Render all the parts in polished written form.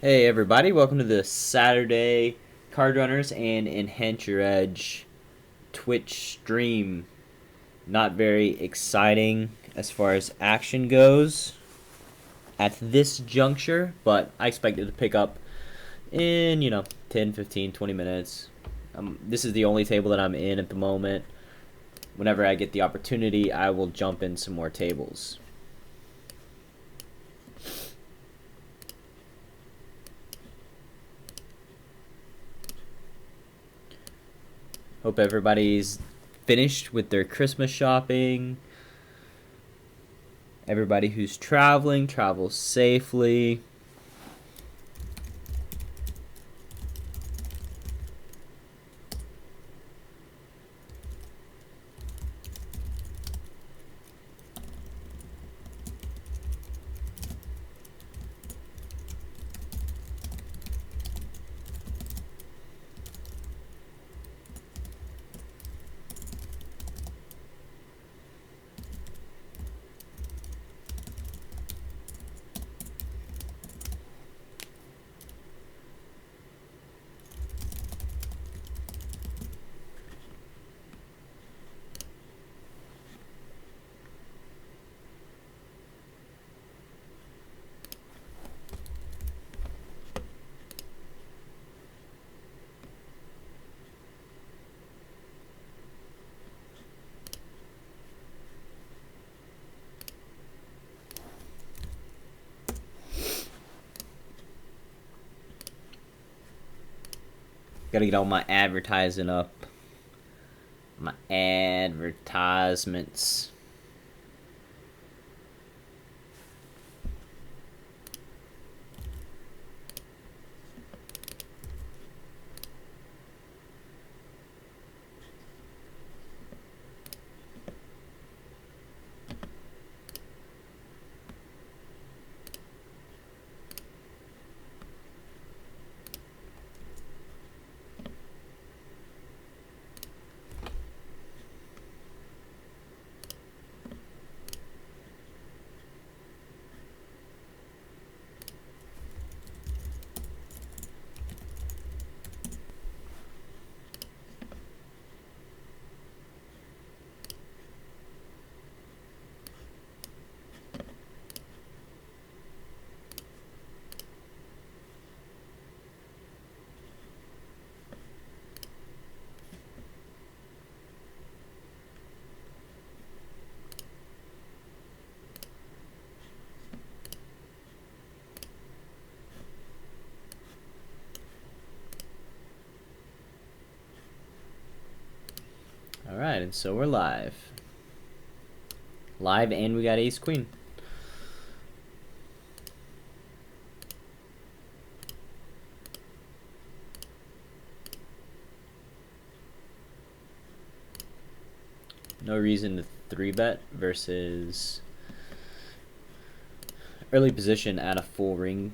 Hey everybody, welcome to the Saturday Card Runners and Enhance Your Edge Twitch stream. Not very exciting as far as action goes at this juncture, but I expect it to pick up in, 10, 15, 20 minutes. This is the only table that I'm in at the moment. Whenever I get the opportunity, I will jump in some more tables. Hope everybody's finished with their Christmas shopping. Everybody who's traveling, travels safely. Gotta get all my advertising up. My advertisements. Alright, and so we're live. Live, and we got ace queen. No reason to 3-bet versus early position at a full ring.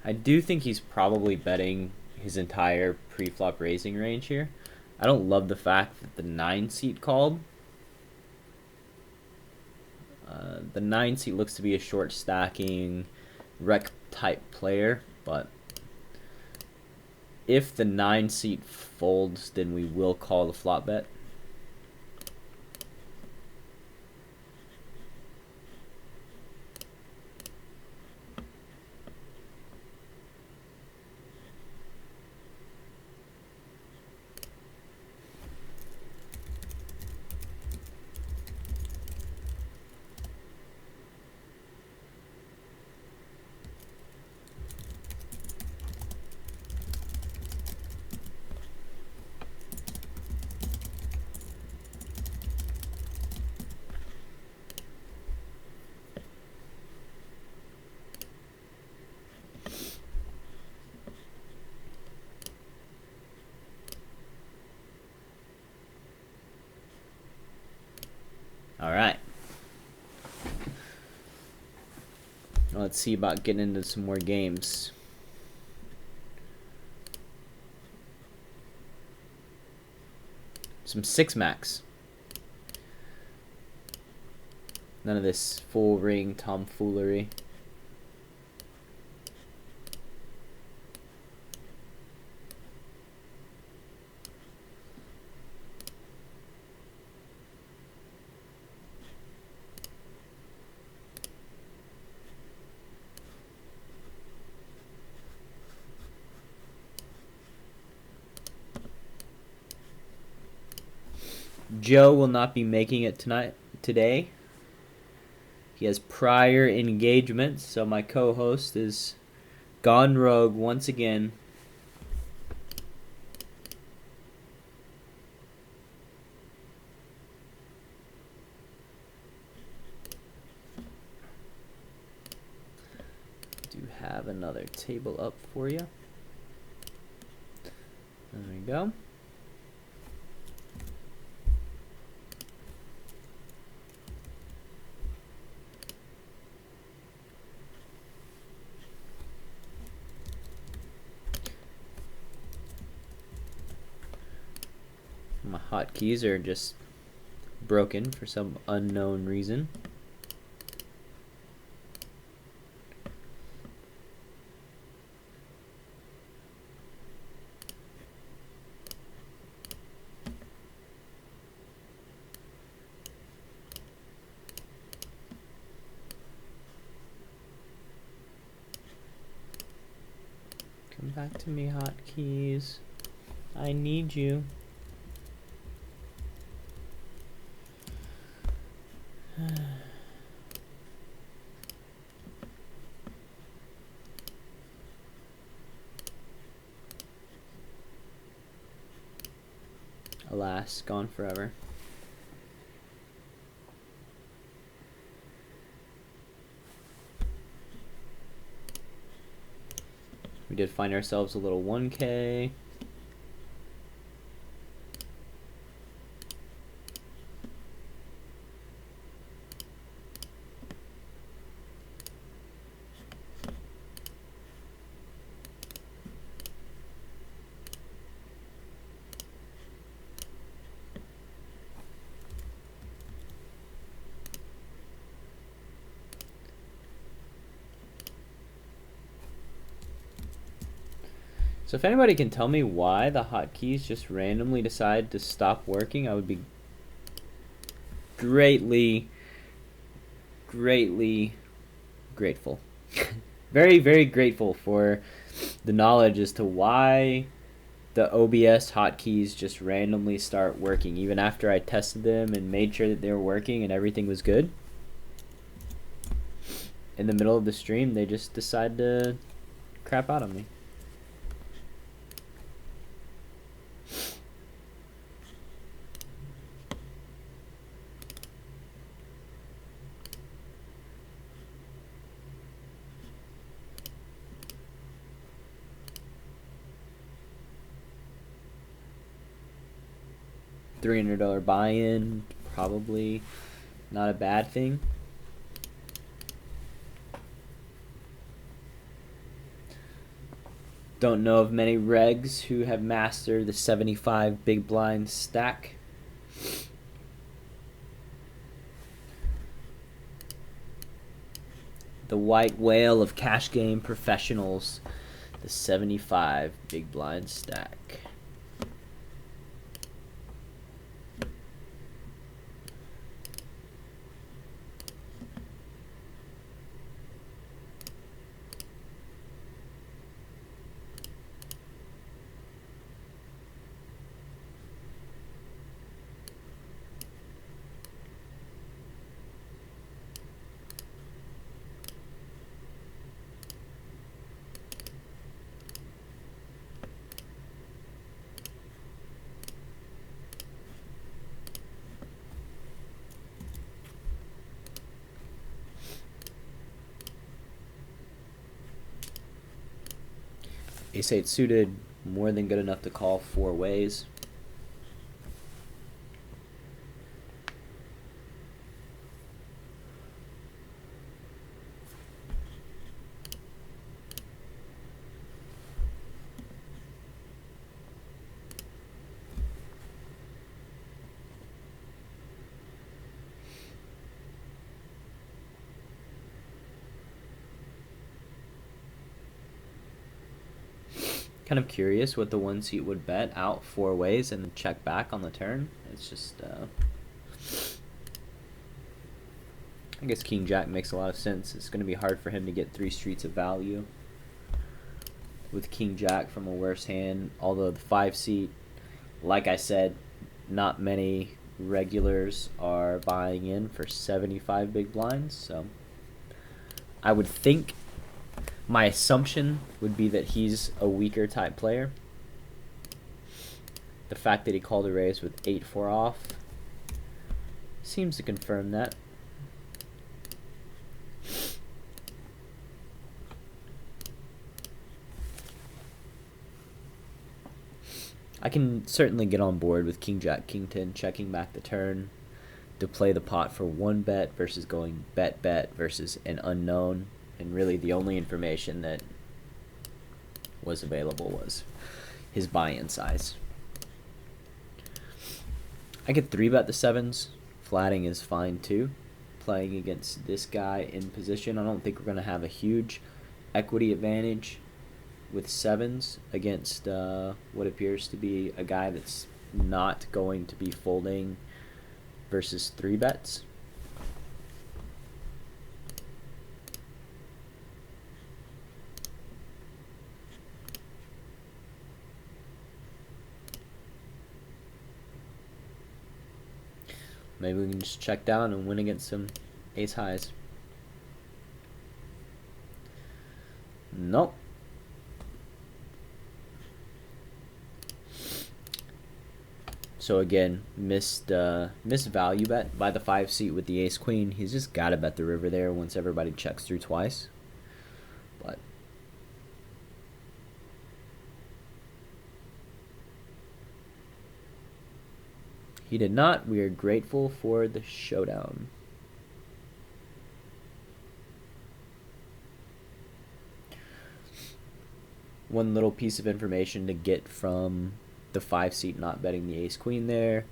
I do think he's probably betting his entire pre-flop raising range here. I don't love the fact that the 9 seat called. The 9 seat looks to be a short stacking rec type player, but if the 9 seat folds, then we will call the flop bet. Alright. Let's see about getting into some more games. Some 6 max. None of this full ring tomfoolery. Joe will not be making it today. He has prior engagements, so my co-host is gone rogue once again. Do have another table up for you. There we go. My hotkeys are just broken for some unknown reason. Come back to me, hotkeys. I need you. Alas, gone forever. We did find ourselves a little 1K. So if anybody can tell me why the hotkeys just randomly decide to stop working, I would be greatly grateful. Very, very grateful for the knowledge as to why the OBS hotkeys just randomly start working, even after I tested them and made sure that they were working and everything was good. In the middle of the stream, they just decide to crap out on me. $300 buy-in, probably not a bad thing. Don't know of many regs who have mastered the 75 big blind stack. The white whale of cash game professionals, the 75 big blind stack. Ace-8 suited, more than good enough to call 4 ways. Kind of curious what the one seat would bet out 4 ways and then check back on the turn. It's just, I guess King Jack makes a lot of sense. It's going to be hard for him to get 3 streets of value with King Jack from a worse hand. Although the 5 seat, like I said, not many regulars are buying in for 75 big blinds. So I would think, my assumption would be that he's a weaker type player. The fact that he called a raise with 8-4 off seems to confirm that. I can certainly get on board with King Jack King 10 checking back the turn to play the pot for 1 bet versus going bet versus an unknown, and really the only information that was available was his buy-in size. I could 3-bet the 7s. Flatting is fine too. Playing against this guy in position, I don't think we're going to have a huge equity advantage with 7s against what appears to be a guy that's not going to be folding versus 3 bets. Maybe we can just check down and win against some ace highs. Nope. So again, missed value bet by the 5 seat with the ace queen. He's just got to bet the river there once everybody checks through twice. But he did not. We are grateful for the showdown. One little piece of information to get from the 5 seat not betting the ace queen there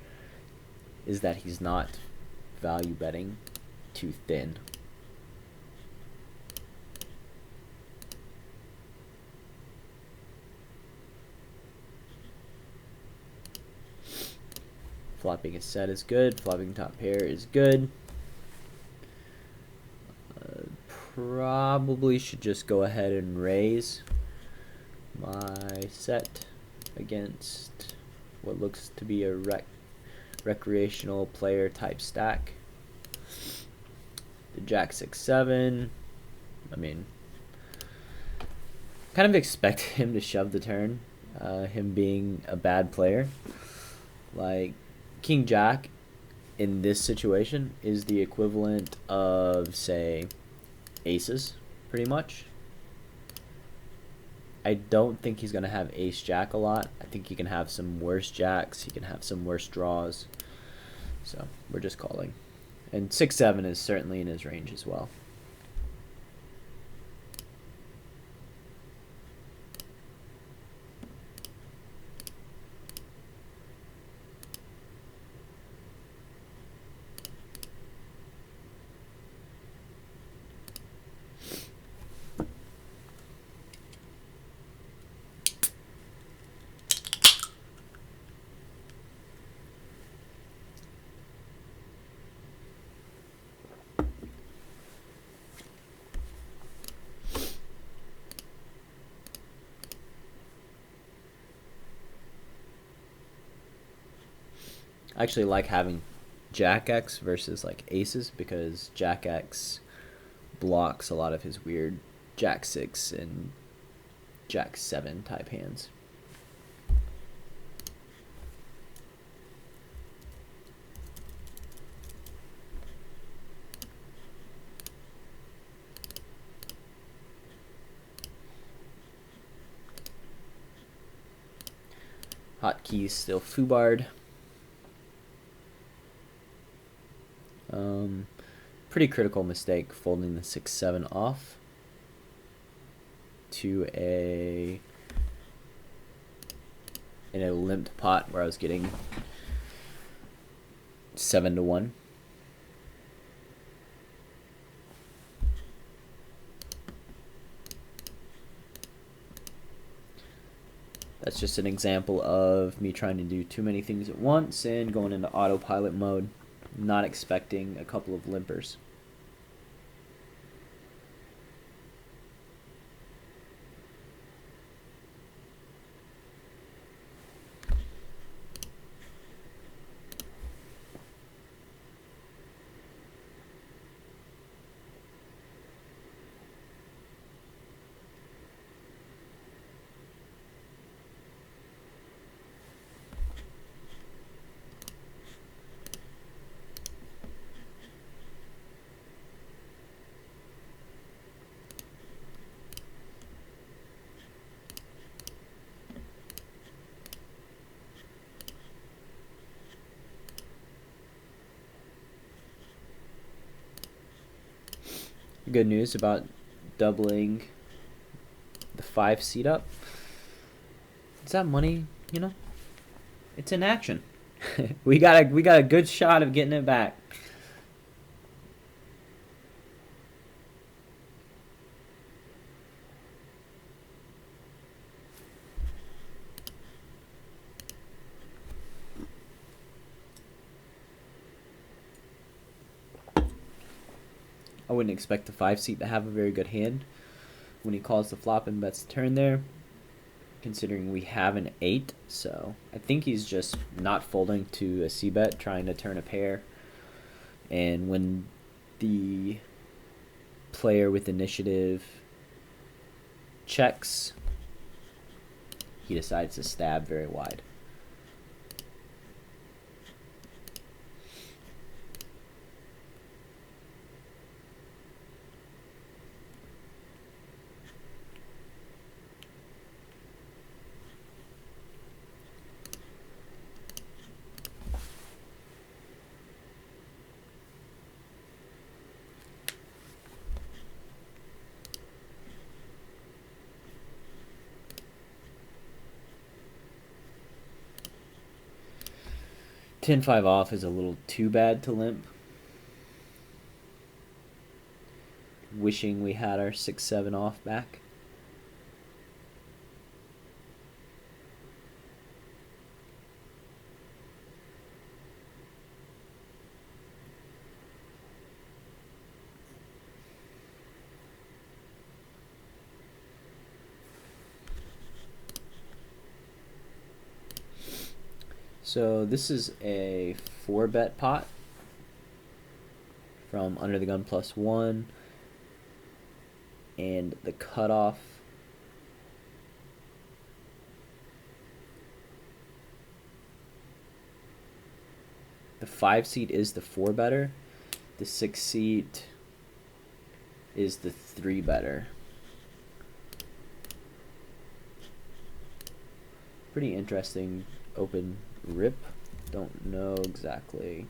is that he's not value betting too thin. Flopping a set is good. Flopping top pair is good. Probably should just go ahead and raise my set against what looks to be a recreational player type stack. The Jack 6-7. I mean, kind of expect him to shove the turn. Him being a bad player. Like, King Jack in this situation is the equivalent of, say, aces, pretty much. I don't think he's going to have ace jack a lot. I think he can have some worse jacks. He can have some worse draws. So we're just calling. And 6-7 is certainly in his range as well. I actually like having Jack X versus like aces because Jack X blocks a lot of his weird Jack 6 and Jack 7 type hands. Hotkeys still foobarred. Pretty critical mistake folding the 6-7 off to in a limped pot where I was getting 7-1. It's just an example of me trying to do too many things at once and going into autopilot mode, not expecting a couple of limpers. Good news about doubling the 5 seat up. It's that money, you know, it's in action. we got a good shot of getting it back. I wouldn't expect the 5 seat to have a very good hand when he calls the flop and bets the turn there, considering we have an 8. So I think he's just not folding to a c-bet, trying to turn a pair. And when the player with initiative checks, he decides to stab very wide. Ten-5 off is a little too bad to limp. Wishing we had our 6-7 off back. So this is a 4-bet pot from under the gun +1, and the cutoff the 5 seat is the 4-better, the 6 seat is the 3-better. Pretty interesting open rip. Don't know exactly.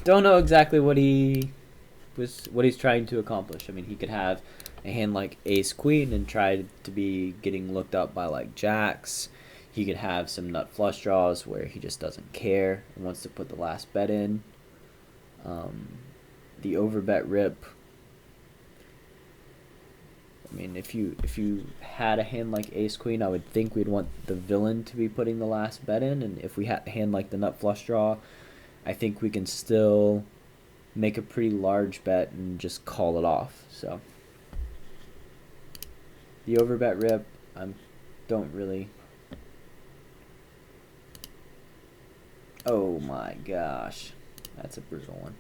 Don't know exactly what he's trying to accomplish. I mean, he could have a hand like ace queen and try to be getting looked up by like jacks. He could have some nut flush draws where he just doesn't care and wants to put the last bet in. The overbet rip, I mean, if you had a hand like ace queen, I would think we'd want the villain to be putting the last bet in, and if we had a hand like the nut flush draw, I think we can still make a pretty large bet and just call it off. So the overbet rip, I don't really. Oh my gosh, that's a brutal one.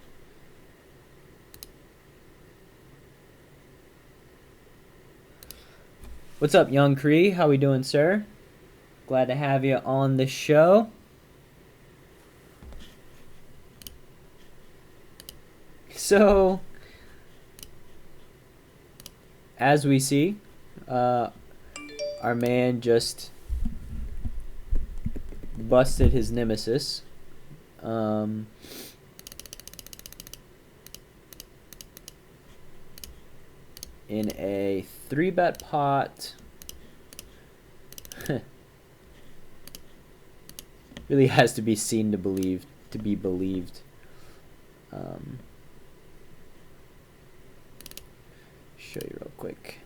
What's up, Young Cree? How we doing, sir? Glad to have you on the show. So, as we see, our man just busted his nemesis. In a 3-bet pot. Really has to be seen to be believed. show you real quick.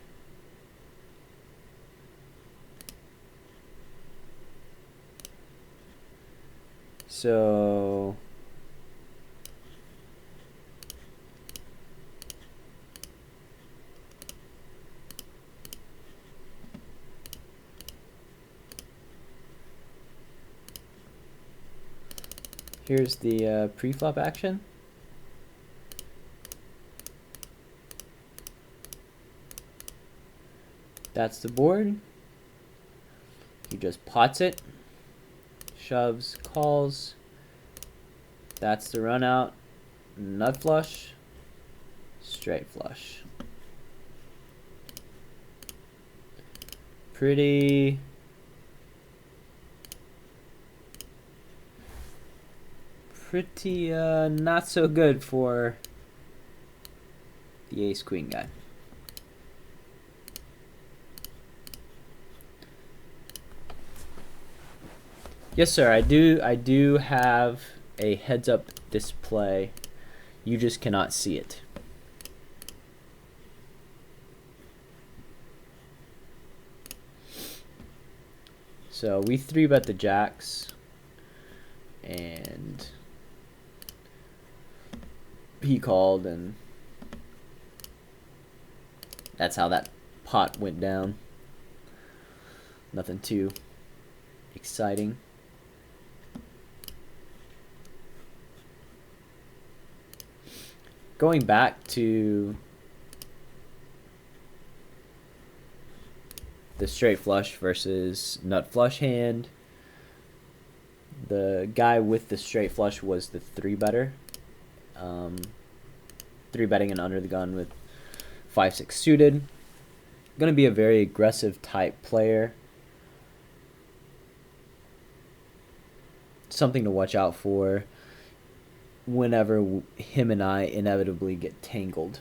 So here's the pre-flop action. That's the board. He just pots it, shoves, calls. That's the run out. Nut flush, straight flush. Pretty not so good for the ace queen guy. Yes, sir. I do have a heads-up display. You just cannot see it. So we 3-bet the jacks, and he called, and that's how that pot went down. Nothing too exciting. Going back to the straight flush versus nut flush hand, the guy with the straight flush was the 3-better. 3-betting and under the gun with 5-6 suited. Going to be a very aggressive type player. Something to watch out for whenever him and I inevitably get tangled.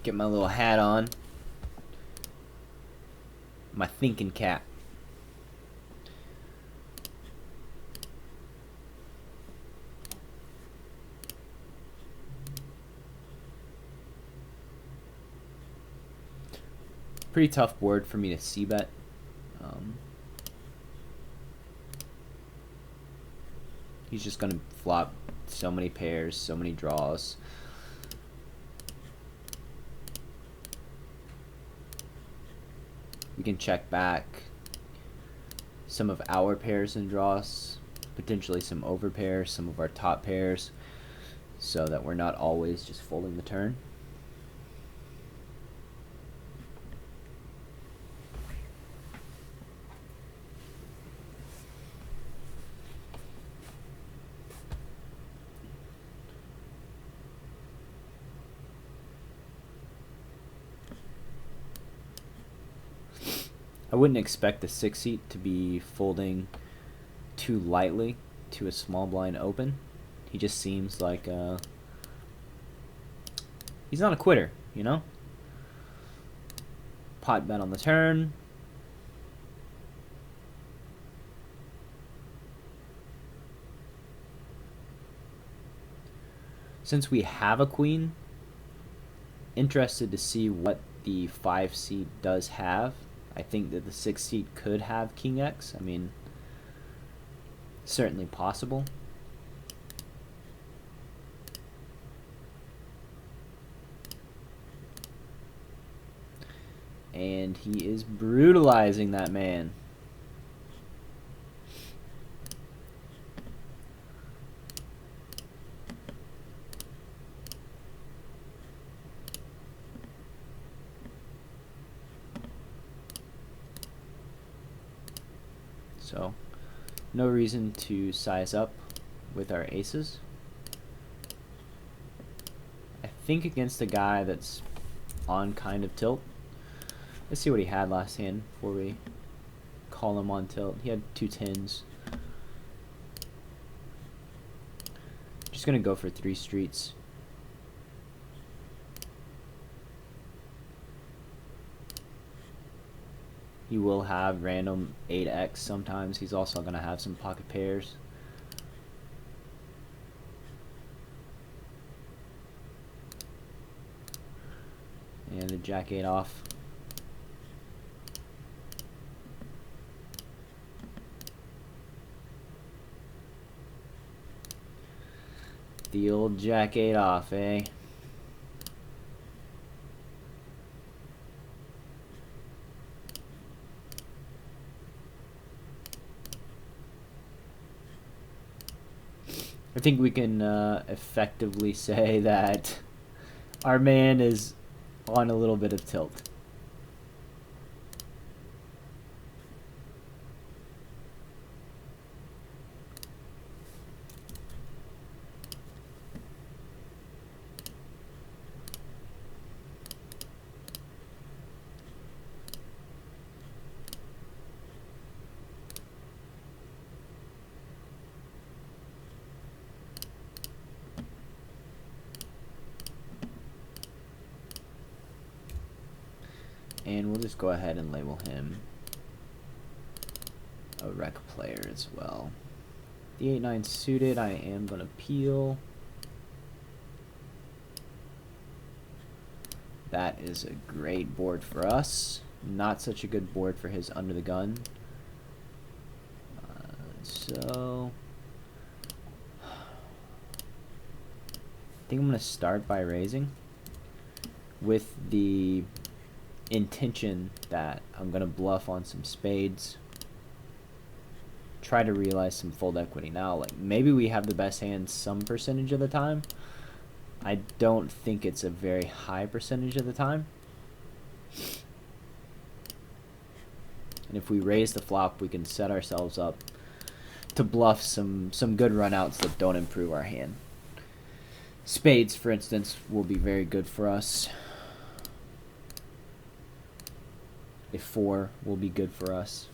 Get my little hat on. My thinking cap. Pretty tough board for me to c-bet. He's just gonna flop so many pairs, so many draws. We can check back some of our pairs and draws, potentially some over pairs, some of our top pairs, so that we're not always just folding the turn. I wouldn't expect the 6-seat to be folding too lightly to a small blind open. He just seems like he's not a quitter, you know? Pot bet on the turn. Since we have a queen, interested to see what the 5 seed does have. I think that the 6 seed could have King X. I mean, certainly possible. And he is brutalizing that man. So, no reason to size up with our aces. I think against a guy that's on kind of tilt. Let's see what he had last hand before we call him on tilt. He had 2 tens. Just gonna go for 3 streets. He will have random 8x sometimes. He's also going to have some pocket pairs. And the Jack 8 off. The old Jack 8 off, eh? I think we can effectively say that our man is on a little bit of tilt. And we'll just go ahead and label him a rec player as well. The 8-9 suited, I am going to peel. That is a great board for us. Not such a good board for his under the gun. So I think I'm going to start by raising with the intention that I'm going to bluff on some spades, try to realize some fold equity. Now, like, maybe we have the best hand some percentage of the time. I don't think it's a very high percentage of the time. And if we raise the flop, we can set ourselves up to bluff some good runouts that don't improve our hand. Spades, for instance, will be very good for us. A 4 will be good for us.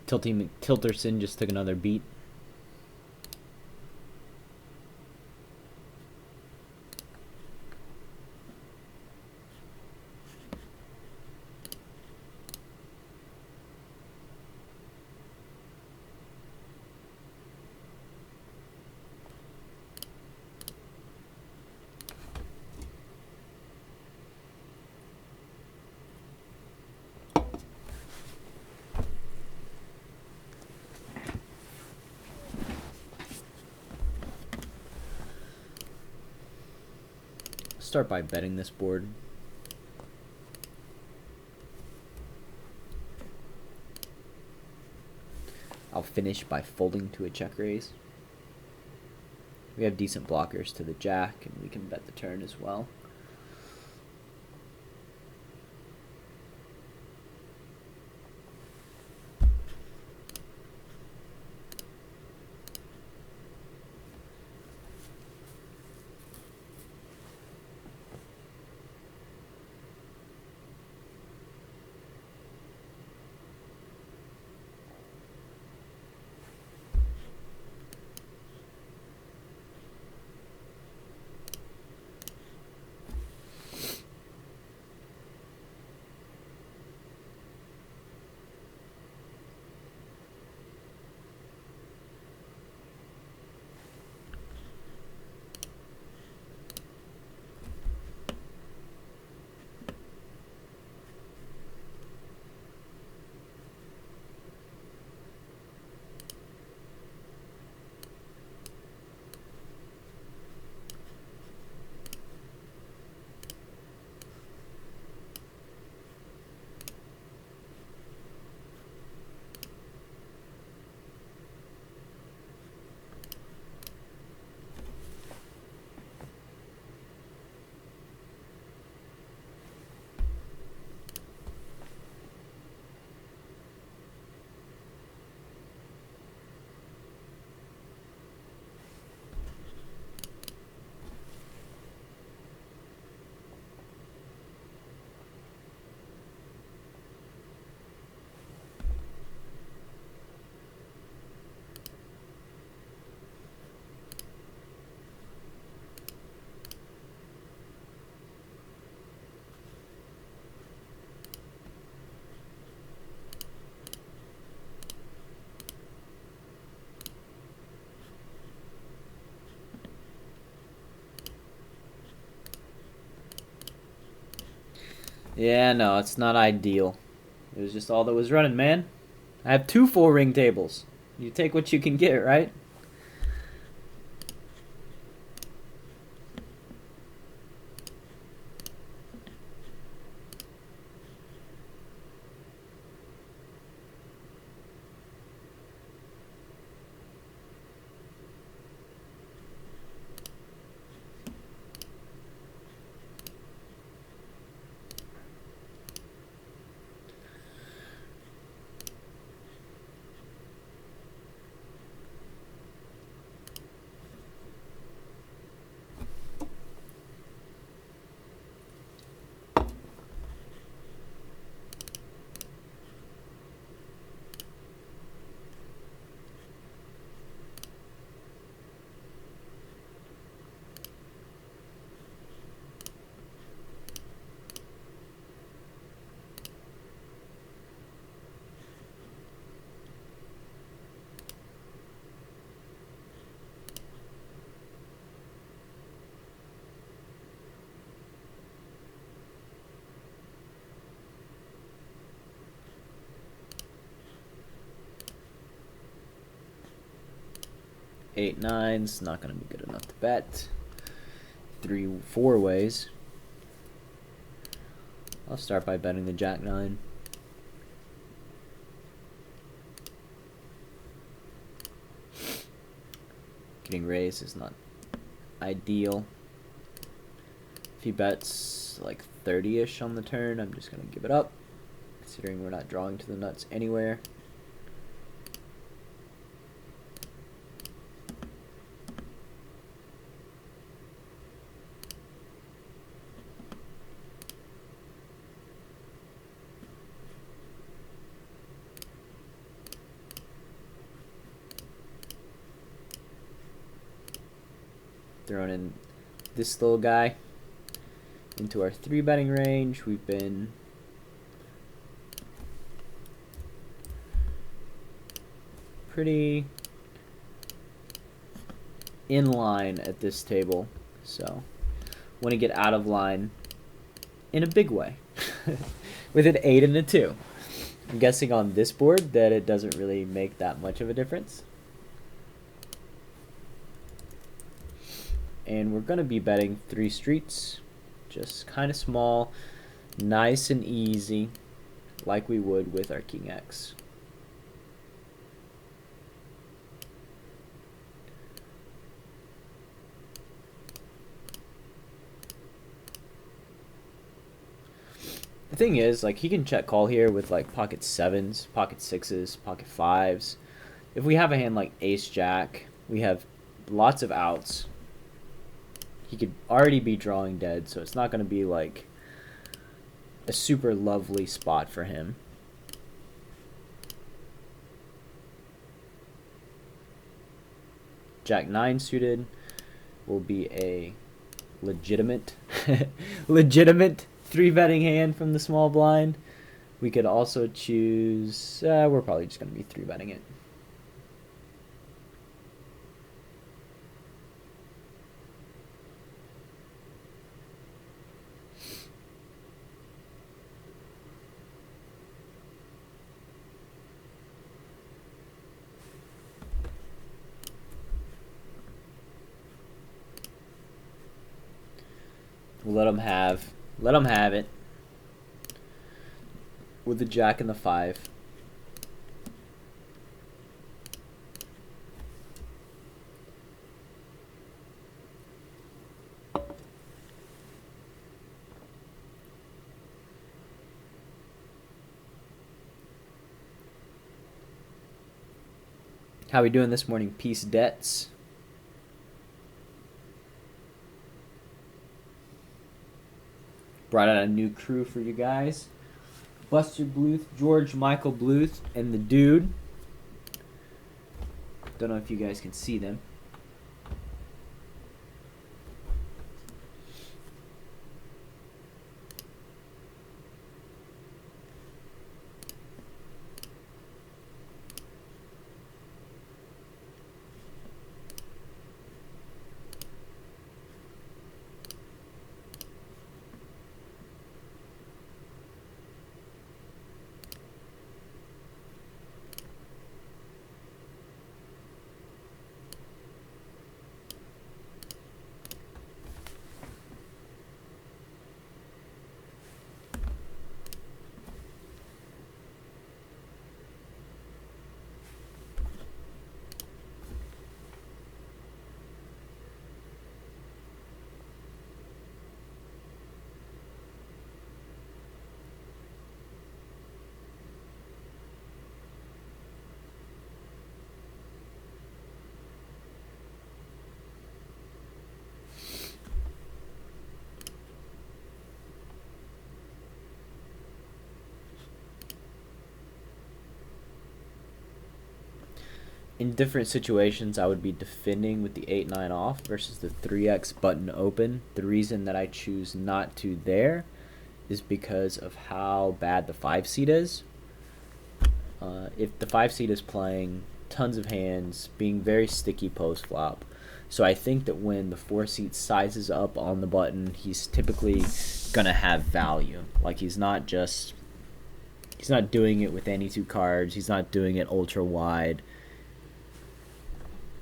Tilterson just took another beat. Start by betting this board. I'll finish by folding to a check raise. We have decent blockers to the jack, and we can bet the turn as well. Yeah, no, it's not ideal. It was just all that was running, man. I have 2 full ring tables. You take what you can get, right? Eight, nine's not going to be good enough to bet. 3, 4 ways. I'll start by betting the jack 9. Getting raised is not ideal. If he bets like 30-ish on the turn, I'm just going to give it up, considering we're not drawing to the nuts anywhere. throwing in this little guy into our 3-betting range. We've been pretty in line at this table, so want to get out of line in a big way with an 8 and a 2. I'm guessing on this board that it doesn't really make that much of a difference. And we're going to be betting 3 streets, just kind of small, nice and easy, like we would with our King X. The thing is, like, he can check call here with like pocket 7s, pocket 6s, pocket 5s. If we have a hand like ace jack, we have lots of outs. He could already be drawing dead, so it's not going to be like a super lovely spot for him. Jack 9 suited will be a legitimate legitimate 3-betting hand from the small blind. We could also choose, we're probably just going to be 3-betting it. We'll let them have it with the jack and the 5. How we doing this morning, Peace Debts? Brought out a new crew for you guys. Buster Bluth, George Michael Bluth, and the dude. Don't know if you guys can see them. In different situations, I would be defending with the 8-9 off versus the 3x button open. The reason that I choose not to there is because of how bad the 5 seat is. If the 5 seat is playing tons of hands, being very sticky post flop. So I think that when the 4 seat sizes up on the button, he's typically gonna have value. Like he's not doing it with any 2 cards. He's not doing it ultra wide.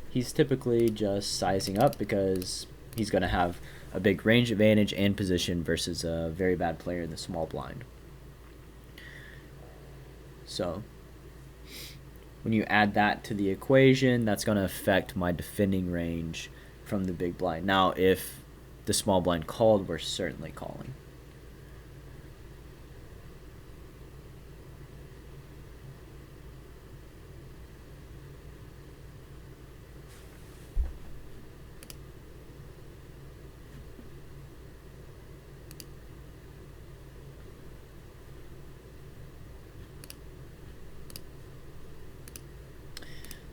He's typically just sizing up because he's going to have a big range advantage and position versus a very bad player in the small blind. So when you add that to the equation, that's going to affect my defending range from the big blind. Now, if the small blind called, we're certainly calling.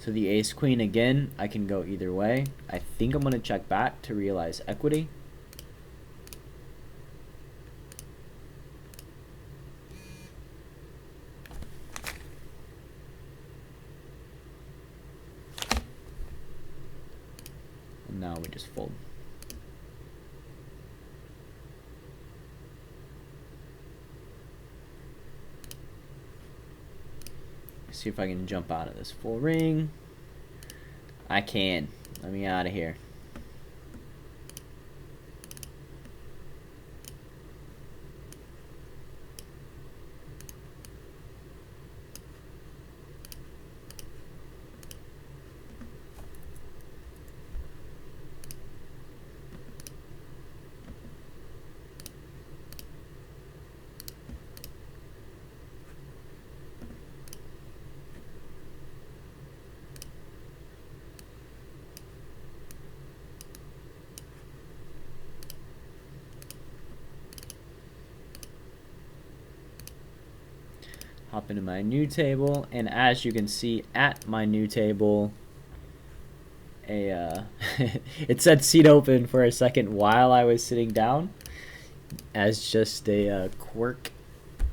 So the ace queen again, I can go either way. I think I'm going to check back to realize equity. And now we just fold. See if I can jump out of this full ring. I can. Let me out of here. Hop into my new table, and as you can see at my new table, it said seat open for a second while I was sitting down as just a quirk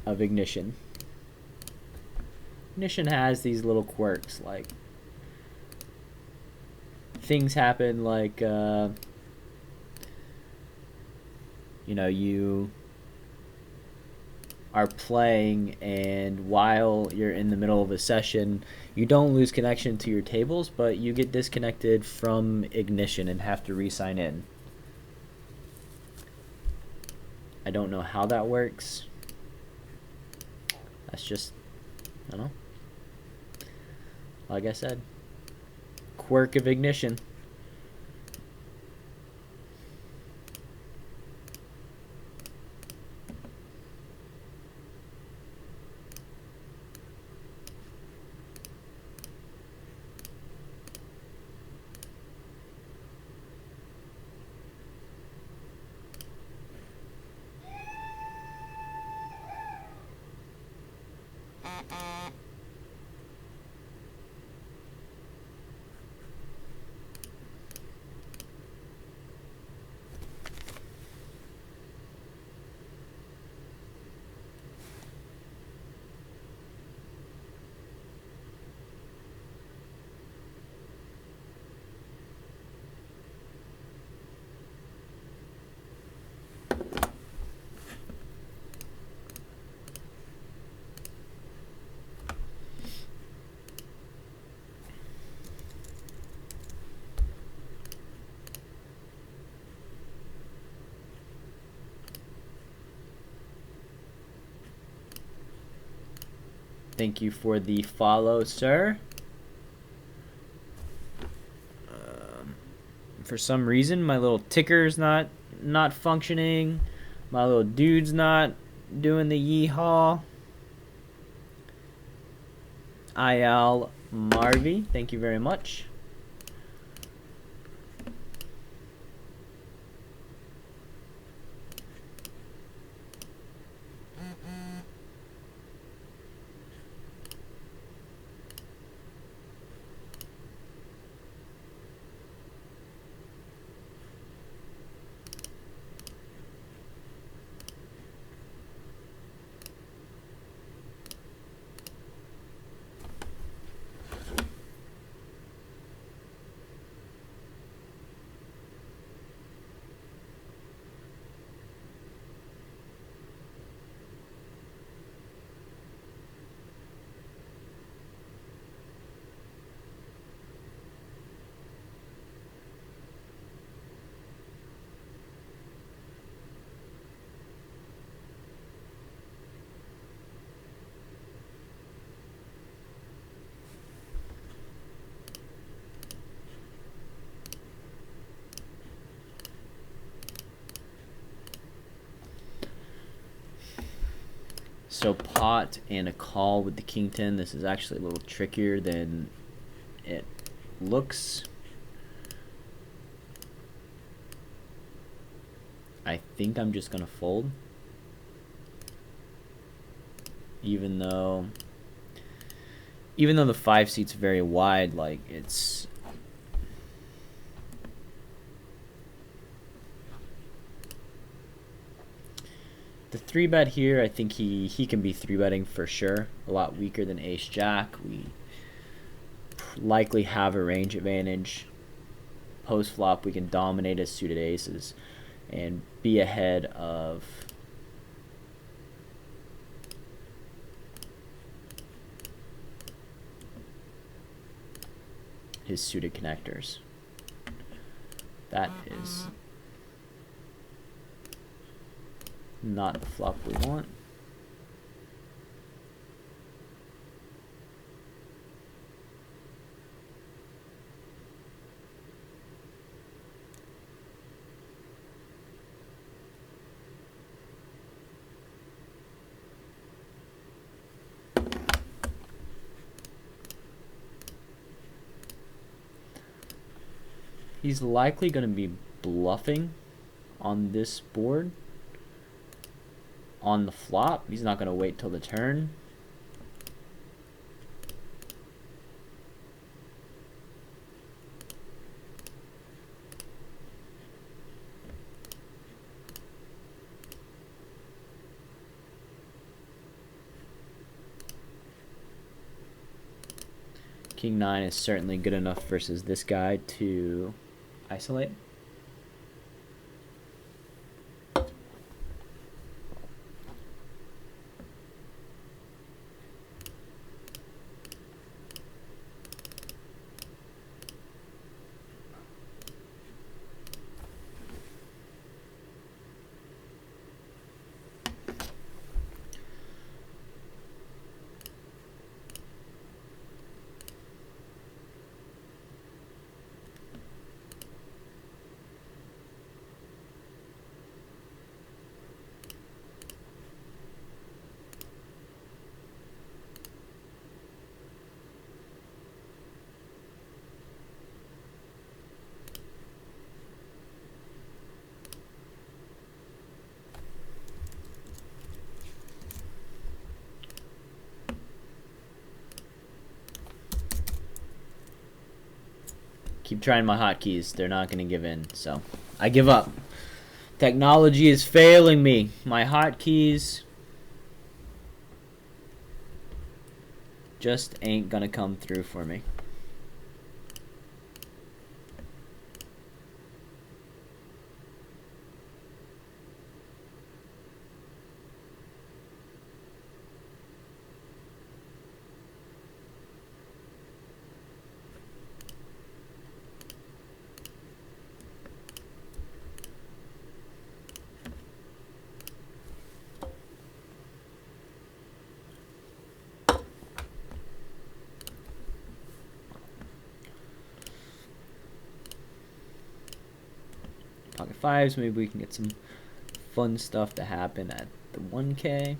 of Ignition. Ignition has these little quirks, like things happen like you know, you are playing, and while you're in the middle of a session, you don't lose connection to your tables, but you get disconnected from Ignition and have to re-sign in. I don't know how that works. That's just, I don't know. Like I said, quirk of Ignition. Thank you for the follow, sir. For some reason, my little ticker's not functioning. My little dude's not doing the yeehaw. IL Marvy, thank you very much. So pot and a call with the king 10. This is actually a little trickier than it looks. I think I'm just gonna fold, even though even though the 5 seat's very wide, like it's the 3-bet here. I think he can be 3-betting for sure. A lot weaker than ace jack. We likely have a range advantage. Post flop, we can dominate his suited aces and be ahead of his suited connectors. That is not the flop we want. He's likely going to be bluffing on this board. On the flop, he's not going to wait till the turn. King 9 is certainly good enough versus this guy to isolate. Keep trying my hotkeys. They're not going to give in, so I give up. Technology is failing me. My hotkeys just ain't going to come through for me. Pocket fives, maybe we can get some fun stuff to happen at the 1K.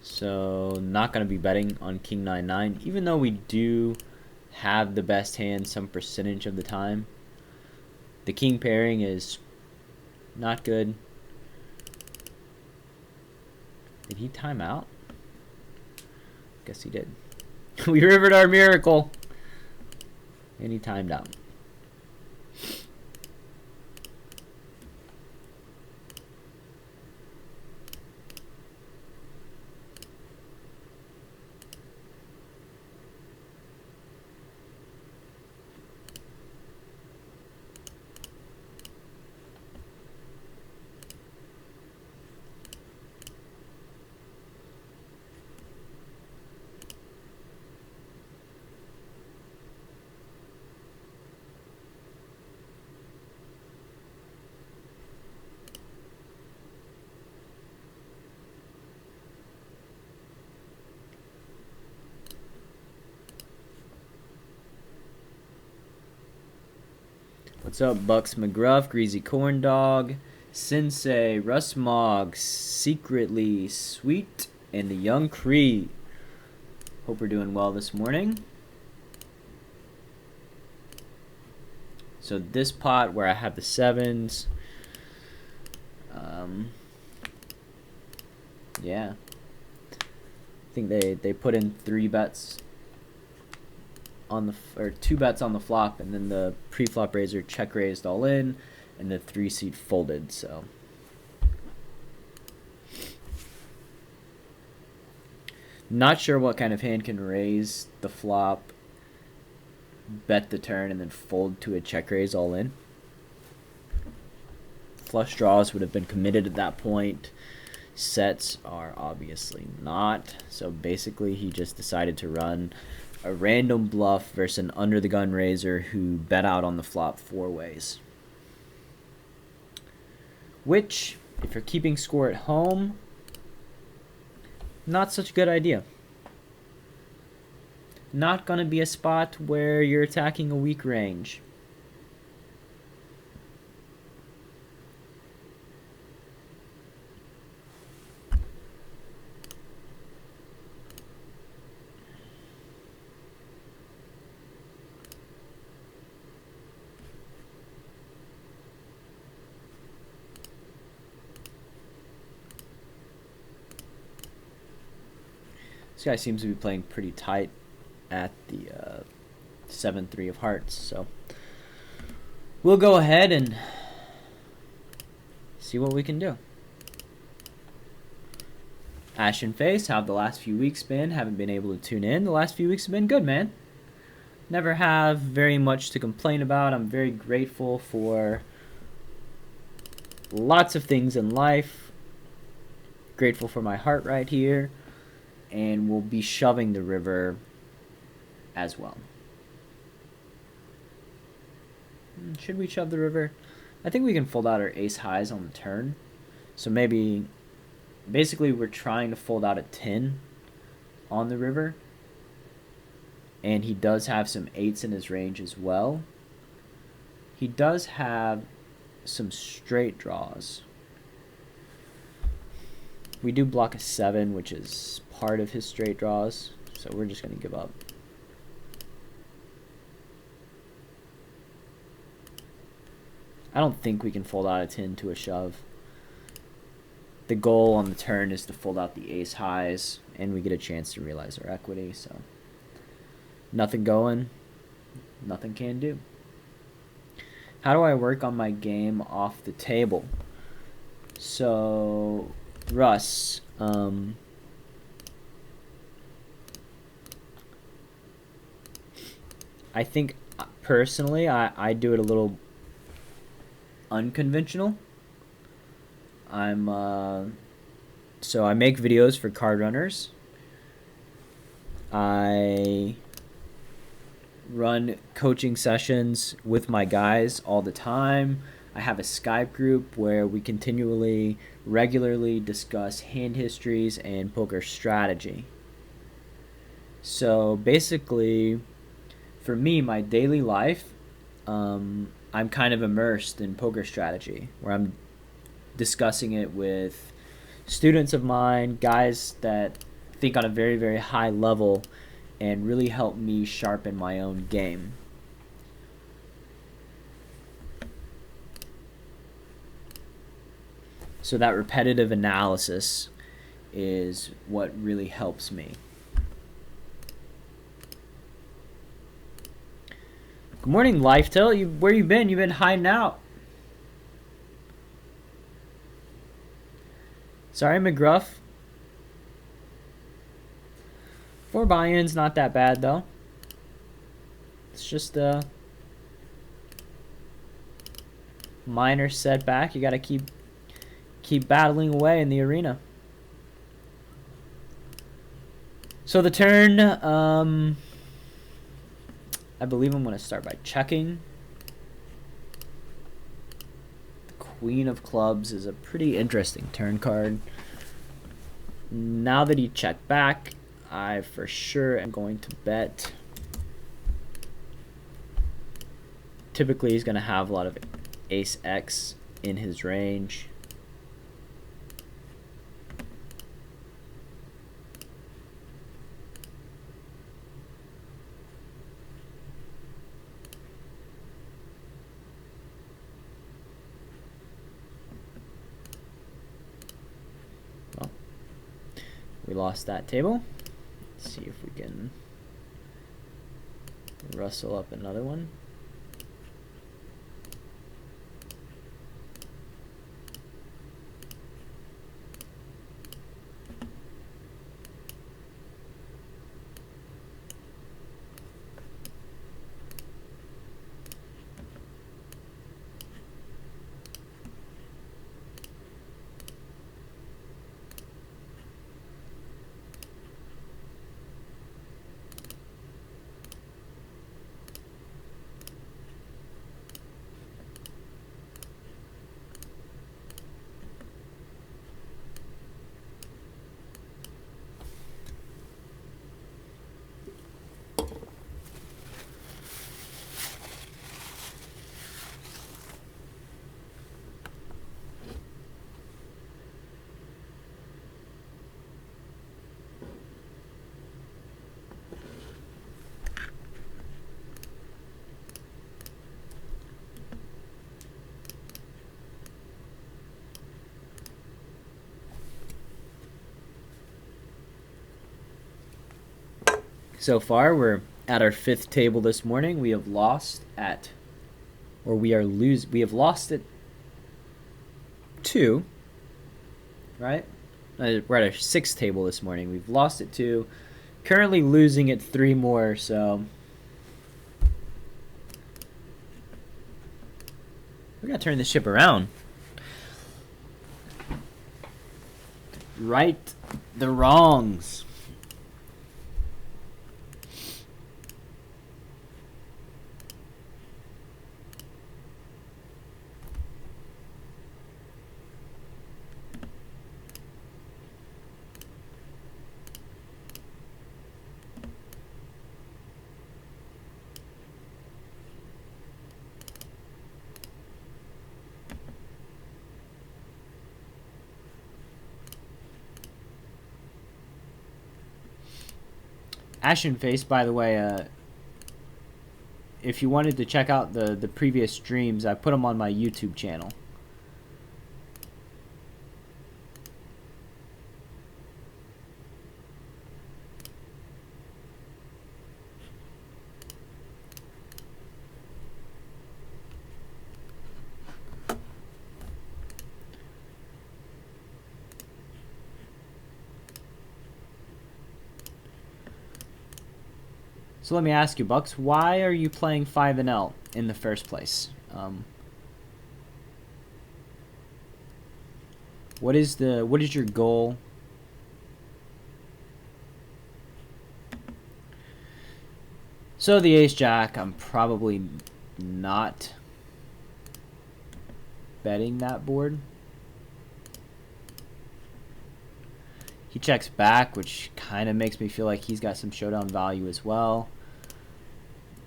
So not going to be betting on King 9-9, even though we do have the best hand some percentage of the time. The king pairing is not good. Did he time out? Guess he did. We rivered our miracle. And he timed out. What's up, Bucks McGruff, Greasy Corn Dog, Sensei, Russ Mogg, Secretly Sweet, and the Young Cree. Hope we're doing well this morning. So this pot where I have the sevens, yeah, I think they put in 3 bets on the or 2 bets on the flop, and then the pre-flop raiser check raised all in, and the 3-seat folded. So not sure what kind of hand can raise the flop, bet the turn, and then fold to a check raise all in. Flush draws would have been committed at that point. Sets are obviously not. So basically he just decided to run a random bluff versus an under the gun raiser who bet out on the flop 4 ways. Which, if you're keeping score at home, not such a good idea. Not going to be a spot where you're attacking a weak range. This guy seems to be playing pretty tight at the 7-3 of hearts, so we'll go ahead and see what we can do. Ashen Face, how have the last few weeks been? Haven't been able to tune in. The last few weeks have been good, man. Never have very much to complain about. I'm very grateful for lots of things in life. Grateful for my heart right here. And we'll be shoving the river as well. Should we shove the river? I think we can fold out our ace highs on the turn. So basically we're trying to fold out a 10 on the river. And he does have some 8s in his range as well. He does have some straight draws. We do block a 7, which is part of his straight draws, so we're just going to give up. I don't think we can fold out a 10 to a shove. The goal on the turn is to fold out the ace highs, and we get a chance to realize our equity, so nothing going, nothing can do. How do I work on my game off the table? So, Russ, I think personally I do it a little unconventional. So I make videos for card runners. I run coaching sessions with my guys all the time. I have a Skype group where we regularly discuss hand histories and poker strategy. So basically, for me, my daily life, I'm kind of immersed in poker strategy, where I'm discussing it with students of mine, guys that think on a very, very high level and really help me sharpen my own game. So that repetitive analysis is what really helps me. Good morning, Lifetail. Where you been? You've been hiding out. Sorry, McGruff. 4 buy-ins, not that bad though. It's just a minor setback. You gotta keep battling away in the arena. So the turn, I believe I'm going to start by checking. The Queen of Clubs is a pretty interesting turn card. Now that he checked back, I for sure am going to bet typically he's going to have a lot of ace X in his range. Well, we lost that table. Let's see if we can rustle up another one. So far, we're at our 5th table this morning. We have lost at, or we have lost at 2, right? We're at our 6th table this morning. We've lost at 2, currently losing at 3 more, so we gotta turn this ship around. Right the wrongs. Ashen Face, by the way, if you wanted to check out the previous streams, I put them on my YouTube channel. So let me ask you, Bucks, why are you playing 5NL in the first place? What is your goal? So the ace jack, I'm probably not betting that board. He checks back, which kind of makes me feel like he's got some showdown value as well.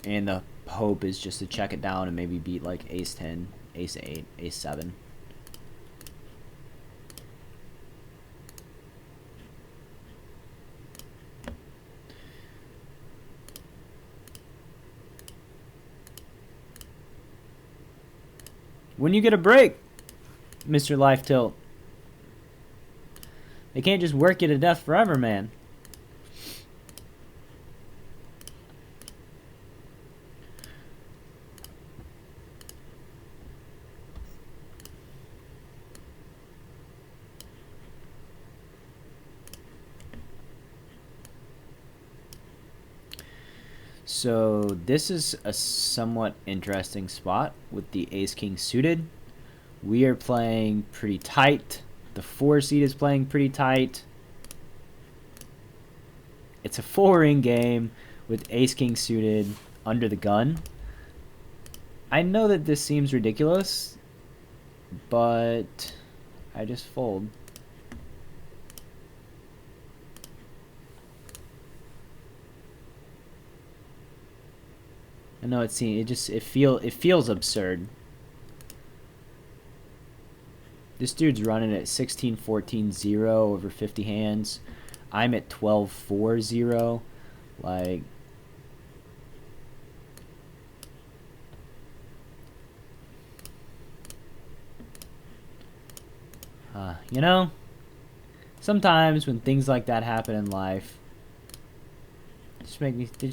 And the hope is just to check it down and maybe beat like ace 10, ace 8, ace 7. When you get a break, Mr. Life Tilt. They can't just work you to death forever, man. So this is a somewhat interesting spot with the ace-king suited. We are playing pretty tight. The 4 seed is playing pretty tight. It's a 4-ring game with ace-king suited under the gun. I know that this seems ridiculous, but I just fold. And know it feels absurd. This dude's running at 16-14-0 over 50 hands. I'm at 12-4-0. Like, you know, sometimes when things like that happen in life, just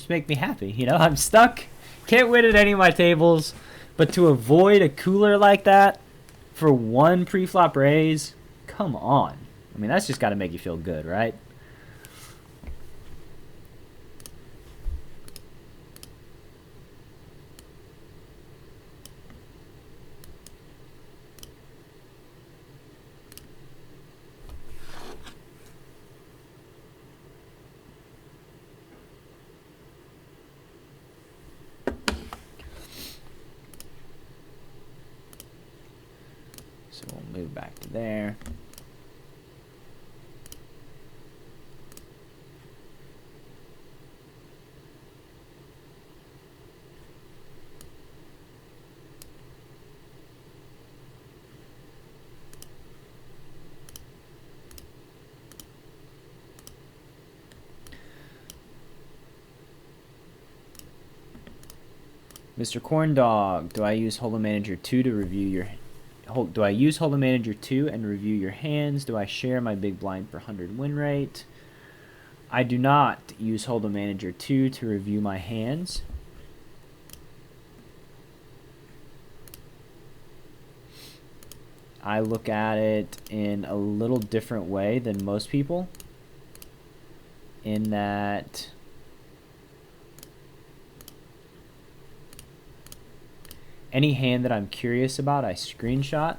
make me happy. You know, I'm stuck, can't win at any of my tables, but to avoid a cooler like that for one pre-flop raise, come on. I mean, that's just got to make you feel good, right? So we'll move back to there. Mr. Corndog, do I use Holdem Manager 2 to review your... Do I use Holdem Manager 2 and review your hands? Do I share my big blind per 100 win rate? I do not use Holdem Manager 2 to review my hands. I look at it in a little different way than most people, in that any hand that I'm curious about, I screenshot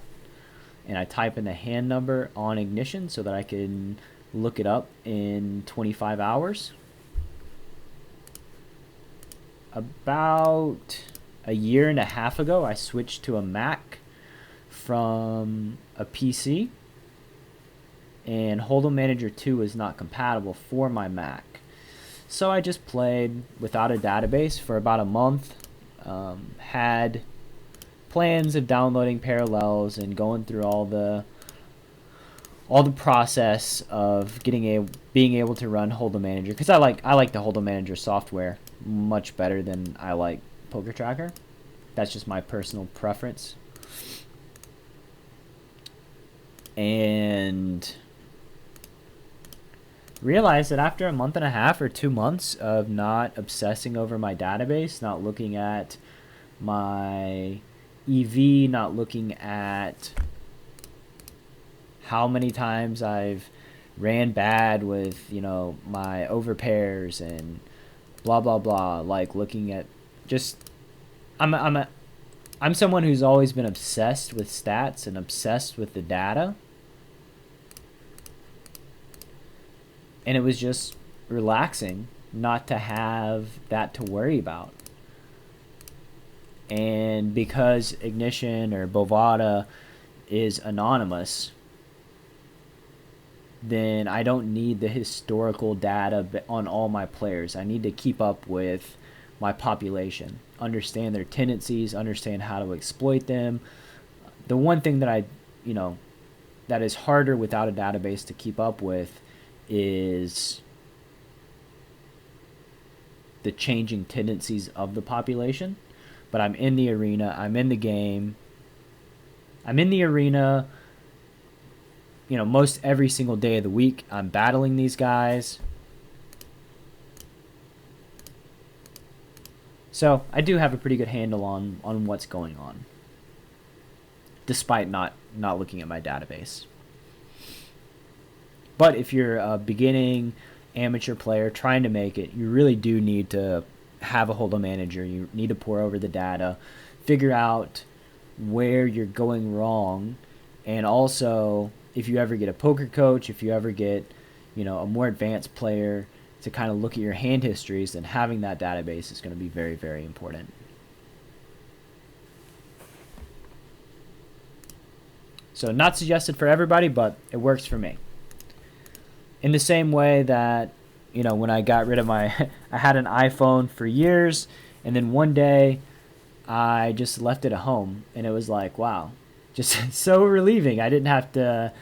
and I type in the hand number on Ignition so that I can look it up in 25 hours. About a year and a half ago, I switched to a Mac from a PC, and Holdem Manager 2 is not compatible for my Mac. So I just played without a database for about a month. Had plans of downloading parallels and going through all the process of being able to run Holdem Manager, because I like the Holdem Manager software much better than I like Poker Tracker. That's just my personal preference. And realized that after a month and a half or 2 months of not obsessing over my database, not looking at my EV, not looking at how many times I've ran bad with, you know, my overpairs and blah blah blah, like looking at just I'm someone who's always been obsessed with stats and obsessed with the data. And it was just relaxing not to have that to worry about. And because Ignition or Bovada is anonymous, then I don't need the historical data on all my players. I need to keep up with my population, understand their tendencies, understand how to exploit them. The one thing that that is harder without a database to keep up with is the changing tendencies of the population. But I'm in the arena, I'm in the game, I'm in the arena, you know, most every single day of the week. I'm battling these guys. So I do have a pretty good handle on what's going on, despite not looking at my database. But if you're a beginning amateur player trying to make it, you really do need to have a Holdem Manager. You need to pour over the data, figure out where you're going wrong, and also if you ever get a poker coach, if you ever get, you know, a more advanced player to kind of look at your hand histories, then having that database is going to be very, very important. So not suggested for everybody, but it works for me. In the same way that, you know, when I got rid of my, I had an iPhone for years, And then one day, I just left it at home, and it was like, wow, just so relieving. I didn't have to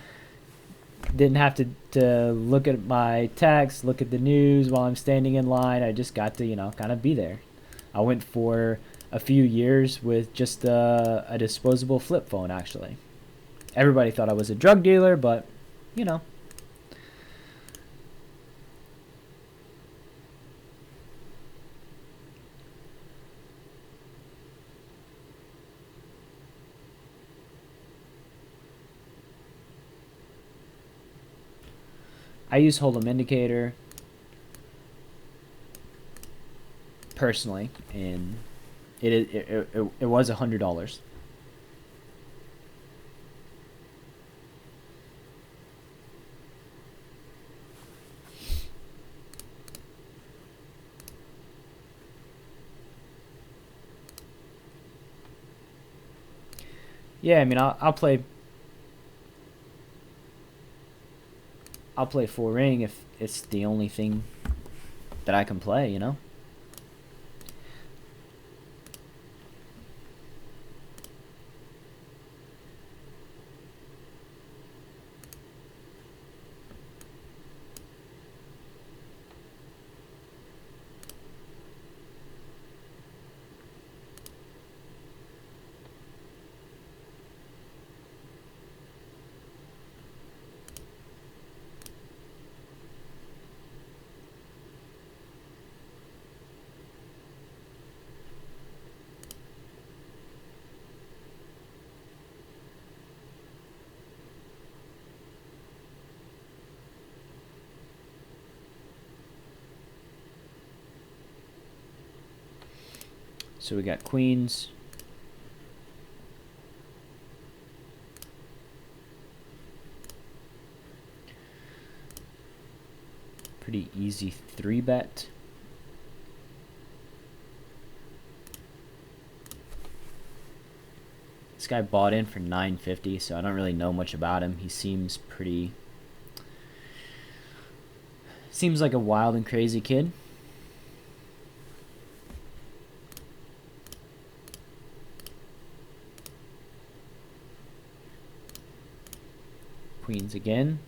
look at my text, look at the news while I'm standing in line. I just got to kind of be there. I went for a few years with just a disposable flip phone. Actually, everybody thought I was a drug dealer, but you know, I use Holdem indicator personally, and it was $100. Yeah, I mean, I'll play full ring if it's the only thing that I can play. So we got queens. Pretty easy 3-bet. This guy bought in for $9.50, so I don't really know much about him. He seems like a wild and crazy kid. Queens again.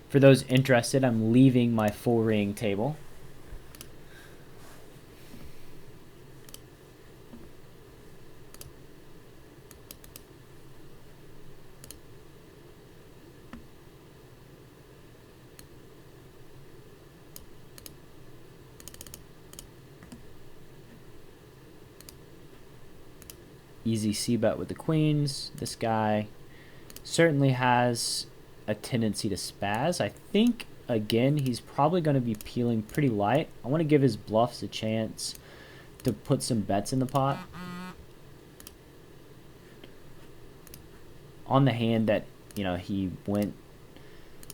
For those interested, I'm leaving my full ring table. Easy c-bet with the queens. This guy certainly has a tendency to spaz. I think, again, he's probably going to be peeling pretty light. I want to give his bluffs a chance to put some bets in the pot. On the hand that, he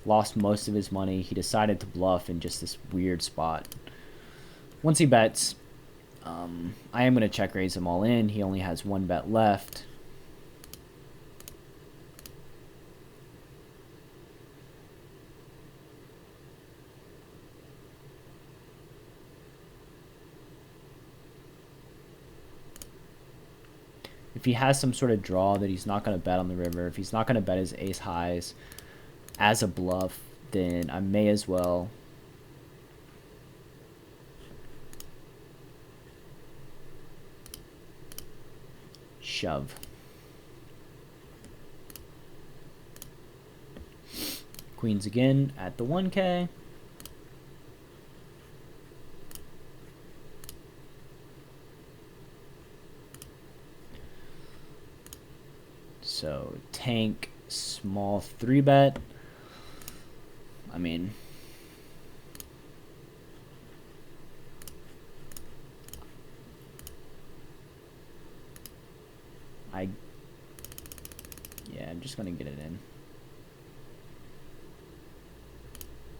lost most of his money, he decided to bluff in just this weird spot. Once he bets, I am going to check raise him all in. He only has one bet left. If he has some sort of draw that he's not going to bet on the river, if he's not going to bet his ace highs as a bluff, then I may as well shove. Queens again at the 1K. So tank, small 3-bet. I mean, I'm just gonna get it in.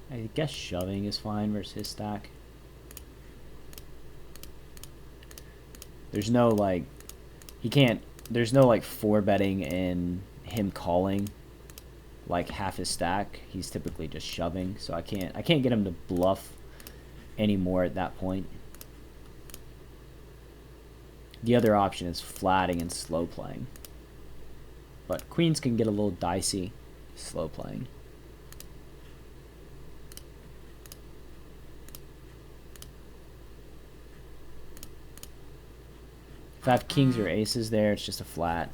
I guess shoving is fine versus his stack. There's no there's no 4-betting and him calling like half his stack. He's typically just shoving, so I can't get him to bluff anymore at that point. The other option is flatting and slow playing. But queens can get a little dicey slow playing. If I have kings or aces there, it's just a flat.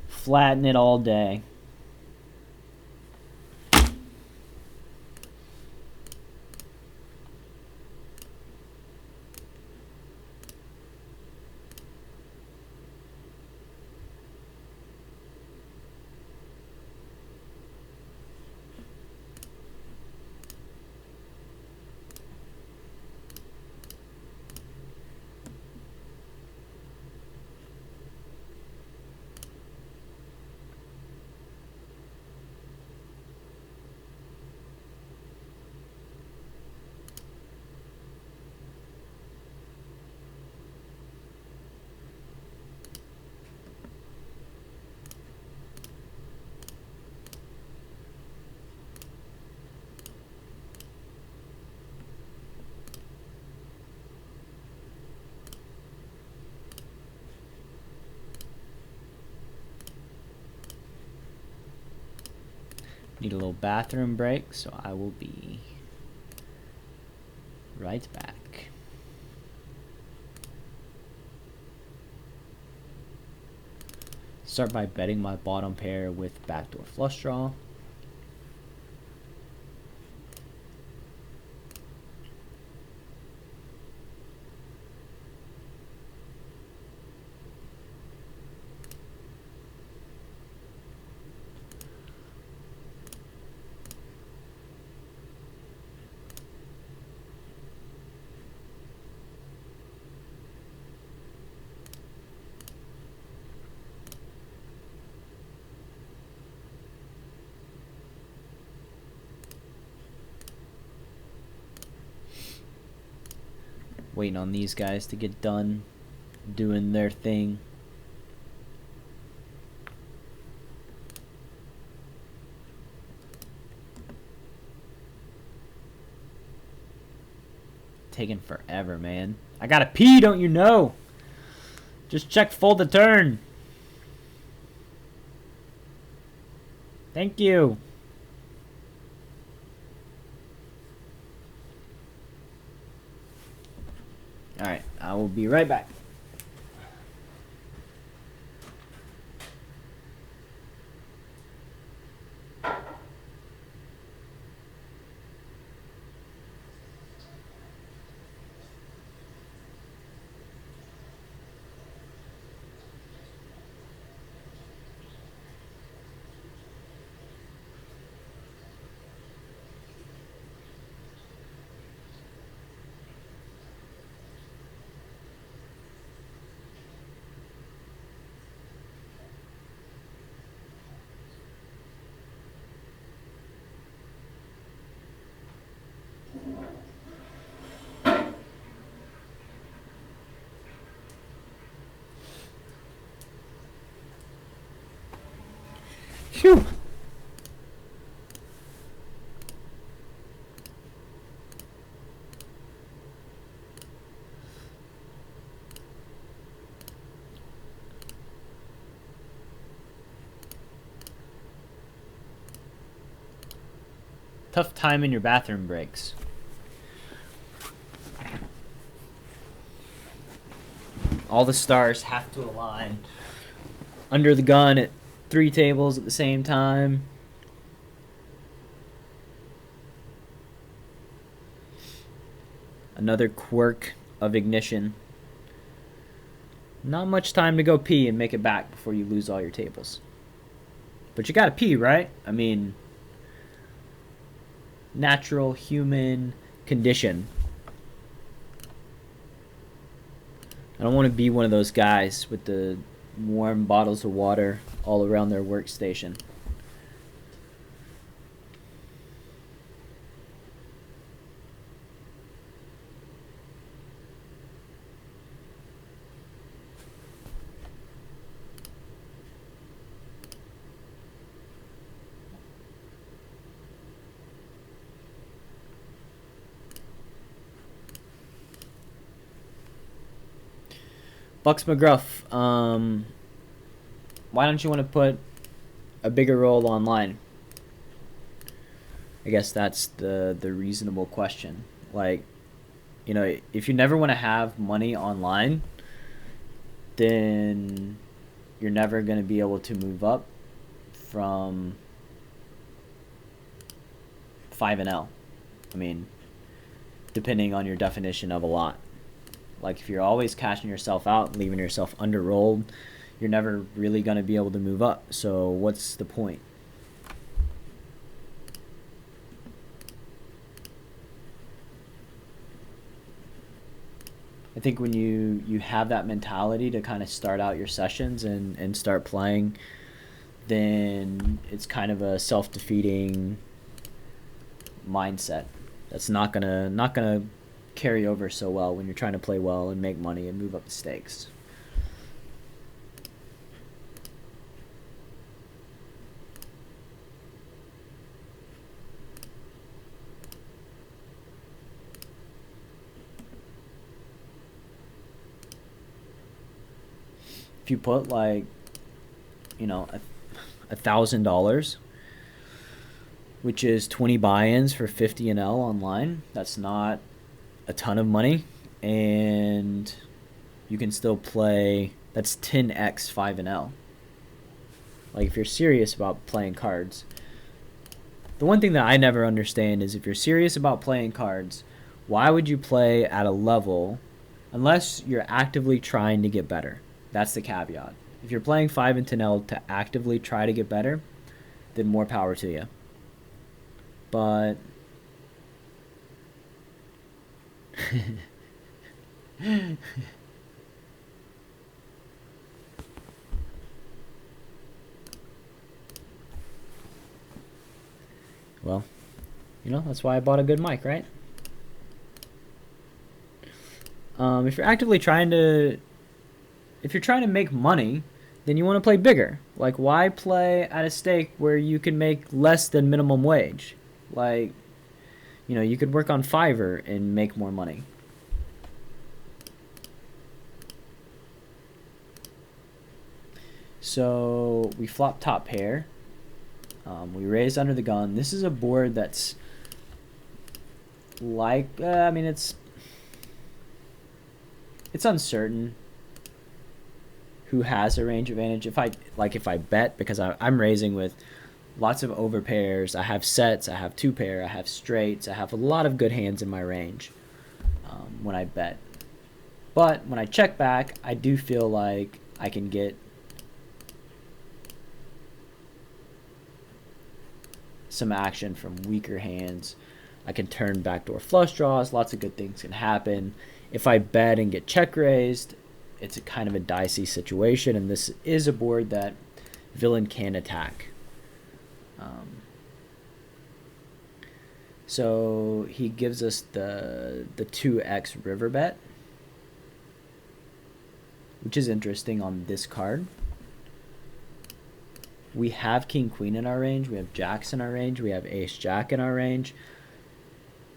Flatten it all day. Need a little bathroom break, so I will be right back. Start by betting my bottom pair with backdoor flush draw. Waiting on these guys to get done doing their thing. Taking forever, man. I gotta pee, don't you know? Just check fold the turn. Thank you. Alright, I will be right back. Phew. Tough time in your bathroom breaks. All the stars have to align. Under the gun at 3 tables at the same time. Another quirk of ignition. Not much time to go pee and make it back before you lose all your tables. But you gotta pee, right? I mean, natural human condition. I don't want to be one of those guys with the warm bottles of water all around their workstation. Bucks McGruff, why don't you want to put a bigger role online? I guess that's the reasonable question. Like, you know, if you never want to have money online, then you're never going to be able to move up from 5 and L. I mean, depending on your definition of a lot. Like, if you're always cashing yourself out, leaving yourself underrolled, you're never really going to be able to move up. So what's the point? I think when you have that mentality to kind of start out your sessions and start playing, then it's kind of a self-defeating mindset that's not gonna carry over so well when you're trying to play well and make money and move up the stakes. If you put like, you know, $1,000, which is 20 buy-ins for 50 and L online, that's not a ton of money, and you can still play. That's 10x 5 and L. Like, if you're serious about playing cards, the one thing that I never understand is if you're serious about playing cards, why would you play at a level unless you're actively trying to get better? That's the caveat. If you're playing 5 and 10L to actively try to get better, then more power to you. But well, you know, that's why I bought a good mic, right? If you're actively trying to make money, then you want to play bigger. Like, why play at a stake where you can make less than minimum wage? Like, you know, you could work on Fiverr and make more money. So we flop top pair. We raise under the gun. This is a board that's like, I mean, it's uncertain who has a range advantage. If I bet, because I'm raising with lots of over pairs, I have sets, I have two pair, I have straights, I have a lot of good hands in my range when I bet. But when I check back, I do feel like I can get some action from weaker hands. I can turn backdoor flush draws. Lots of good things can happen. If I bet and get check raised, it's a kind of a dicey situation, and this is a board that villain can attack. So he gives us the 2x river bet, which is interesting on this card. We have king queen in our range, we have jacks in our range, we have ace jack in our range.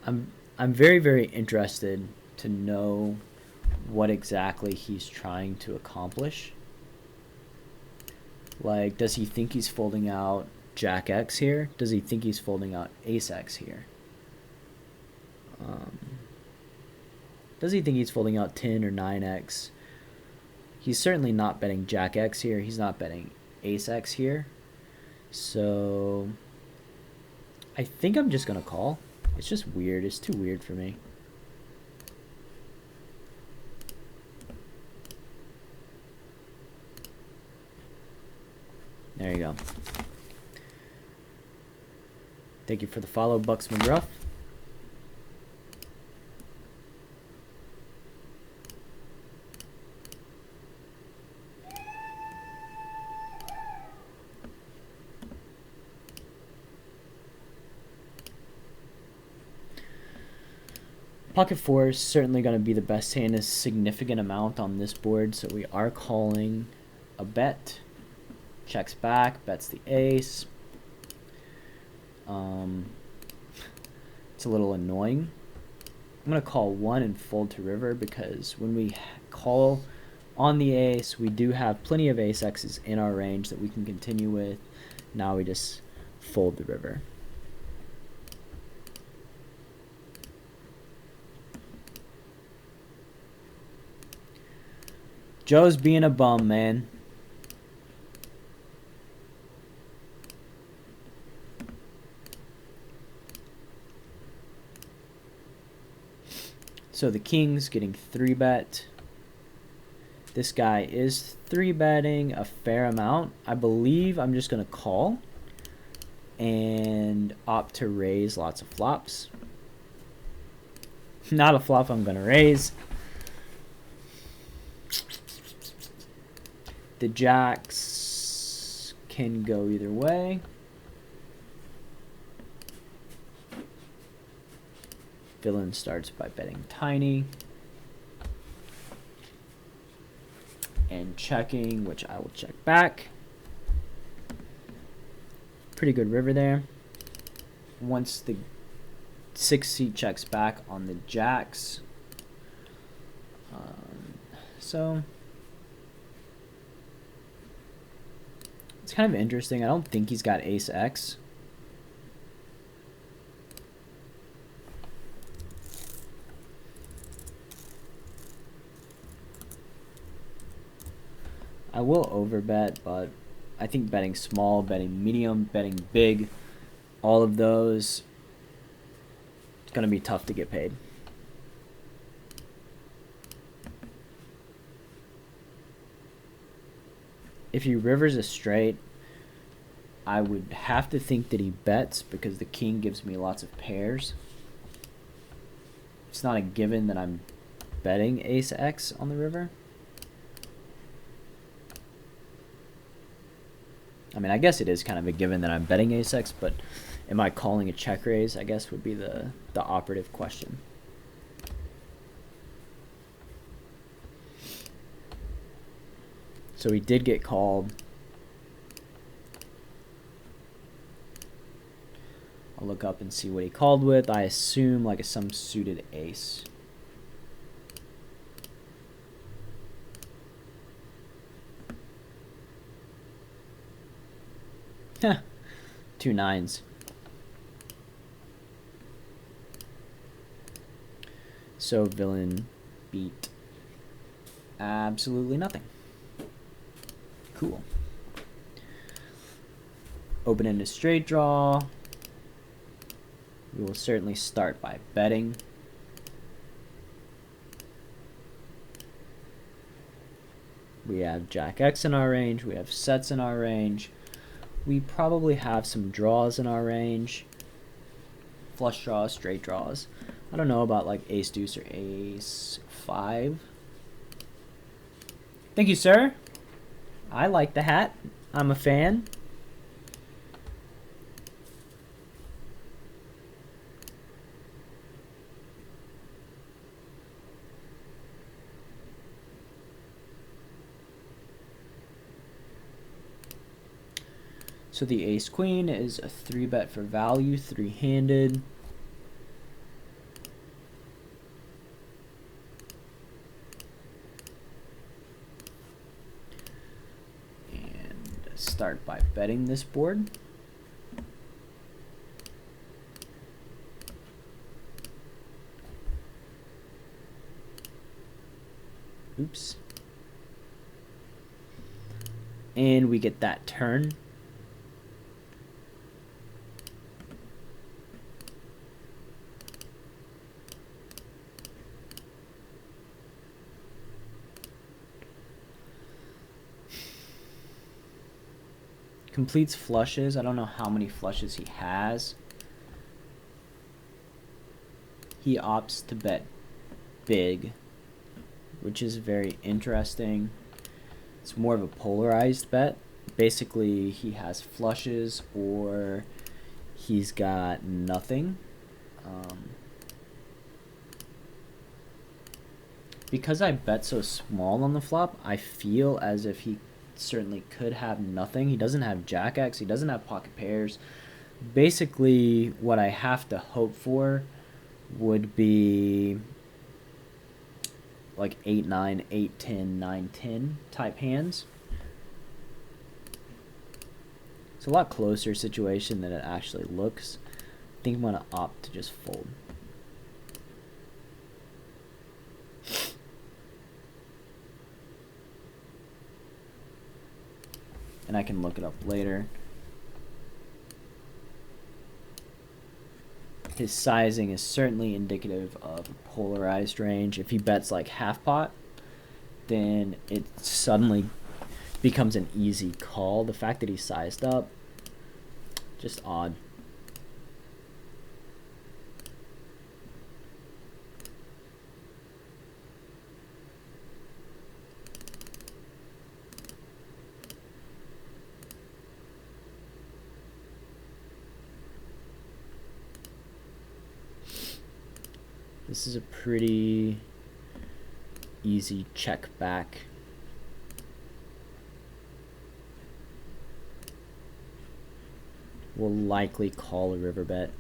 I'm very, very interested to know what exactly he's trying to accomplish. Like, does he think he's folding out jack x here? Does he think he's folding out ace x here? Does he think he's folding out 10 or 9x? He's certainly not betting jack x here. He's not betting ace x here. So I think I'm just gonna call. It's just weird. It's too weird for me. There you go. Thank you for the follow, Bucks McGruff. Pocket 4 is certainly going to be the best hand, a significant amount on this board, so we are calling a bet. Checks back, bets the ace. It's a little annoying. I'm going to call 1 and fold to river, because when we call on the ace. We do have plenty of ace X's in our range that we can continue with. Now we just fold the river. Joe's being a bum, man. So the king's getting 3-bet. This guy is 3-betting a fair amount. I believe I'm just going to call and opt to raise lots of flops. Not a flop I'm going to raise. The jacks can go either way. Villain starts by betting tiny and checking, which I will check back. Pretty good river there. Once the 6-seat checks back on the jacks. So it's kind of interesting. I don't think he's got ace X. I will overbet, but I think betting small, betting medium, betting big, all of those, it's going to be tough to get paid. If he rivers a straight, I would have to think that he bets because the king gives me lots of pairs. It's not a given that I'm betting ace X on the river. I mean, I guess it is kind of a given that I'm betting ace X, but am I calling a check raise, I guess, would be the operative question. So he did get called. I'll look up and see what he called with. I assume like some suited ace. Two nines. So villain beat absolutely nothing. Cool. Open-ended straight draw. We will certainly start by betting. We have Jack X in our range. We have sets in our range. We probably have some draws in our range. Flush draws, straight draws. I don't know about like ace deuce or ace 5. Thank you, sir. I like the hat. I'm a fan. So the ace queen is a 3-bet for value, 3-handed. And start by betting this board. Oops. And we get that turn. Completes flushes. I don't know how many flushes he has. He opts to bet big, which is very interesting. It's more of a polarized bet. Basically, he has flushes or he's got nothing. Because I bet so small on the flop, I feel as if he certainly could have nothing. He doesn't have Jack X. He doesn't have pocket pairs. Basically, what I have to hope for would be like 8-9, 8-10, 9-10 type hands. It's a lot closer situation than it actually looks. I think I'm going to opt to just fold. And I can look it up later. His sizing is certainly indicative of a polarized range. If he bets like half pot, then it suddenly becomes an easy call. The fact that he's sized up, just odd. This is a pretty easy check back. We'll likely call a river bet.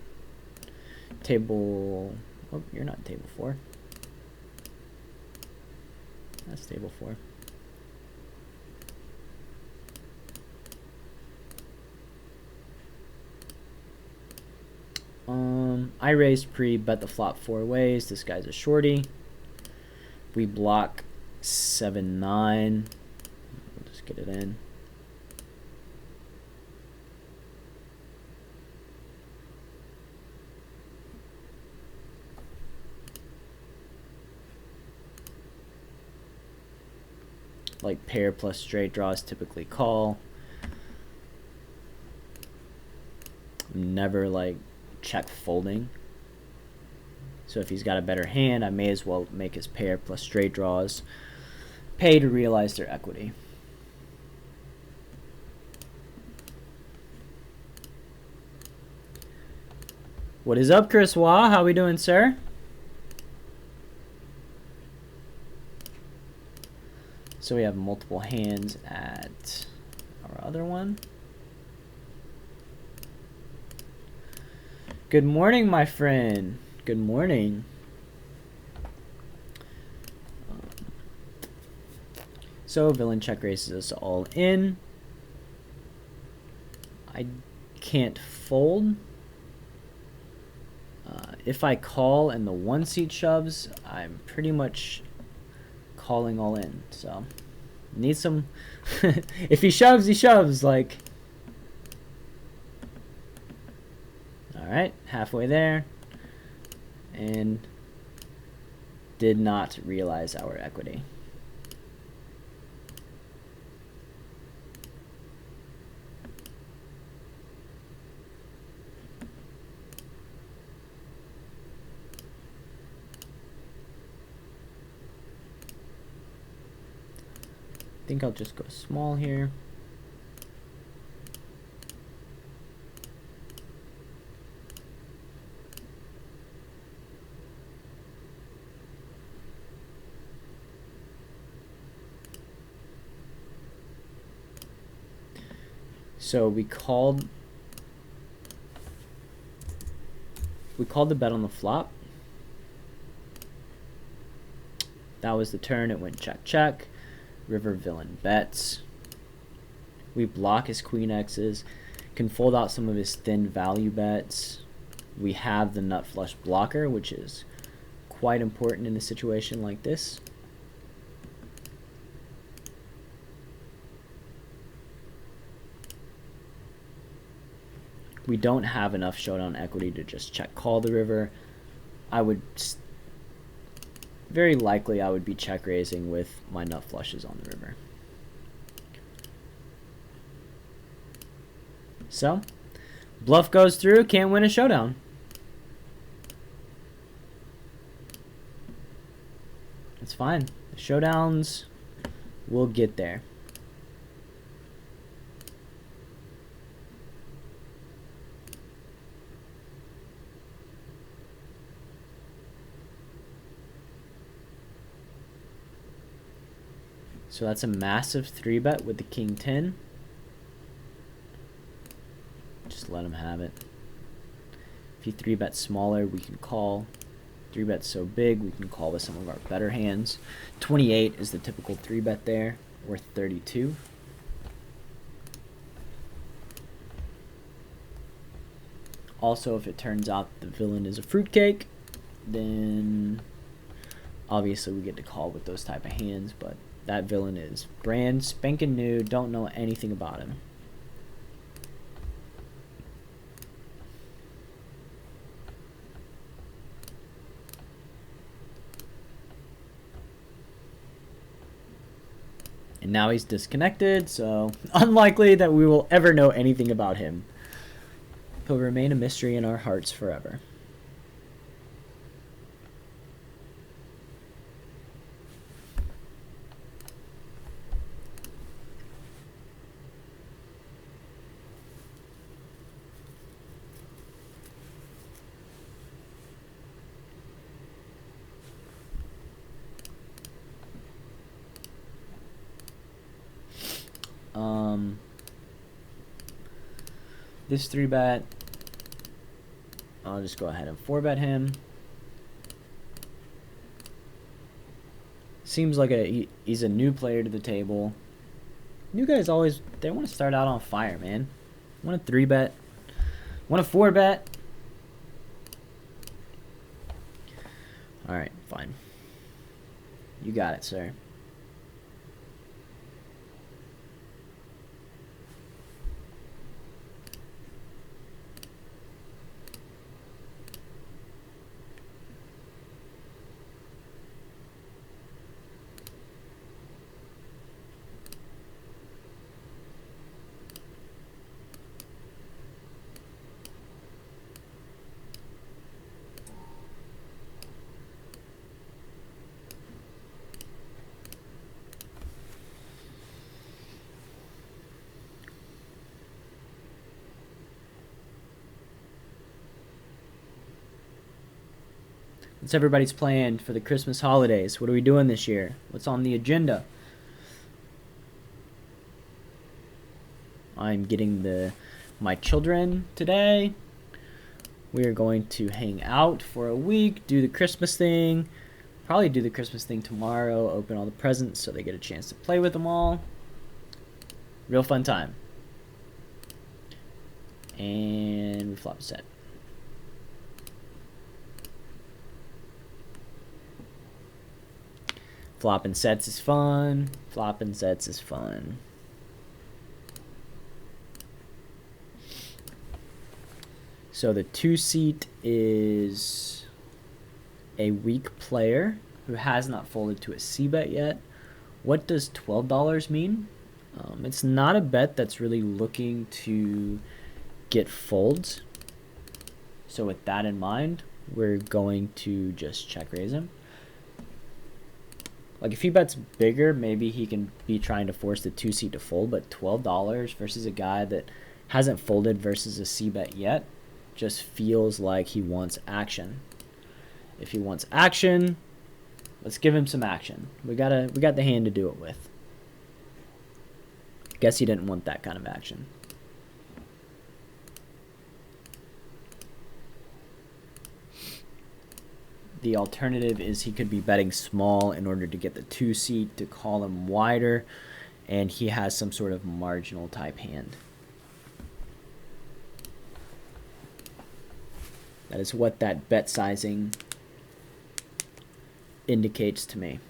Table, oh, you're not table 4. That's table 4. I raised pre, bet the flop 4 ways. This guy's a shorty. We block 7-9. We'll just get it in. Like pair plus straight draws typically call. Never like check folding. So if he's got a better hand, I may as well make his pair plus straight draws pay to realize their equity. What is up, Chris Waugh? How we doing, sir? So we have multiple hands at our other one. Good morning, my friend. Good morning. So villain check raises us all in. I can't fold. If I call and the 1 seat shoves, I'm pretty much calling all in. So need some. If he shoves, he shoves. Like, all right, halfway there, and did not realize our equity. I think I'll just go small here. So we called the bet on the flop. That was the turn. It went check check. River villain bets. We block his queen X's, can fold out some of his thin value bets. We have the nut flush blocker, which is quite important in a situation like this. We don't have enough showdown equity to just check call the river. I would very likely I would be check raising with my nut flushes on the river. So, bluff goes through, can't win a showdown. It's fine. The showdowns will get there. So that's a massive 3-bet with the king 10. Just let him have it. If he 3-bets smaller, we can call. 3-bet's so big we can call with some of our better hands. 28 is the typical 3-bet there, or 32. Also, if it turns out the villain is a fruitcake, then obviously we get to call with those type of hands, but that villain is brand spanking new, don't know anything about him. And now he's disconnected, so unlikely that we will ever know anything about him. He'll remain a mystery in our hearts forever. This 3-bet, I'll just go ahead and 4-bet him. Seems like he's a new player to the table. New guys always, they want to start out on fire, man. Want a 3-bet, want a 4-bet. Alright, fine. You got it, sir. What's everybody's plan for the Christmas holidays? What are we doing this year? What's on the agenda? I'm getting my children today. We are going to hang out for a week, do the Christmas thing. Probably do the Christmas thing tomorrow, open all the presents so they get a chance to play with them all. Real fun time. And we flop a set. Flopping sets is fun. Flopping sets is fun. So the 2-seat is a weak player who has not folded to a C-bet yet. What does $12 mean? It's not a bet that's really looking to get folds. So with that in mind, we're going to just check raise him. Like, if he bets bigger, maybe he can be trying to force the 2-seat to fold, but $12 versus a guy that hasn't folded versus a C-bet yet just feels like he wants action. If he wants action, let's give him some action. We got the hand to do it with. Guess he didn't want that kind of action. The alternative is he could be betting small in order to get the 2-seat to call him wider, and he has some sort of marginal type hand. That is what that bet sizing indicates to me.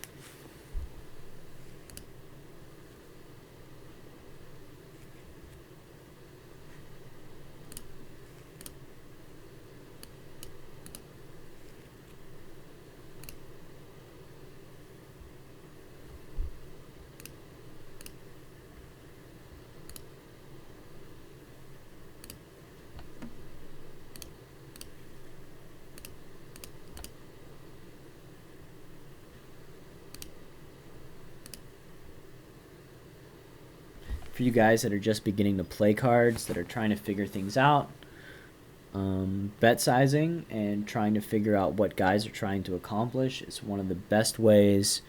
For you guys that are just beginning to play cards, that are trying to figure things out, bet sizing and trying to figure out what guys are trying to accomplish is one of the best ways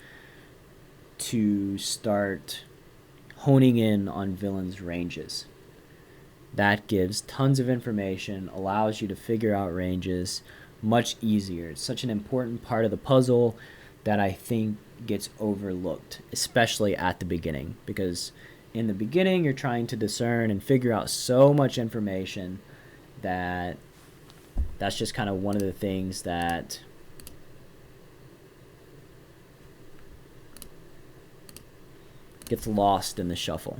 to start honing in on villains' ranges. That gives tons of information, allows you to figure out ranges, much easier. It's such an important part of the puzzle that I think gets overlooked, especially at the beginning, because in the beginning you're trying to discern and figure out so much information that that's just kind of one of the things that gets lost in the shuffle.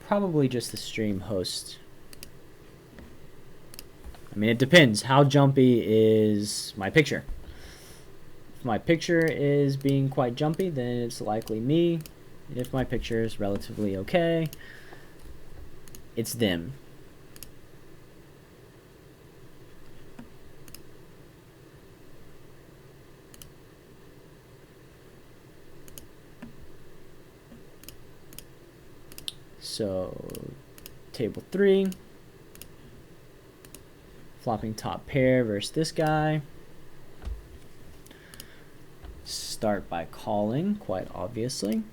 Probably just the stream host. I mean, it depends. How jumpy is my picture? If my picture is being quite jumpy, then it's likely me. If my picture is relatively okay, it's them. So, table 3. Flopping top pair versus this guy. Start by calling, quite obviously.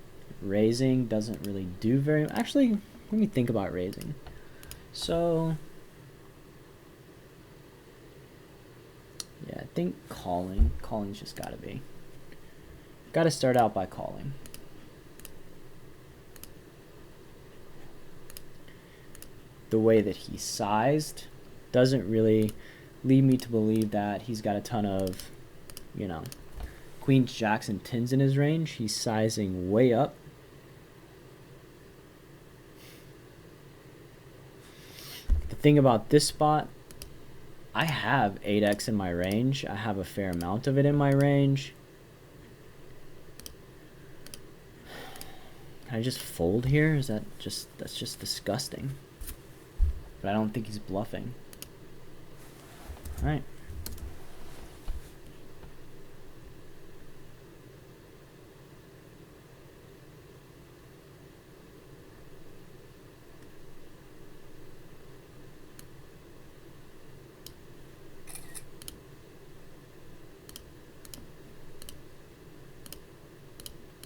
Raising doesn't really do very... Actually, let me think about raising. So, yeah, I think calling. Calling's just gotta be. Gotta start out by calling. The way that he sized doesn't really lead me to believe that he's got a ton of, you know, queens, jacks, and tens in his range. He's sizing way up. The thing about this spot, I have 8x in my range. I have a fair amount of it in my range. Can I just fold here? Is that just... That's just disgusting. But I don't think he's bluffing. All right.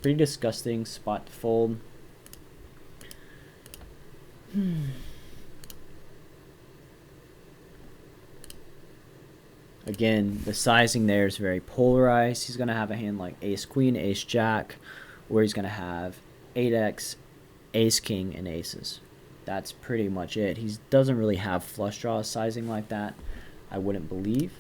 Pretty disgusting spot to fold. Again, the sizing there is very polarized. He's going to have a hand like ace-queen, ace-jack, or he's going to have 8x, ace-king, and aces. That's pretty much it. He doesn't really have flush draw sizing like that, I wouldn't believe.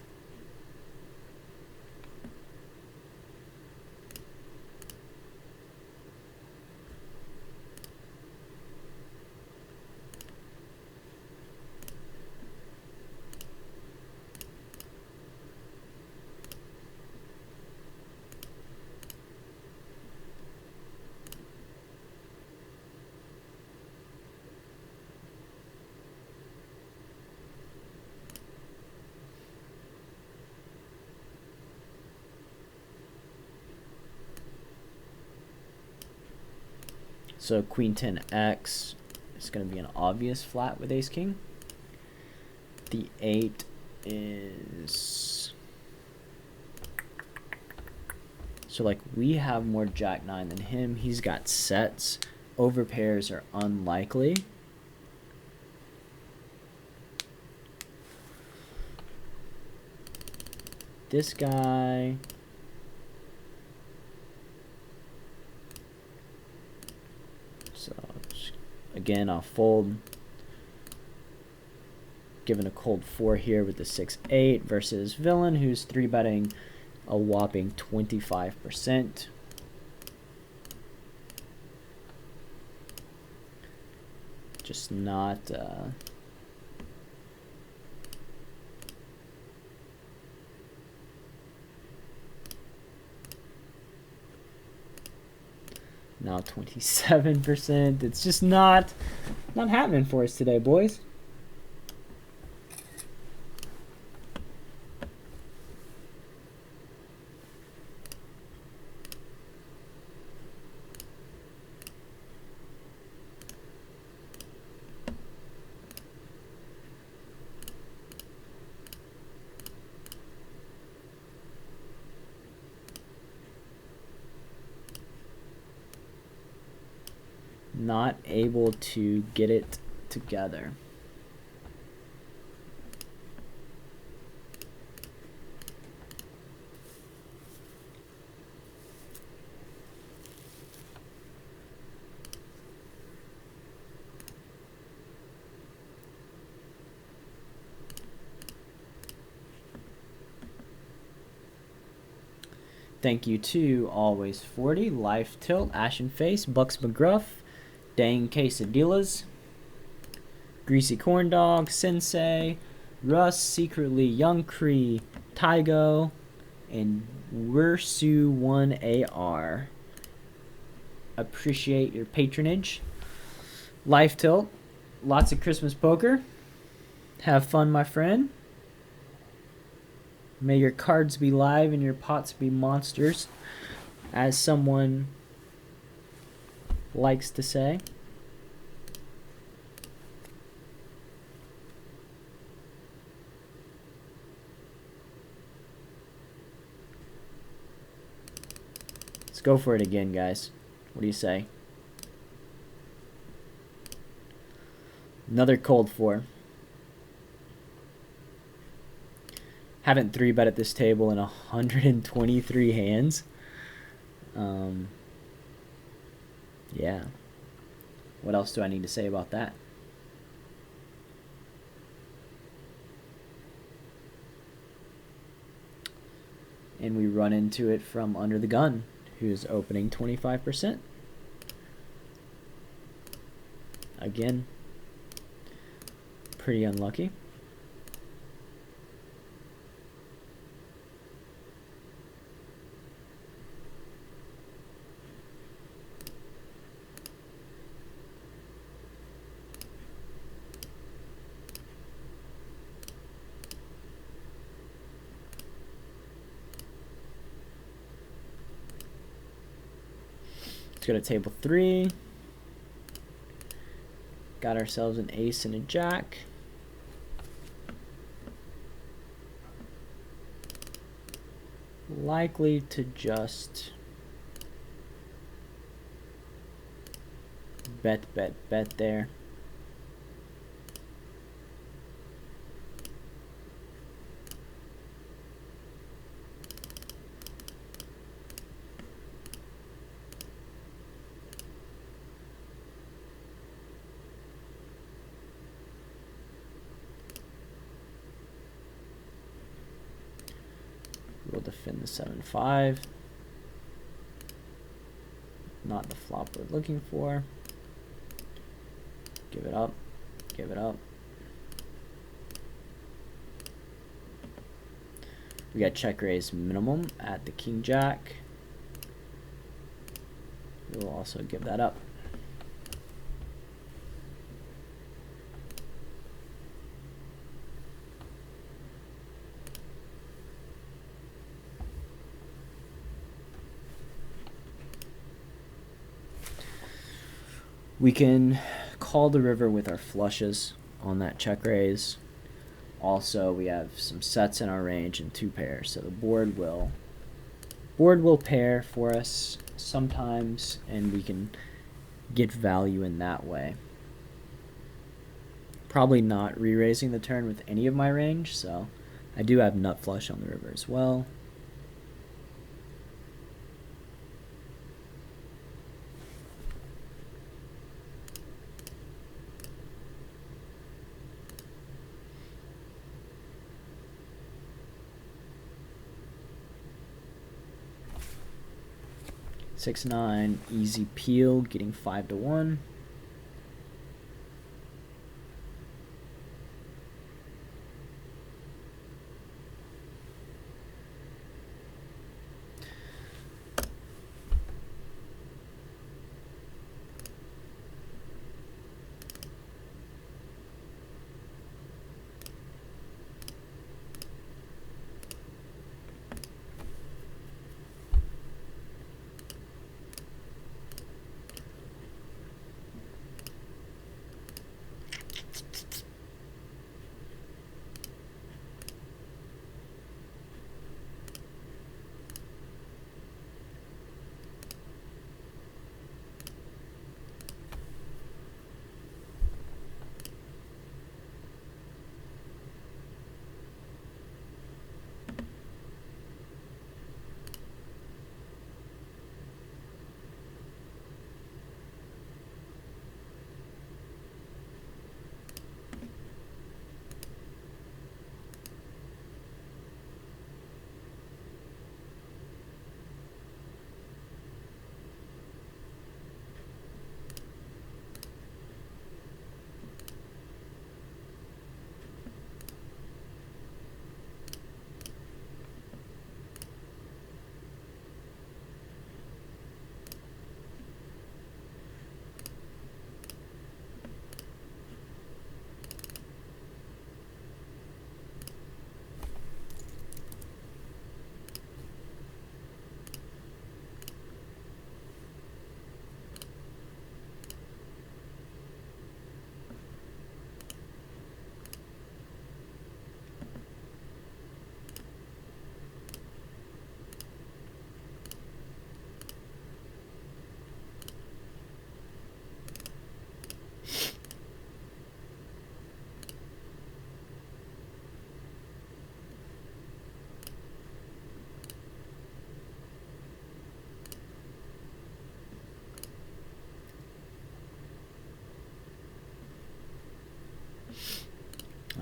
So queen 10x is going to be an obvious flat with ace king. The 8 is... So like we have more jack 9 than him. He's got sets. Overpairs are unlikely. This guy... So again, I'll fold. Given a cold 4 here with the 6-8 versus villain, who's 3-betting a whopping 25%. Just not... Now 27%. It's just not happening for us today, boys. not able to get it together. Thank you to Always 40, Life Tilt, Ashen Face, Bucks McGruff, Dang Quesadillas, Greasy Corn Dog, Sensei, Russ, Secretly Young Cree, Tygo, and Wersu1AR. Appreciate your patronage. Life Tilt, lots of Christmas poker. Have fun, my friend. May your cards be live and your pots be monsters, as someone likes to say. Let's go for it again, guys. What do you say? Another cold 4. Haven't 3-bet at this table in 123 hands. Yeah. What else do I need to say about that? And we run into it from under the gun, who's opening 25%. Again, pretty unlucky. Let's go to table 3. Got ourselves an ace and a jack. Likely to just bet there. We'll defend the 7-5. Not the flop we're looking for. Give it up. Give it up. We got check raise minimum at the king jack. We'll also give that up. We can call the river with our flushes on that check raise. Also, we have some sets in our range and 2 pairs, so the board will pair for us sometimes, and we can get value in that way. Probably not re-raising the turn with any of my range, so I do have nut flush on the river as well. Six, 9, easy peel, getting 5-1.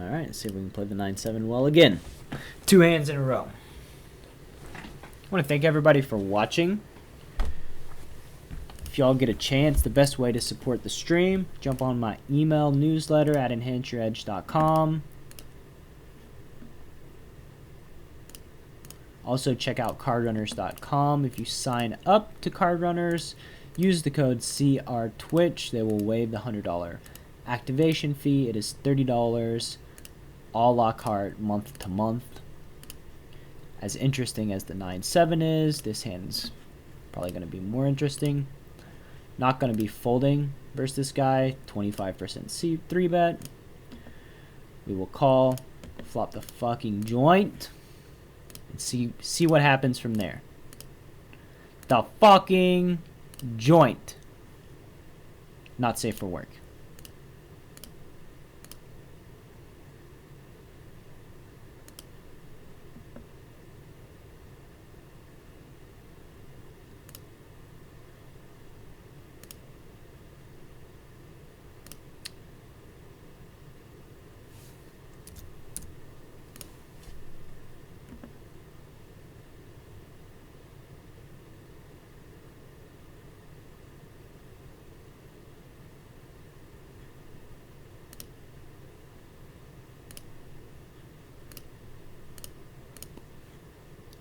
Alright, let's see if we can play the 9-7 well again. 2 hands in a row. I want to thank everybody for watching. If y'all get a chance, the best way to support the stream, jump on my email newsletter at enhanceyouredge.com. Also check out cardrunners.com. If you sign up to Cardrunners, use the code CRTwitch. They will waive the $100 activation fee. It is $30, all la carte, month to month. As interesting as the 9-7 is, this hand's probably going to be more interesting. Not going to be folding versus this guy. 25% C3 bet. We will call, flop the fucking joint, and see what happens from there. The fucking joint. Not safe for work.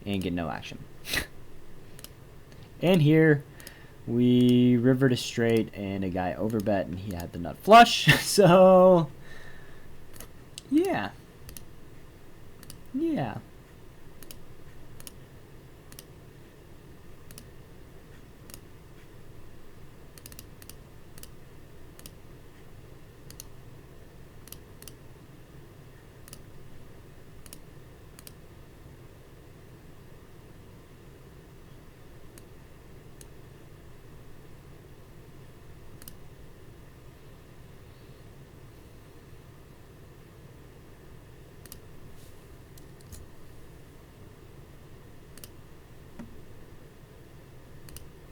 And get no action. And here we river to straight, and a guy overbet, and he had the nut flush. So yeah.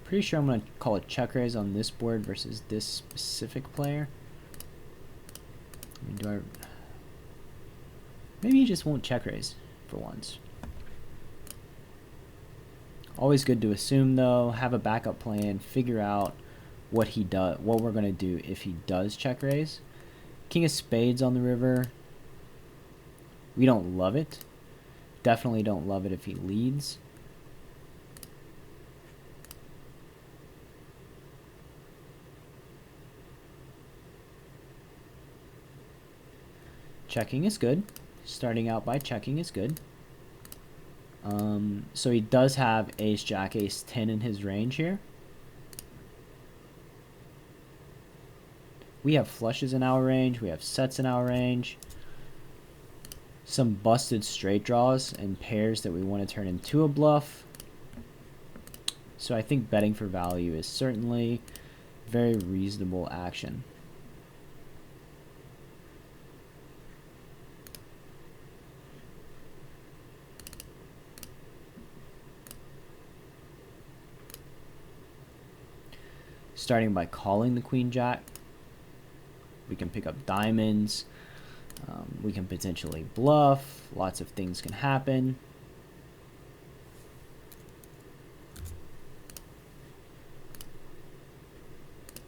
Pretty sure I'm going to call it check raise on this board versus this specific player. I mean, maybe he just won't check raise for once. Always good to assume, though. Have a backup plan. Figure out what he does, what we're going to do if he does check raise. King of spades on the river. We don't love it. Definitely don't love it if he leads. Checking is good. Starting out by checking is good. So he does have ace jack ace 10 in his range here. We have flushes in our range. We have sets in our range. Some busted straight draws and pairs that we want to turn into a bluff. So I think betting for value is certainly very reasonable action. Starting by calling the queen jack. We can pick up diamonds. We can potentially bluff. Lots of things can happen.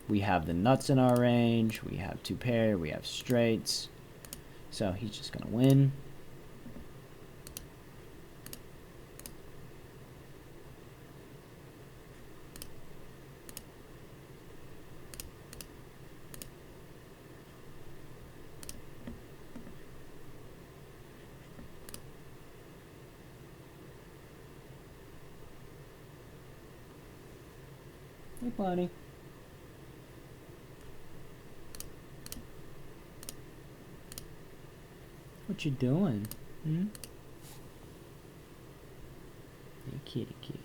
We have the nuts in our range. We have two pair. We have straights. So he's just going to win. Hey, buddy. What you doing? Hmm? Hey, kitty, kitty.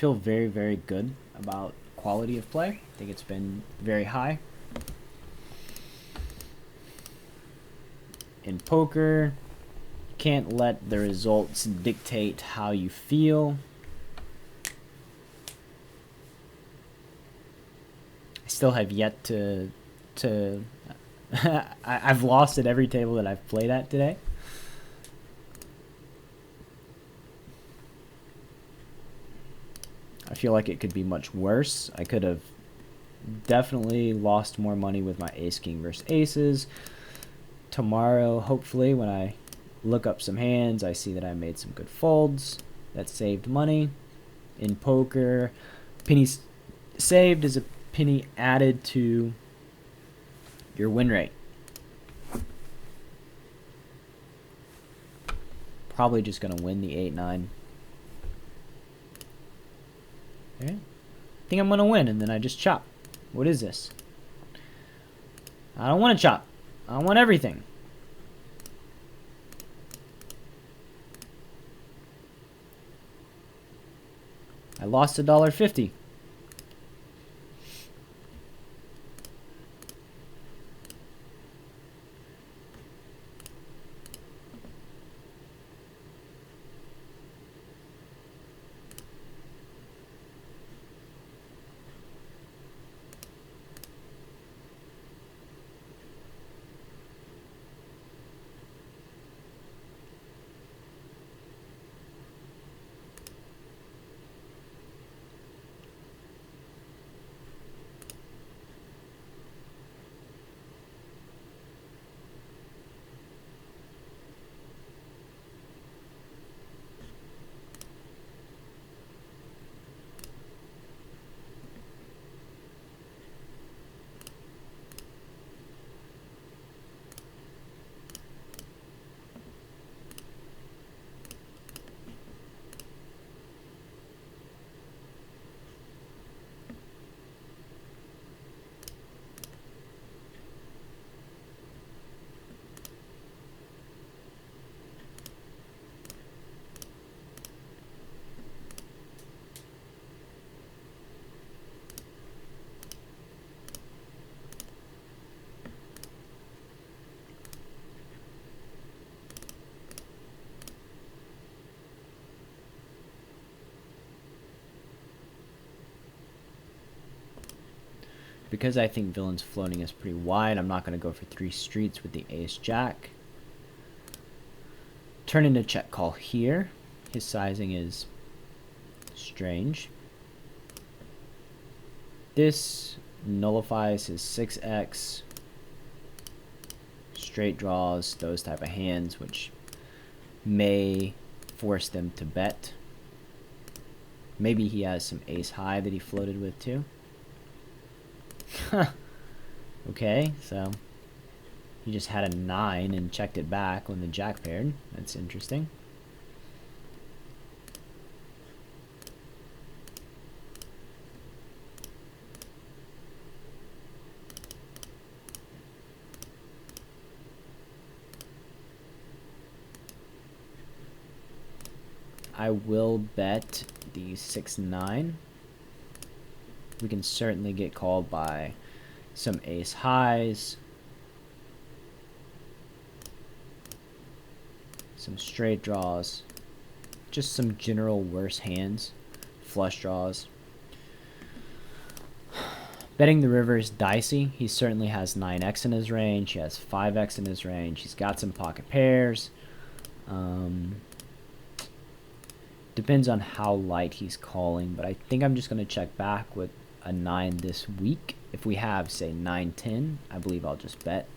feel very, very good about quality of play. I think it's been very high. In poker, you can't let the results dictate how you feel. I still have yet to I've lost at every table that I've played at today. I feel like it could be much worse. I could have definitely lost more money with my ace king versus aces. Tomorrow, hopefully, when I look up some hands, I see that I made some good folds that saved money. In poker, penny saved is a penny added to your win rate. Probably just going to win the 8-9. Okay. I think I'm going to win, and then I just chop. What is this? I don't want to chop. I want everything. I lost $1.50. Because I think villain's floating is pretty wide, I'm not going to go for 3 streets with the ace-jack. Turn into check call here. His sizing is strange. This nullifies his 6x, straight draws, those type of hands, which may force them to bet. Maybe he has some ace high that he floated with too. Okay, so he just had a 9 and checked it back when the jack paired. That's interesting. I will bet the 6-9. We can certainly get called by some ace highs, some straight draws, just some general worse hands, flush draws. Betting the river is dicey. He certainly has 9x in his range. He has 5x in his range. He's got some pocket pairs. Depends on how light he's calling, but I think I'm just going to check back with a 9 this week. If we have, say, 9-10, I believe I'll just bet.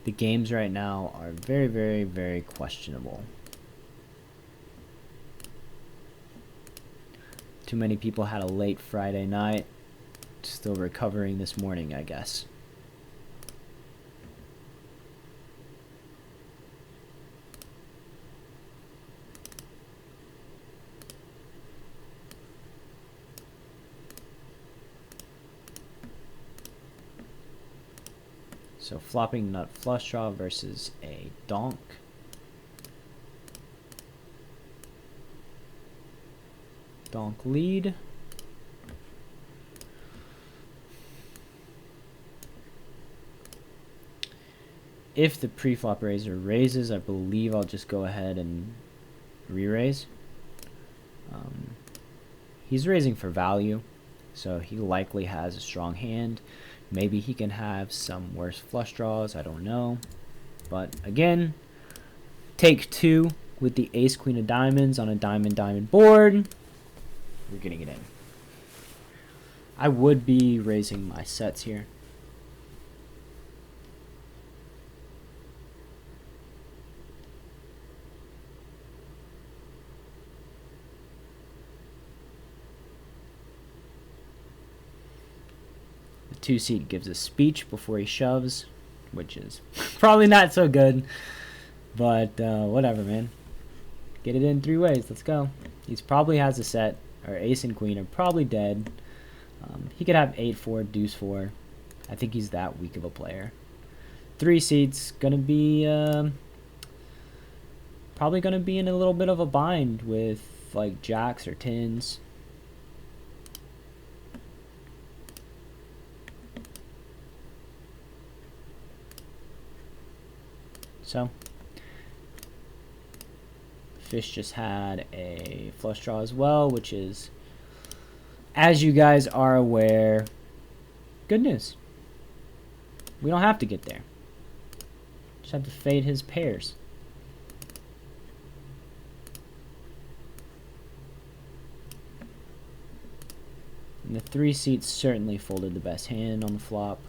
The games right now are very, very, very questionable. Too many people had a late Friday night. Still recovering this morning, I guess. So flopping nut flush draw versus a donk. Donk lead. If the pre-flop raiser raises, I believe I'll just go ahead and re-raise. He's raising for value, so he likely has a strong hand. Maybe he can have some worse flush draws, I don't know. But again, take two with the ace queen of diamonds on a diamond board. We're getting it in. I would be raising my sets here. The 2-seat gives a speech before he shoves, which is probably not so good. But whatever, man. Get it in 3 ways. Let's go. He probably has a set, or ace and queen are probably dead. He could have 8-4, deuce 4. I think he's that weak of a player. 3 seats gonna be probably gonna be in a little bit of a bind with like jacks or tens. So Fish just had a flush draw as well, which is, as you guys are aware, good news. We don't have to get there. Just have to fade his pairs. And the 3 seats certainly folded the best hand on the flop.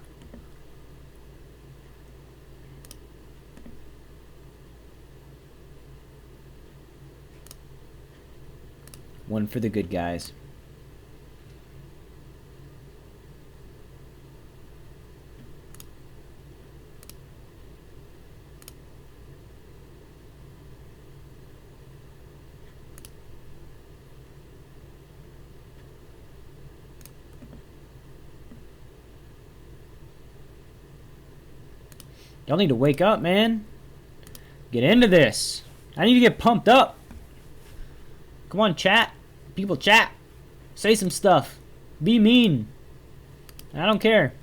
One for the good guys. Y'all need to wake up, man. Get into this. I need to get pumped up. Come on, chat. People chat. Say some stuff. Be mean. I don't care.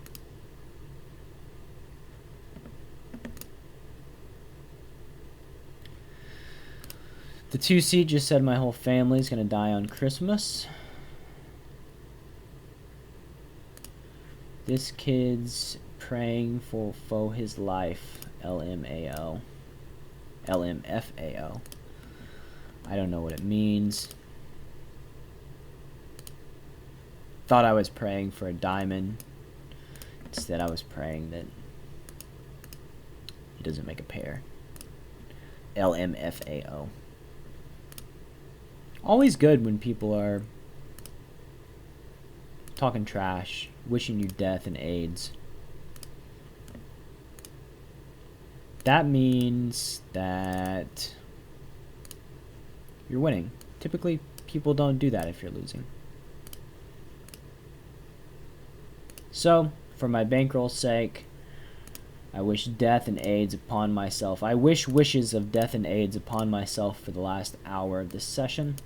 The 2-seat just said my whole family's gonna die on Christmas. This kid's praying for his life. LMAO. LMFAO. I don't know what it means. Thought I was praying for a diamond. Instead I was praying that he doesn't make a pair. LMFAO. Always good when people are talking trash, wishing you death and AIDS. That means that you're winning. Typically, people don't do that if you're losing. So, for my bankroll's sake, I wish death and AIDS upon myself. I wish wishes of death and AIDS upon myself for the last hour of this session.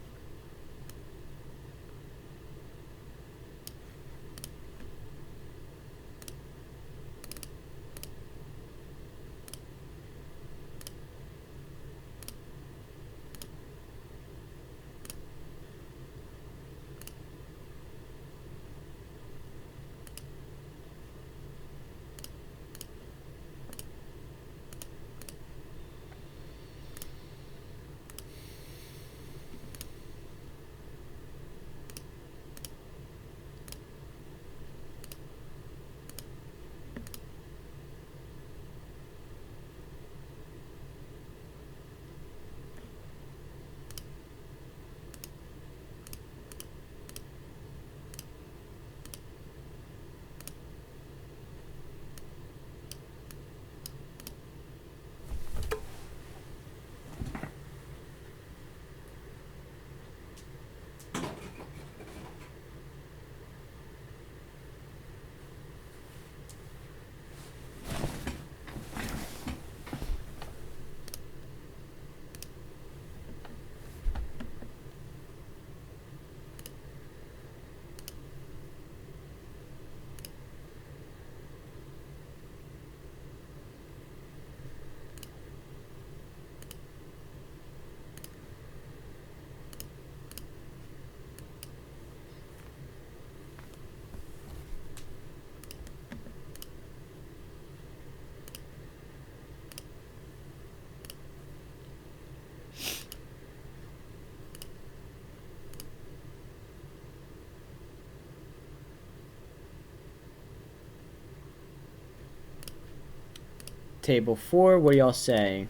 Table 4, what do y'all say?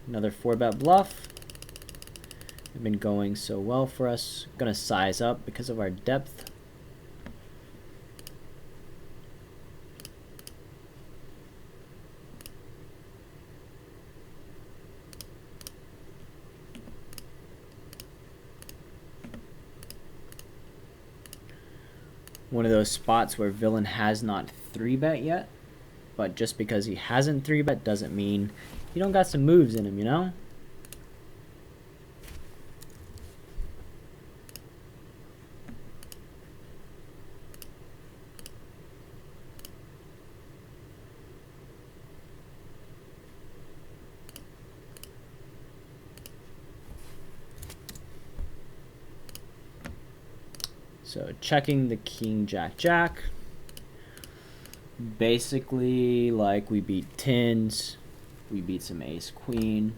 Another 4-bet bluff. It's been going so well for us. Gonna size up because of our depth. One of those spots where villain has not 3-bet yet, but just because he hasn't 3-bet doesn't mean he don't got some moves in him, you know? So checking the king, jack, jack. Basically, like we beat tens, we beat some ace, queen.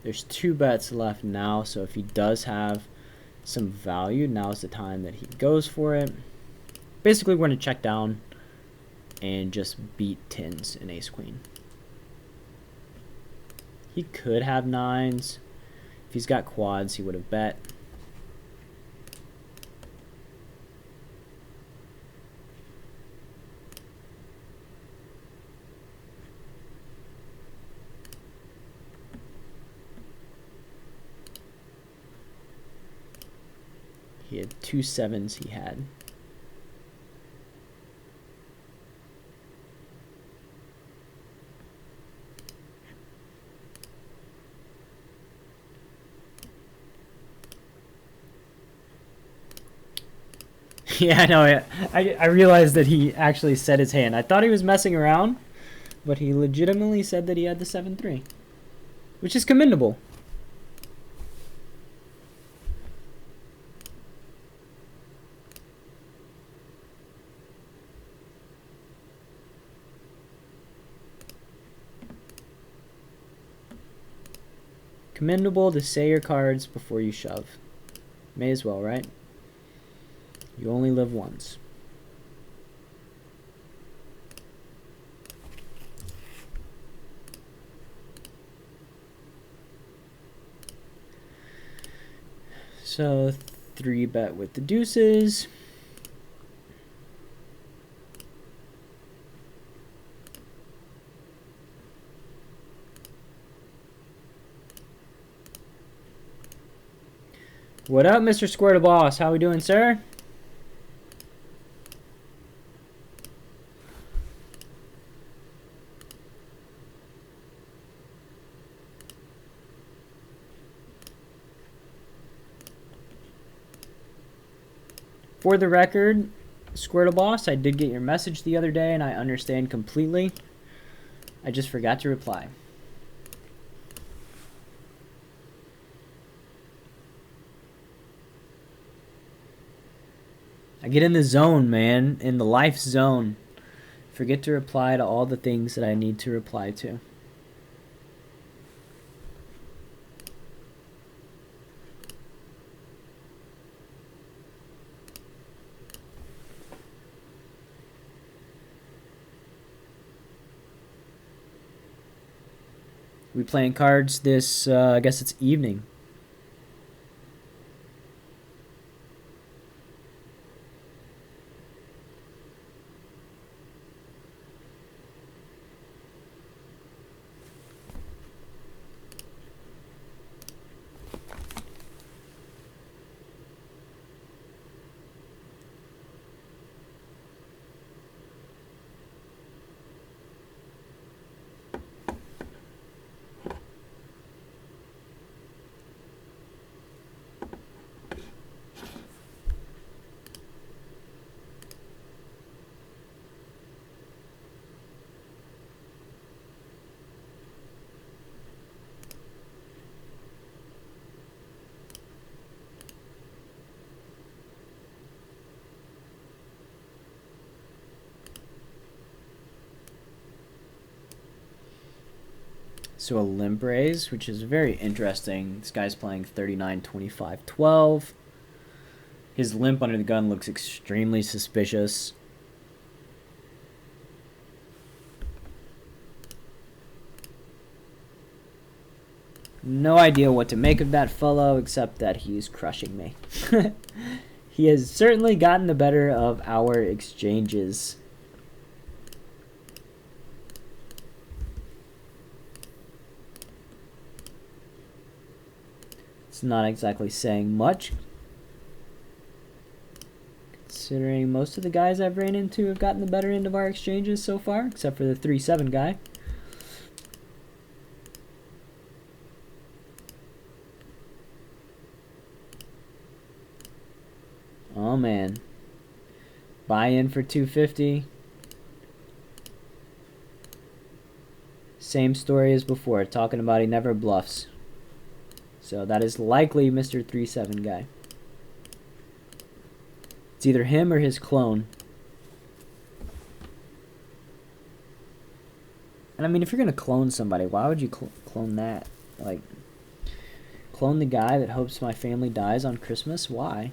There's 2 bets left now, so if he does have some value, now's the time that he goes for it. Basically, we're going to check down and just beat tens and ace queen. He could have 9s. If he's got quads, he would have bet. He had 2 7s he had. Yeah, I know. I realized that he actually said his hand. I thought he was messing around, but he legitimately said that he had the 7-3, which is commendable. Commendable to say your cards before you shove. May as well, right? You only live once. So 3-bet with the deuces. What up, Mr. Square to Boss? How we doing, sir? For the record, Square to Boss, I did get your message the other day, and I understand completely. I just forgot to reply. I get in the zone, man, in the life zone. Forget to reply to all the things that I need to reply to. We playing cards this, I guess it's evening. So a limp raise, which is very interesting. This guy's playing 39, 25, 12. His limp under the gun looks extremely suspicious. No idea what to make of that fellow, except that he's crushing me. He has certainly gotten the better of our exchanges. It's not exactly saying much, considering most of the guys I've ran into have gotten the better end of our exchanges so far, except for the 3-7 guy. Oh man. Buy in for 250. Same story as before, talking about he never bluffs. So that is likely Mr. 3-7 guy. It's either him or his clone. And I mean, if you're going to clone somebody, why would you clone that? Like, clone the guy that hopes my family dies on Christmas? Why?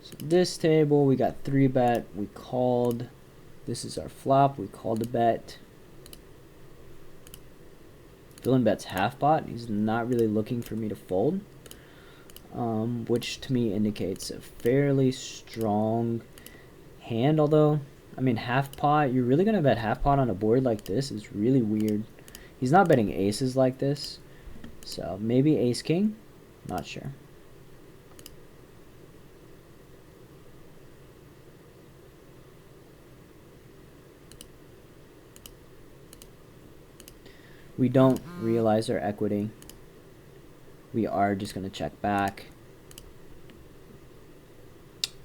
So this table, we got 3-bet. We called. This is our flop. We called a bet. Villain bets half pot. He's not really looking for me to fold, which to me indicates a fairly strong hand. Although, I mean, half pot, you're really going to bet half pot on a board like this is really weird. He's not betting aces like this. So maybe ace king. Not sure. We don't realize our equity. We are just going to check back.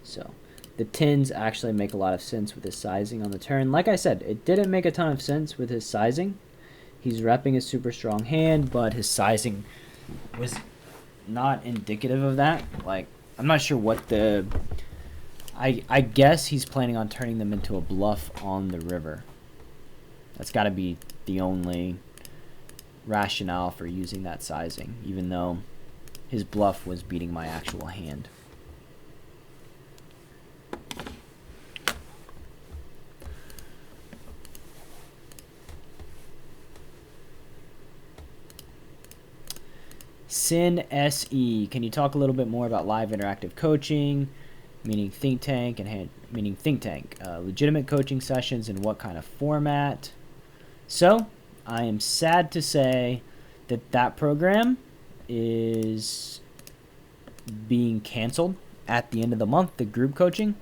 So the tens actually make a lot of sense with his sizing on the turn. Like I said, it didn't make a ton of sense with his sizing. He's repping a super strong hand, but his sizing was not indicative of that. Like, I'm not sure what the... I guess he's planning on turning them into a bluff on the river. That's got to be the only rationale for using that sizing, even though his bluff was beating my actual hand. Sin SE, can you talk a little bit more about live interactive coaching, meaning think tank, and legitimate coaching sessions, and what kind of format? So I am sad to say that that program is being canceled at the end of the month, the group coaching.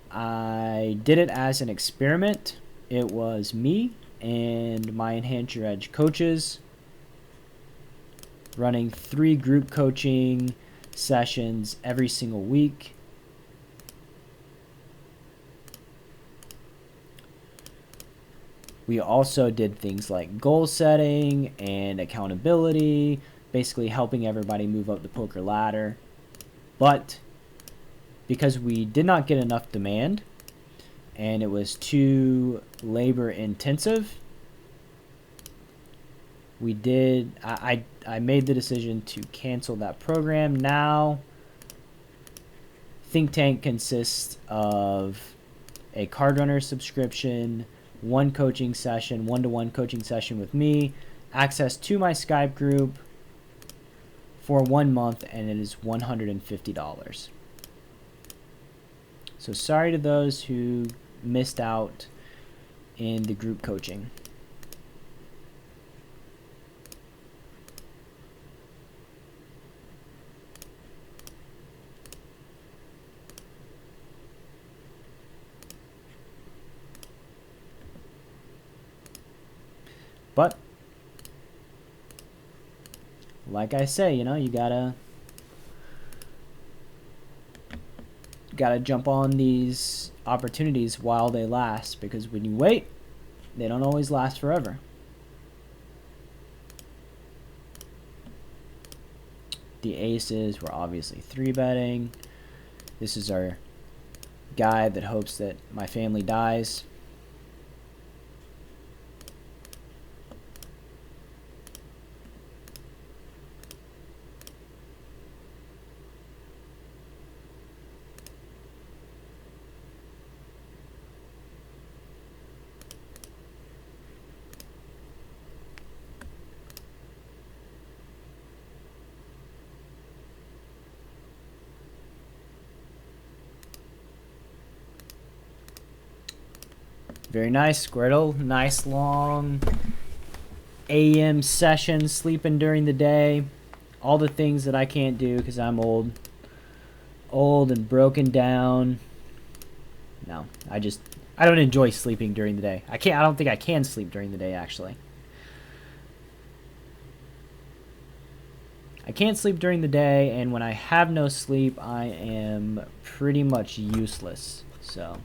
I did it as an experiment. It was me and my Enhance Your Edge coaches running 3 group coaching sessions every single week. We also did things like goal setting and accountability, basically helping everybody move up the poker ladder. But because we did not get enough demand and it was too labor intensive. I made the decision to cancel that program. Now Think Tank consists of a card runner subscription, one coaching session, one-to-one coaching session with me, access to my Skype group for 1 month, and it is $150. So sorry to those who missed out in the group coaching. But like I say, you know, you gotta jump on these opportunities while they last, because when you wait, they don't always last forever. The aces were obviously 3-betting. This is our guy that hopes that my family dies. Very nice, Squirtle. Nice long AM session, sleeping during the day. All the things that I can't do because I'm old and broken down. No, I don't enjoy sleeping during the day. I don't think I can sleep during the day, actually. I can't sleep during the day, and when I have no sleep, I am pretty much useless. So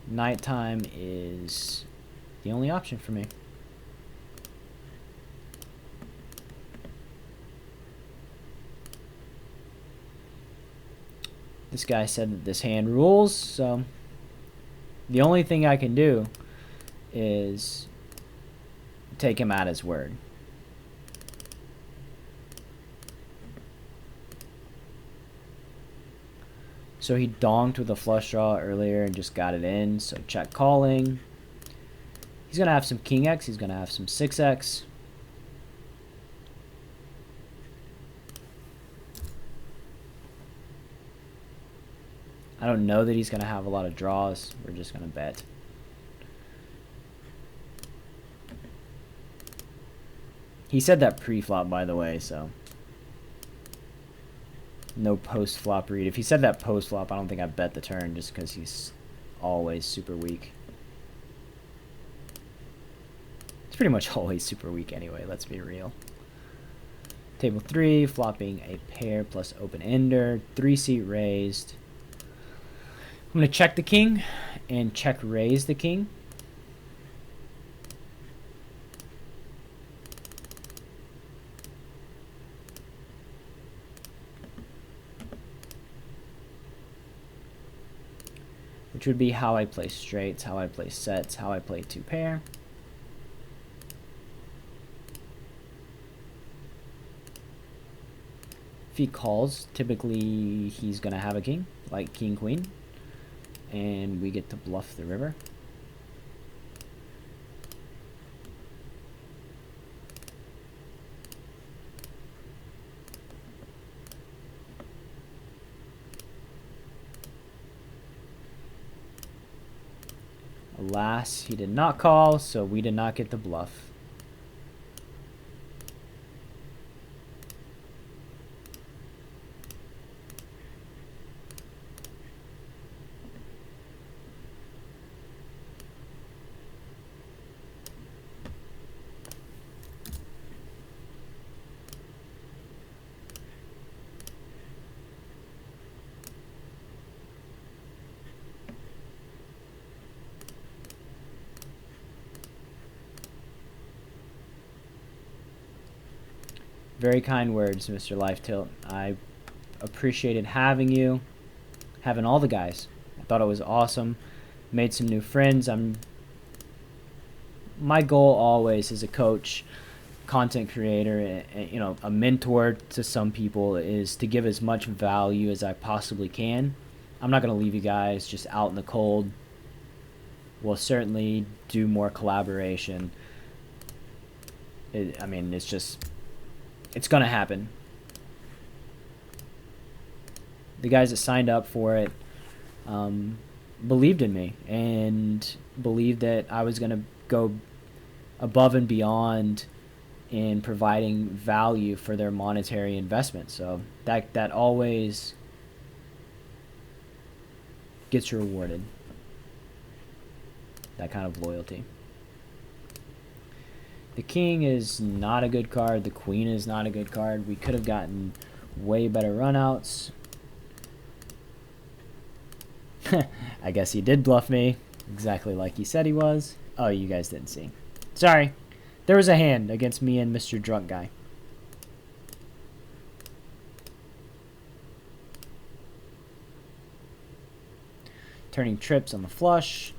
nighttime is the only option for me. This guy said that this hand rules, so the only thing I can do is take him at his word. So he donked with a flush draw earlier and just got it in, so check calling. He's going to have some king X, he's going to have some 6X. I don't know that he's going to have a lot of draws. We're just going to bet. He said that pre-flop, by the way, so no post-flop read. If he said that post-flop, I don't think I bet the turn just because he's always super weak. It's pretty much always super weak anyway, let's be real. Table 3, flopping a pair plus open-ender, 3-seat raised. I'm going to check the king and check raise the king. Which would be how I play straights, how I play sets, how I play 2-pair. If he calls, typically he's going to have a king, like king-queen. And we get to bluff the river. Alas, he did not call, so we did not get the bluff. Very kind words, Mr. Life Tilt. I appreciated having you. having all the guys. I thought it was awesome. Made some new friends. My goal always as a coach, content creator, you know, a mentor to some people is to give as much value as I possibly can. I'm not going to leave you guys just out in the cold. We'll certainly do more collaboration. I mean, it's going to happen. The guys that signed up for it believed in me and believed that I was going to go above and beyond in providing value for their monetary investment. So that always gets rewarded. That kind of loyalty. The king is not a good card. The queen is not a good card. We could have gotten way better runouts. I guess he did bluff me, exactly like he said he was. Oh, you guys didn't see. Sorry. There was a hand against me and Mr. Drunk Guy. Turning trips on the flush.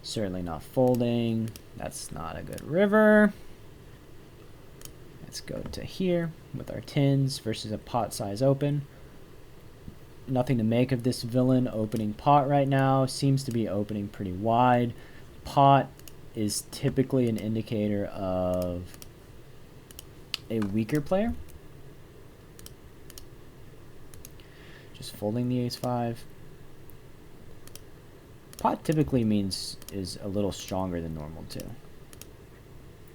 Certainly not folding. That's not a good river. Let's go to here with our tens versus a pot size open. Nothing to make of this villain opening pot right now. Seems to be opening pretty wide. Pot is typically an indicator of a weaker player. Just folding the ace-5. Pot typically means is a little stronger than normal too,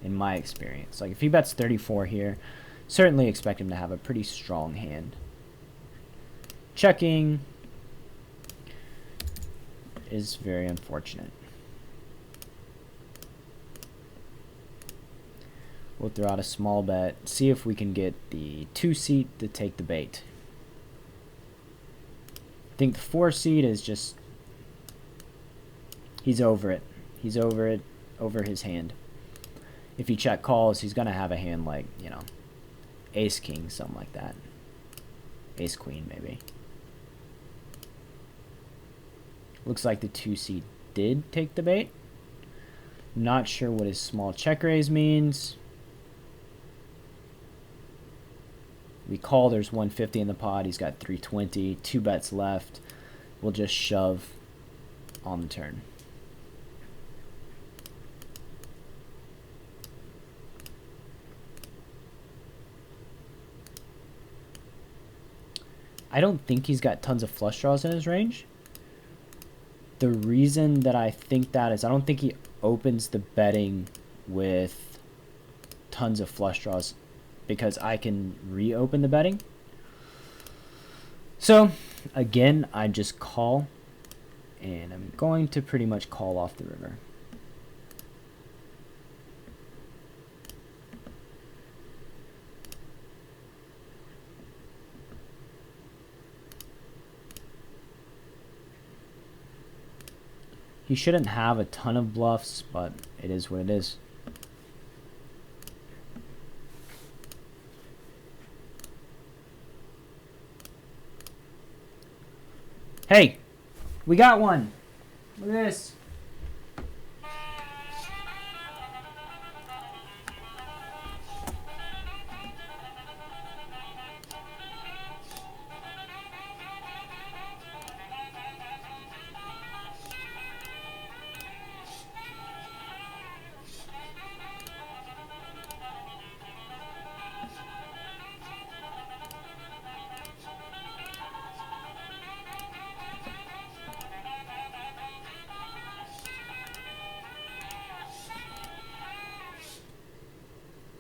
in my experience. Like if he bets 34 here, certainly expect him to have a pretty strong hand. Checking is very unfortunate. We'll throw out a small bet, see if we can get the 2 seat to take the bait. I think the 4 seat is just, he's over it. He's over it, over his hand. If he check calls, he's going to have a hand like, you know, ace king, something like that. Ace queen, maybe. Looks like the 2 seat did take the bait. Not sure what his small check raise means. We call, there's 150 in the pot. He's got 320, 2 bets left. We'll just shove on the turn. I don't think he's got tons of flush draws in his range. The reason that I think that is I don't think he opens the betting with tons of flush draws because I can reopen the betting. So again, I just call, and I'm going to pretty much call off the river. He shouldn't have a ton of bluffs, but it is what it is. Hey, we got one. Look at this.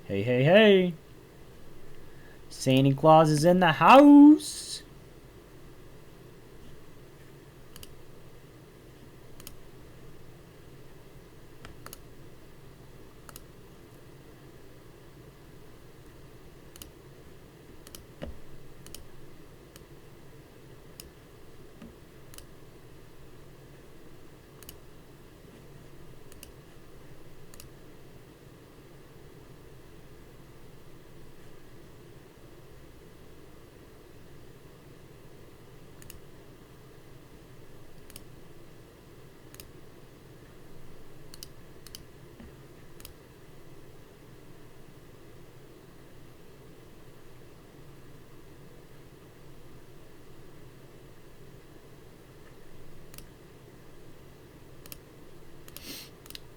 Hey, hey, hey. Santa Claus is in the house.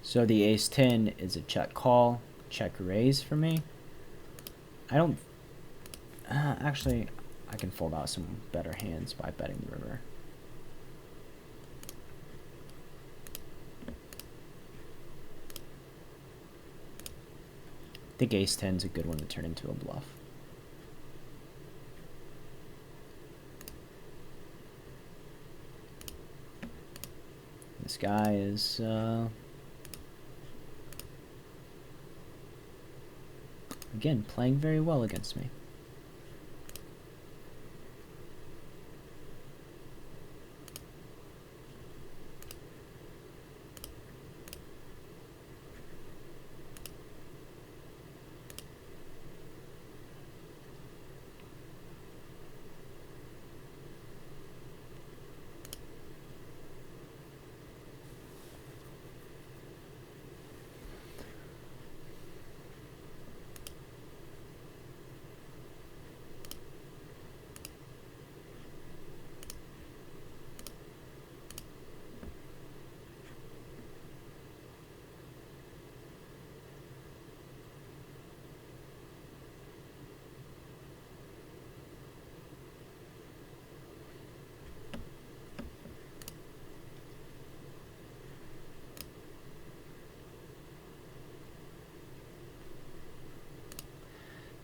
So the ace-10 is a check call, check raise for me. I don't... actually, I can fold out some better hands by betting the river. I think ace-10 is a good one to turn into a bluff. This guy is... again, playing very well against me.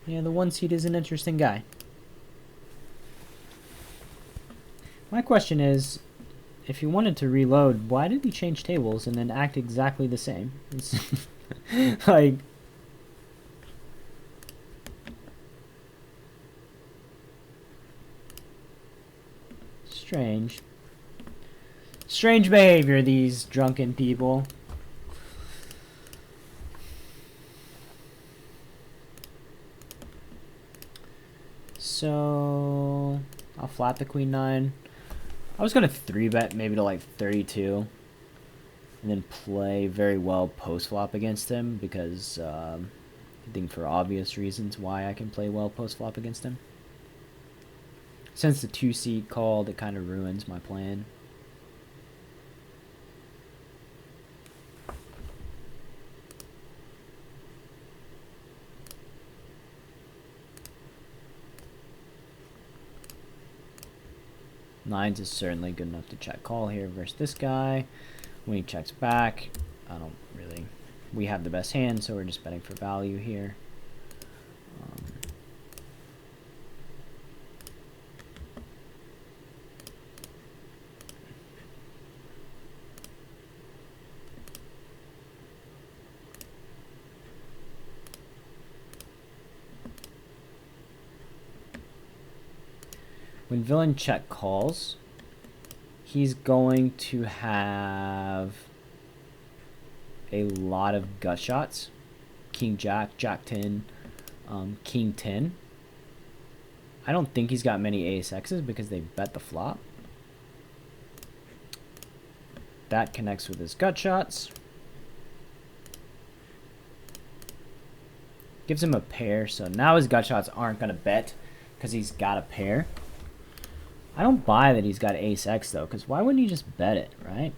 Yeah, the one seed is an interesting guy. My question is, if he wanted to reload, why did he change tables and then act exactly the same? It's like... strange. Strange behavior, these drunken people. So I'll flat the queen 9. I was gonna 3-bet maybe to like 32 and then play very well post flop against him because I think for obvious reasons why I can play well post flop against him. Since the 2 seed called, it kind of ruins my plan. Nines is certainly good enough to check call here versus this guy. When he checks back, I don't really... we have the best hand, so we're just betting for value here. When villain check calls, he's going to have a lot of gut shots. King Jack, Jack 10, King 10. I don't think he's got many ace X's because they bet the flop. That connects with his gut shots. Gives him a pair, so now his gut shots aren't going to bet because he's got a pair. I don't buy that he's got ace X though, because why wouldn't he just bet it, right?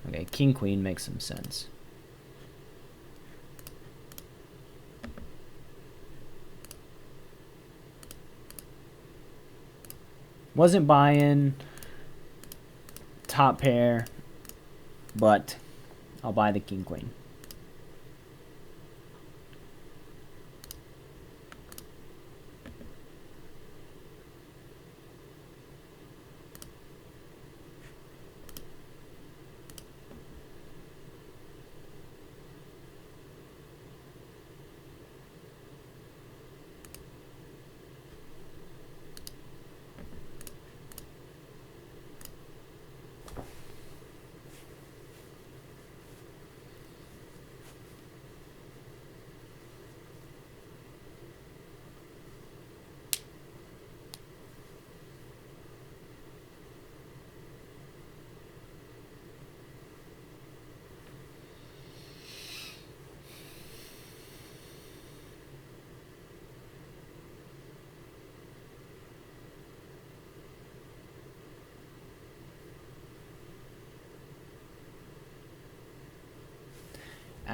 Okay, king queen makes some sense. Wasn't buying top pair, but I'll buy the king queen.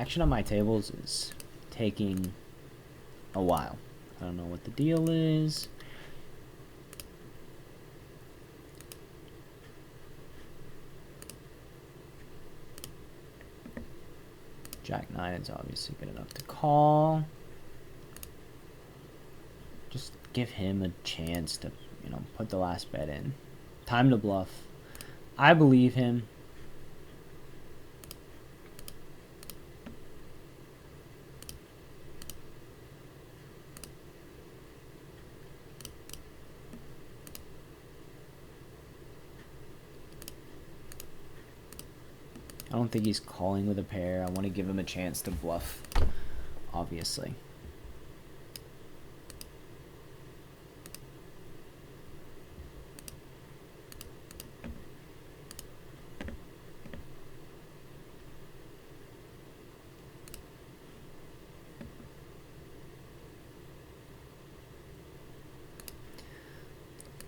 action on my tables is taking a while. I don't know what the deal is. Jack 9 is obviously good enough to call. Just give him a chance to, you know, put the last bet in. Time to bluff. I believe him. I don't think he's calling with a pair. I want to give him a chance to bluff, obviously.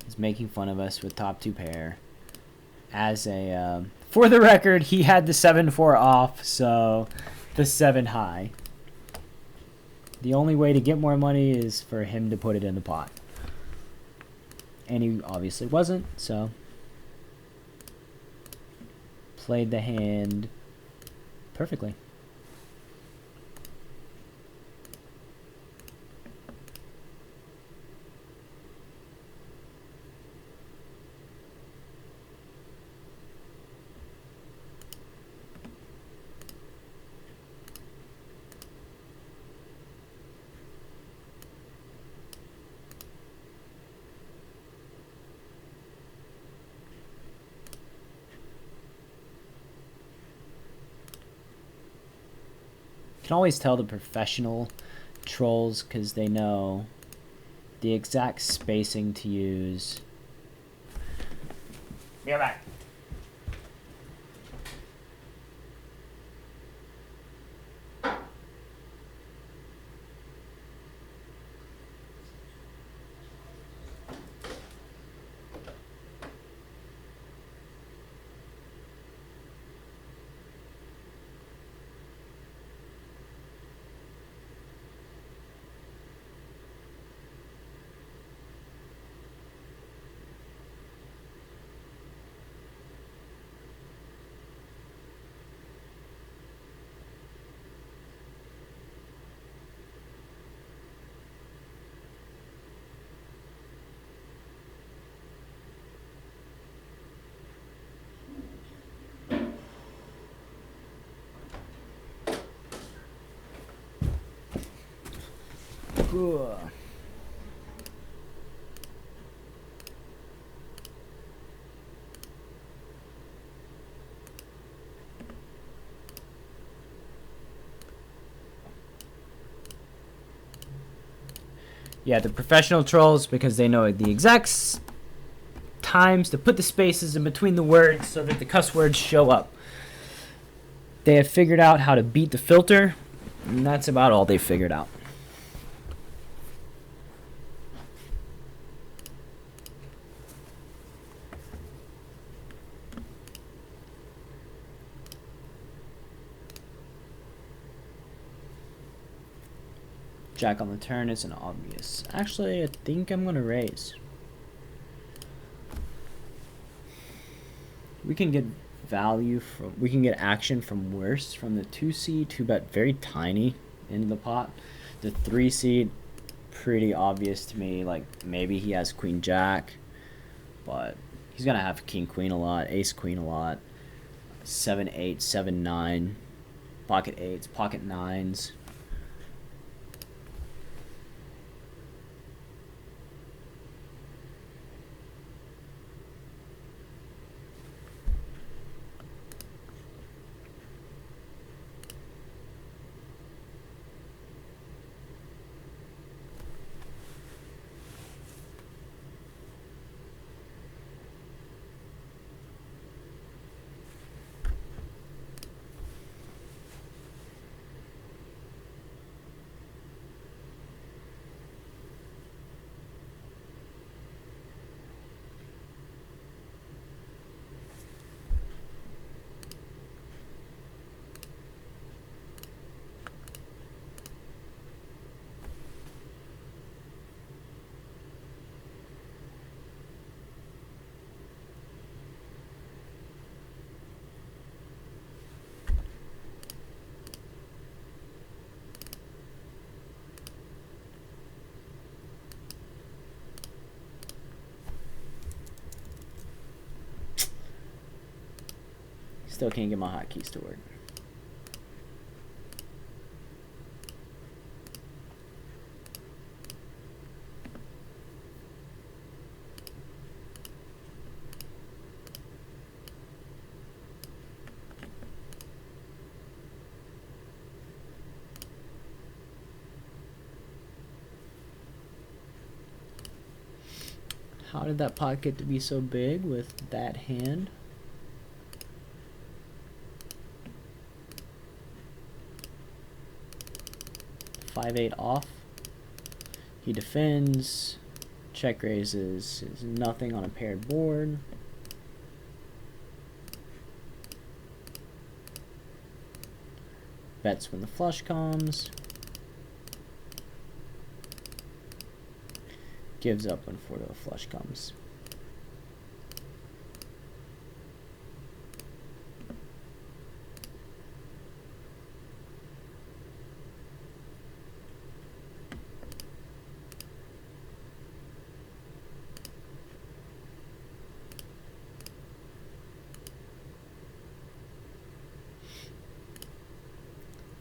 He's making fun of us with top 2 pair. As a, for the record, he had the 7-4 off, so the 7 high. The only way to get more money is for him to put it in the pot. And he obviously wasn't, so played the hand perfectly. You can always tell the professional trolls because they know the exact spacing to use. Be right back. Ugh. Yeah, the professional trolls, because they know the exact times to put the spaces in between the words so that the cuss words show up. They have figured out how to beat the filter, and that's about all they've figured out. Jack on the turn is an obvious. Actually, I think I'm going to raise. We can get value from, we can get action from worse from the 2 seed, 2-bet very tiny into the pot. The 3 seed, pretty obvious to me. Like, maybe he has Queen Jack, but he's going to have King Queen a lot, Ace Queen a lot, 7-8, 7-9, pocket 8s, pocket 9s. Still can't get my hotkeys to work. How did that pot get to be so big with that hand? Five-eight off. He defends. Check raises. Is nothing on a paired board. Bets when the flush comes. Gives up when 4 to a flush comes.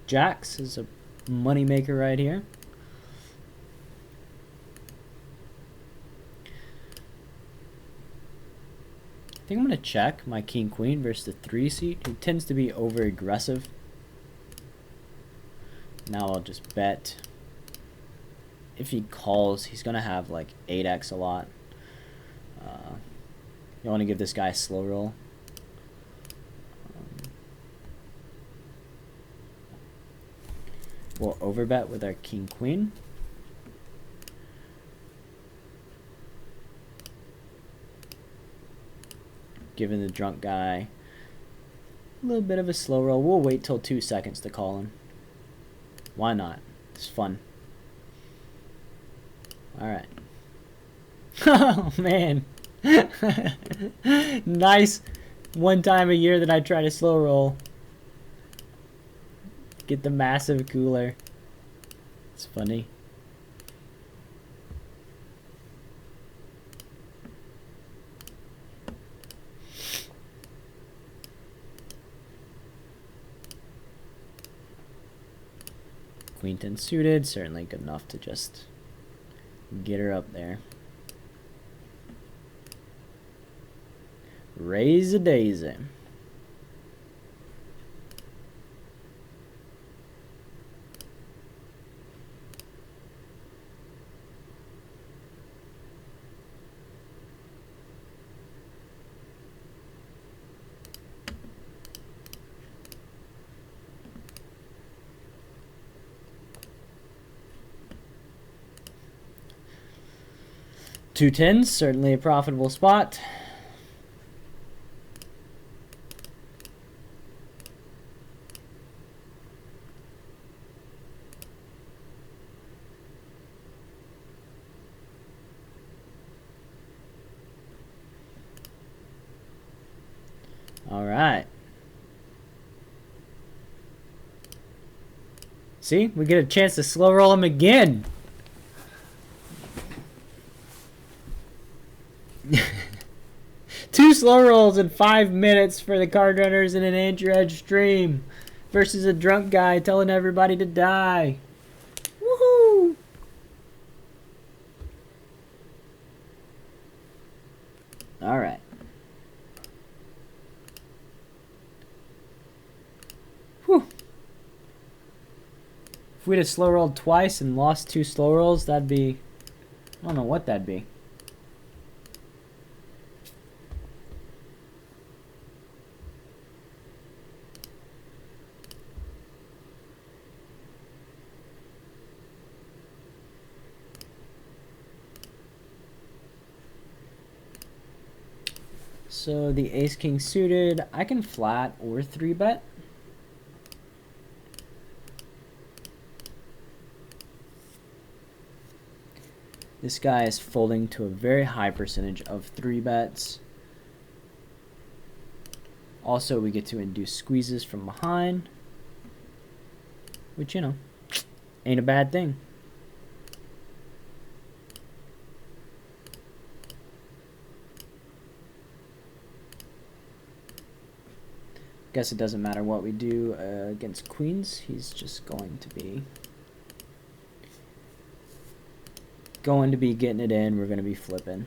Jacks is a money maker right here. I think I'm going to check my king queen versus the 3 seat, who tends to be over aggressive. Now I'll just bet. If he calls, he's going to have like 8x a lot. You want to give this guy a slow roll. We'll overbet with our king queen. Giving the drunk guy a little bit of a slow roll. We'll wait till 2 seconds to call him. Why not? It's fun. Alright. Oh, man. Nice. One time a year that I try to slow roll. Get the massive cooler. It's funny. Queen 10 suited, certainly good enough to just get her up there. Raise a daisy. Two tens, certainly a profitable spot. All right. See, we get a chance to slow roll him again. Two slow rolls in 5 minutes for the card runners in an Andrew Edge stream versus a drunk guy telling everybody to die. Woohoo! All right. Whew. If we'd have slow rolled twice and lost 2 slow rolls, that'd be, I don't know what that'd be. So the ace king suited, I can flat or 3-bet. This guy is folding to a very high percentage of 3-bets. Also, we get to induce squeezes from behind, which, you know, ain't a bad thing. Guess it doesn't matter what we do against queens. He's just going to be getting it in. We're going to be flipping.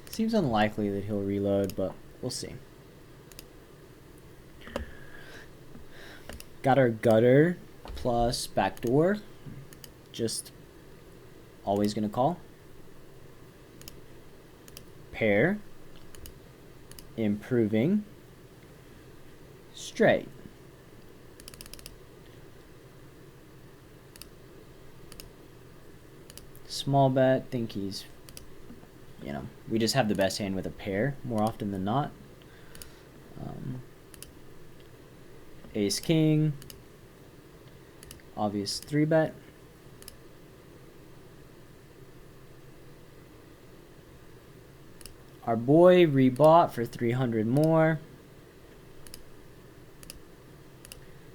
Seems unlikely that he'll reload, but we'll see. Got our gutter plus backdoor. Just always gonna call. Pair. Improving. Straight. Small bet. Think he's, we just have the best hand with a pair more often than not. Ace king. Obvious 3-bet. Our boy rebought for 300 more.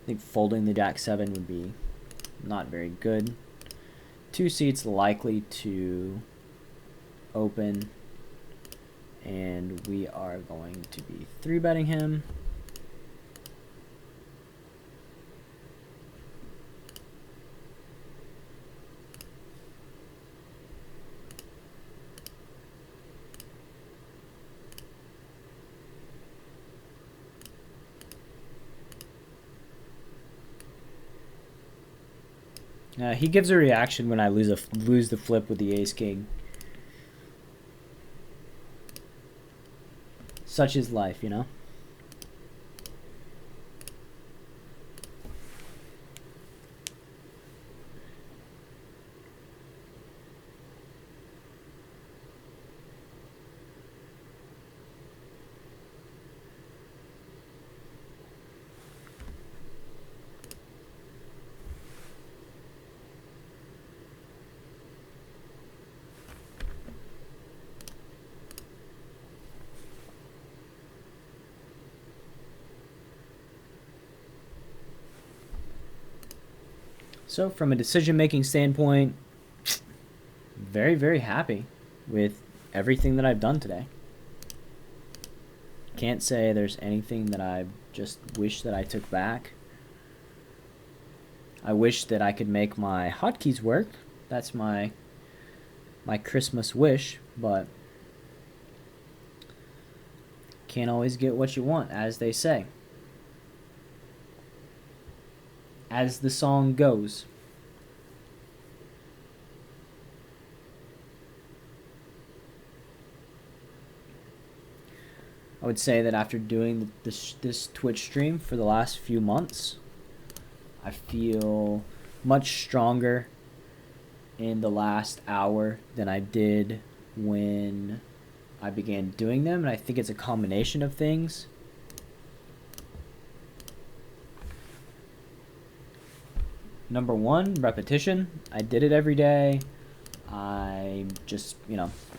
I think folding the Jack 7 would be not very good. 2 seats likely to open, and we are going to be 3-betting him. He gives a reaction when I lose the flip with the ace king. Such is life, So from a decision-making standpoint, very, very happy with everything that I've done today. Can't say there's anything that I just wish that I took back. I wish that I could make my hotkeys work. That's my Christmas wish, but can't always get what you want, as they say. As the song goes. I would say that after doing this Twitch stream for the last few months, I feel much stronger in the last hour than I did when I began doing them, and I think it's a combination of things. Number one, repetition. I did it every day. I just,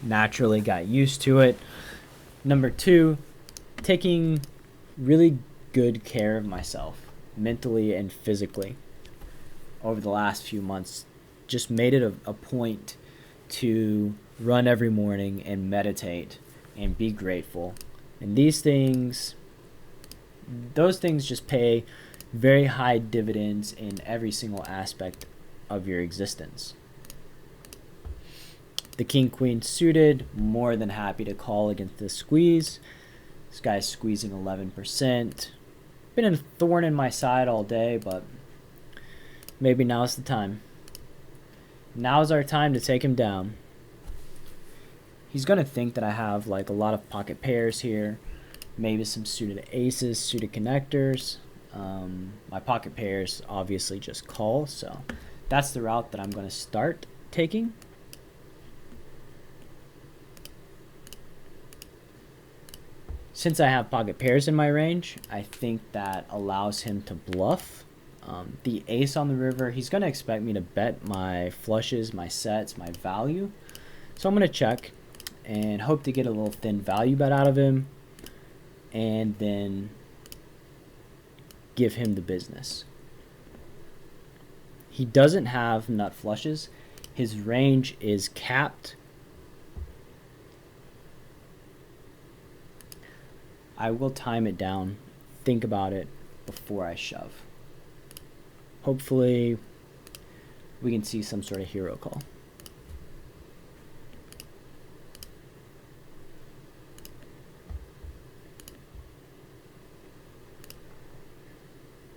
naturally got used to it. Number two, taking really good care of myself, mentally and physically, over the last few months. Just made it a point to run every morning and meditate and be grateful. And these things, those things just pay very high dividends in every single aspect of your existence. The king queen suited, more than happy to call against this squeeze. This guy's squeezing 11%. Been a thorn in my side all day, but maybe now's the time. Now's our time to take him down. He's gonna think that I have like a lot of pocket pairs here, maybe some suited aces, suited connectors. My pocket pairs obviously just call, so that's the route that I'm gonna start taking. Since I have pocket pairs in my range, I think that allows him to bluff. The ace on the river, he's going to expect me to bet my flushes, my sets, my value. So I'm going to check and hope to get a little thin value bet out of him and then give him the business. He doesn't have nut flushes. His range is capped. I will time it down, think about it before I shove. Hopefully, we can see some sort of hero call.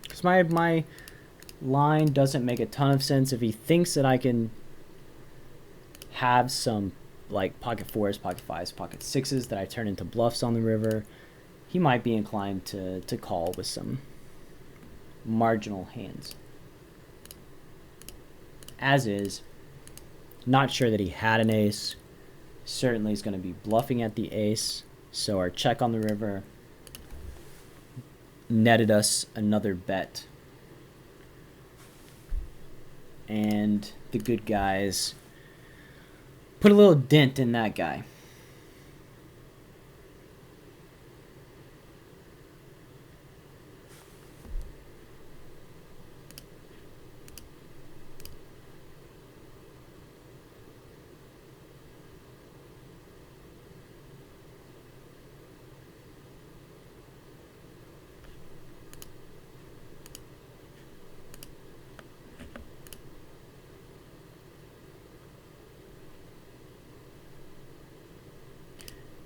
Because my line doesn't make a ton of sense. If he thinks that I can have some like pocket fours, pocket fives, pocket sixes that I turn into bluffs on the river, he might be inclined to call with some marginal hands. As is, not sure that he had an ace. Certainly is going to be bluffing at the ace. So our check on the river netted us another bet. And the good guys put a little dent in that guy.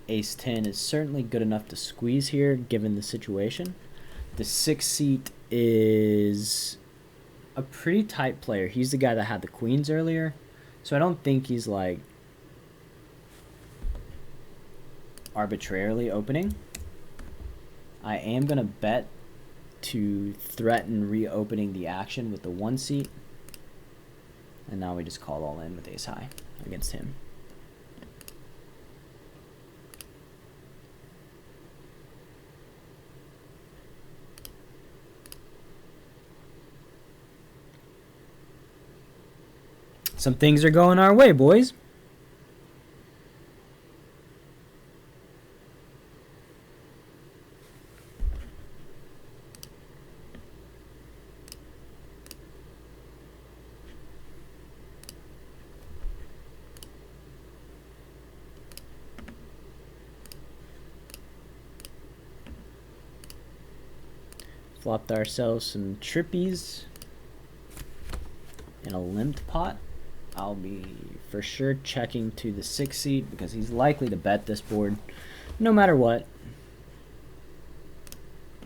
Ace 10 is certainly good enough to squeeze here, given the situation. The 6 seat is a pretty tight player. He's the guy that had the queens earlier, so I don't think he's like arbitrarily opening. I am going to bet to threaten reopening the action with the 1 seat. And now we just call all in with ace high against him. Some things are going our way, boys. Flopped ourselves some trippies in a limped pot. I'll be for sure checking to the 6 seat because he's likely to bet this board no matter what.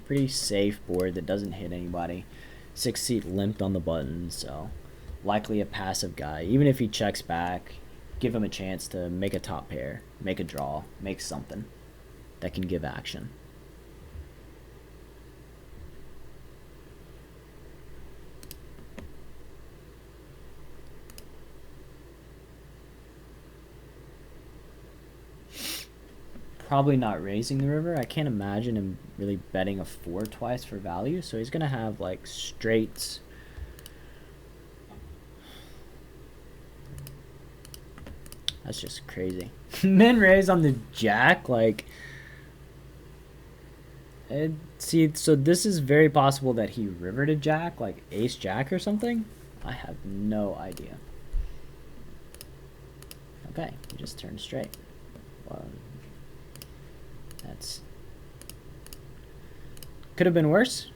Pretty safe board that doesn't hit anybody. 6 seat limped on the button, so likely a passive guy. Even if he checks back, give him a chance to make a top pair, make a draw, make something that can give action. Probably not raising the river. I can't imagine him really betting a 4 twice for value, so he's gonna have like straights. That's just crazy. Min raise on the jack, like see, so this is very possible that he rivered a jack, like ace jack or something. I have no idea. Okay, we just turned straight. Well, that's could have been worse.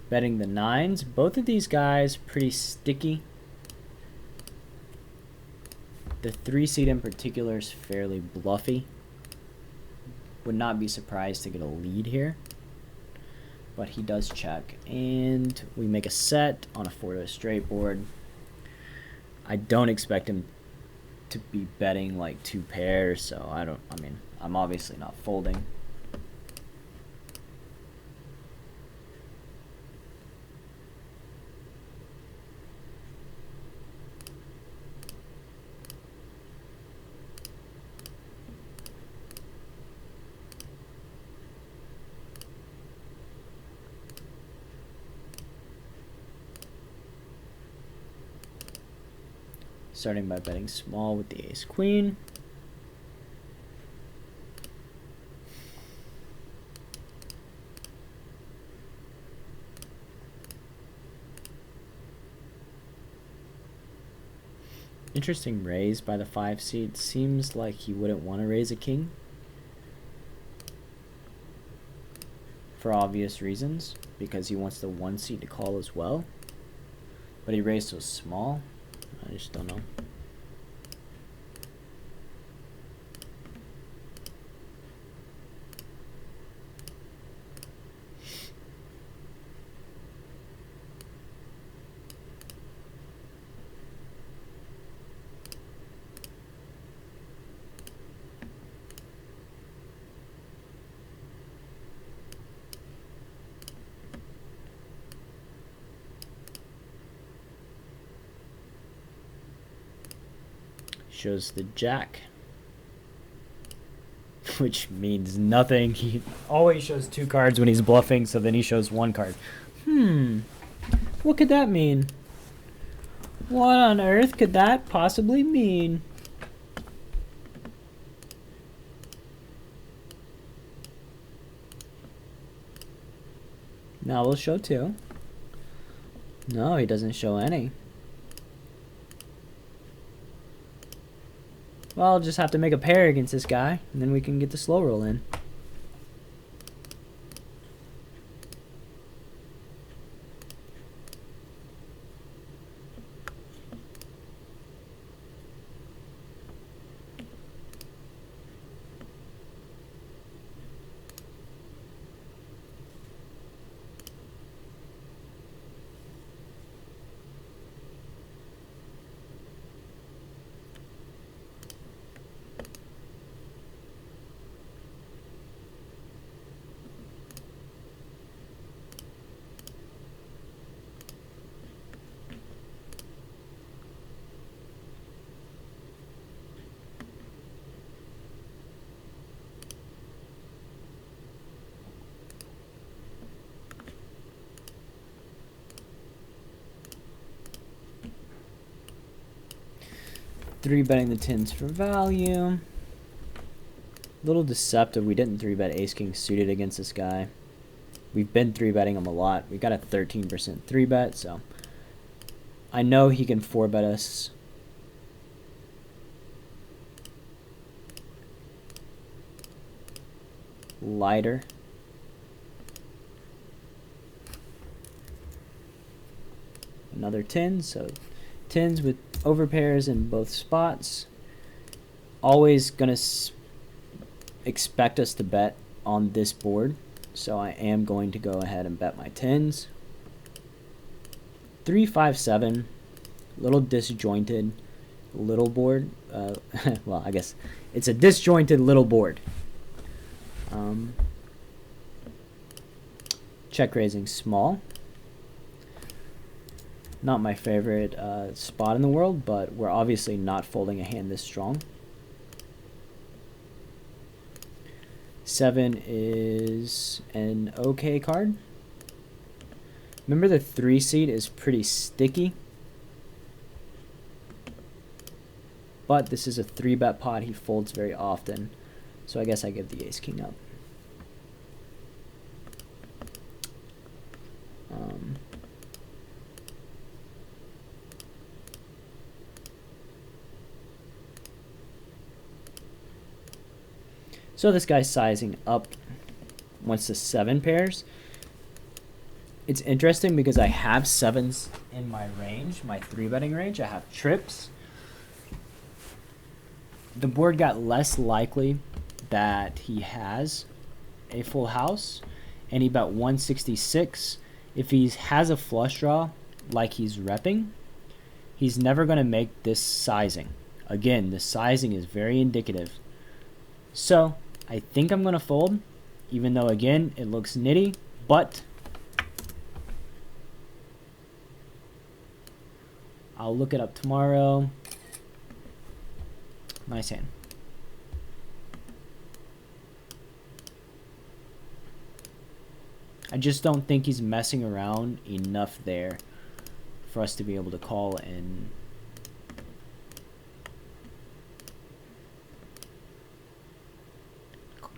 Betting the nines. Both of these guys pretty sticky. The 3-seed in particular is fairly bluffy. Would not be surprised to get a lead here. But he does check. And we make a set on a 4-to straight board. I don't expect him to be betting like 2 pairs, so I'm obviously not folding. Starting by betting small with the ace-queen. Interesting raise by the 5-seed. Seems like he wouldn't want to raise a king. For obvious reasons. Because he wants the 1-seed to call as well. But he raised so small. I just don't know. Shows the jack, which means nothing. He always shows 2 cards when he's bluffing, so then he shows 1 card. What could that mean? What on earth could that possibly mean? Now we'll show 2. No, he doesn't show any. Well, I'll just have to make a pair against this guy, and then we can get the slow roll in. Three betting the 10s for value. Little deceptive. We didn't 3-bet ace king suited against this guy. We've been 3-betting him a lot. We got a 13% 3-bet, so I know he can 4-bet us. Lighter. Another 10, so 10s with overpairs in both spots. Always gonna expect us to bet on this board, so I am going to go ahead and bet my 10s. 3, 5, 7, little disjointed little board. Well, I guess it's a disjointed little board. Check raising small. Not my favorite spot in the world, but we're obviously not folding a hand this strong. 7 is an okay card. Remember, the 3-seed is pretty sticky, but this is a 3-bet pot. He folds very often. So I guess I give the ace king up. So this guy's sizing up once the 7 pairs. It's interesting because I have 7s in my range, my 3-betting range. I have trips. The board got less likely that he has a full house, and he bet 166. If he has a flush draw like he's repping, he's never going to make this sizing. Again, the sizing is very indicative. So I think I'm going to fold, even though, again, it looks nitty, but I'll look it up tomorrow. Nice hand. I just don't think he's messing around enough there for us to be able to call and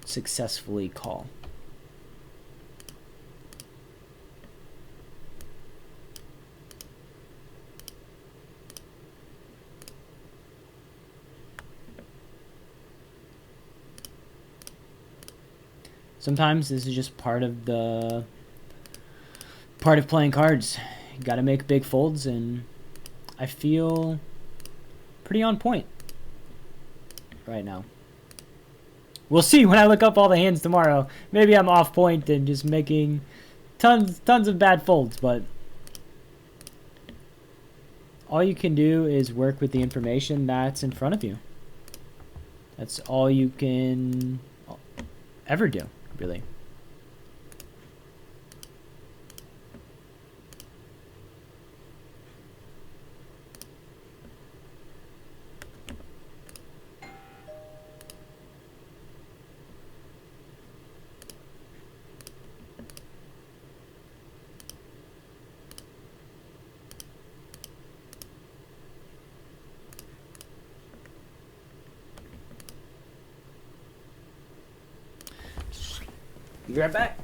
successfully call. Sometimes this is just part of playing cards. You got to make big folds, and I feel pretty on point right now. We'll see when I look up all the hands tomorrow. Maybe I'm off point and just making tons of bad folds, but all you can do is work with the information that's in front of you. That's all you can ever do, really. Be right back.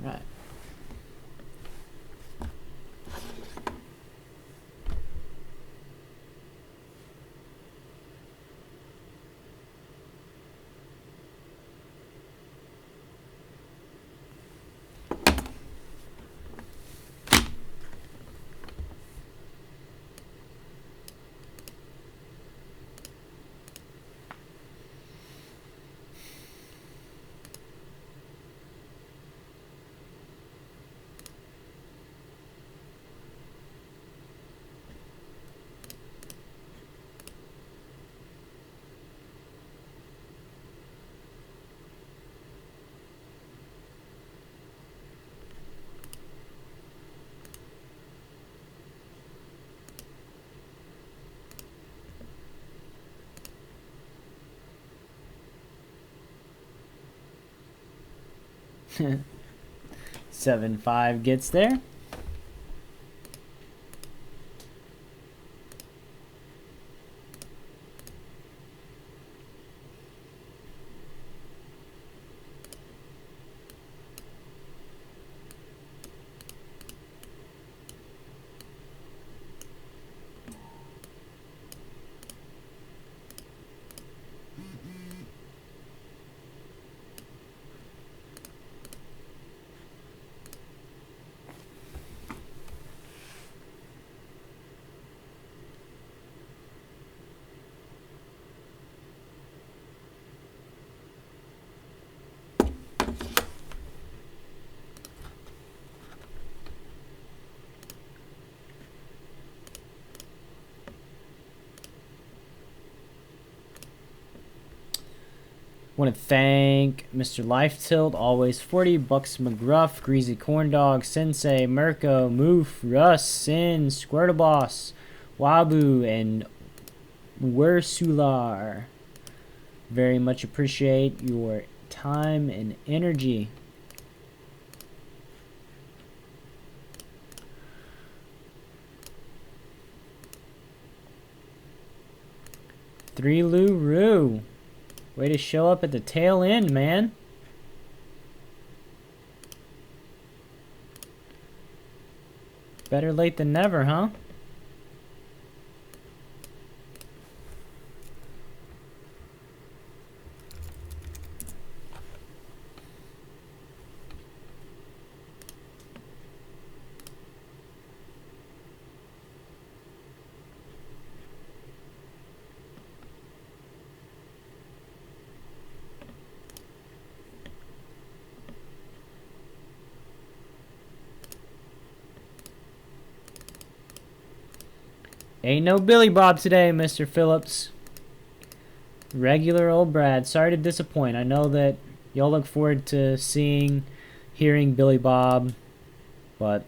Right. Seven five gets there. Want to thank Mr. Life Tilt, always 40 bucks McGruff, Greasy Corndog, Sensei, Mirko, Moof, Russ, Sin, Squirtleboss, Wabu, and Wersular. Very much appreciate your time and energy. Three Lou-Roo. Way to show up at the tail end, man. Better late than never, huh? Ain't no Billy Bob today, Mr. Phillips. Regular old Brad. Sorry to disappoint. I know that y'all look forward to hearing Billy Bob, but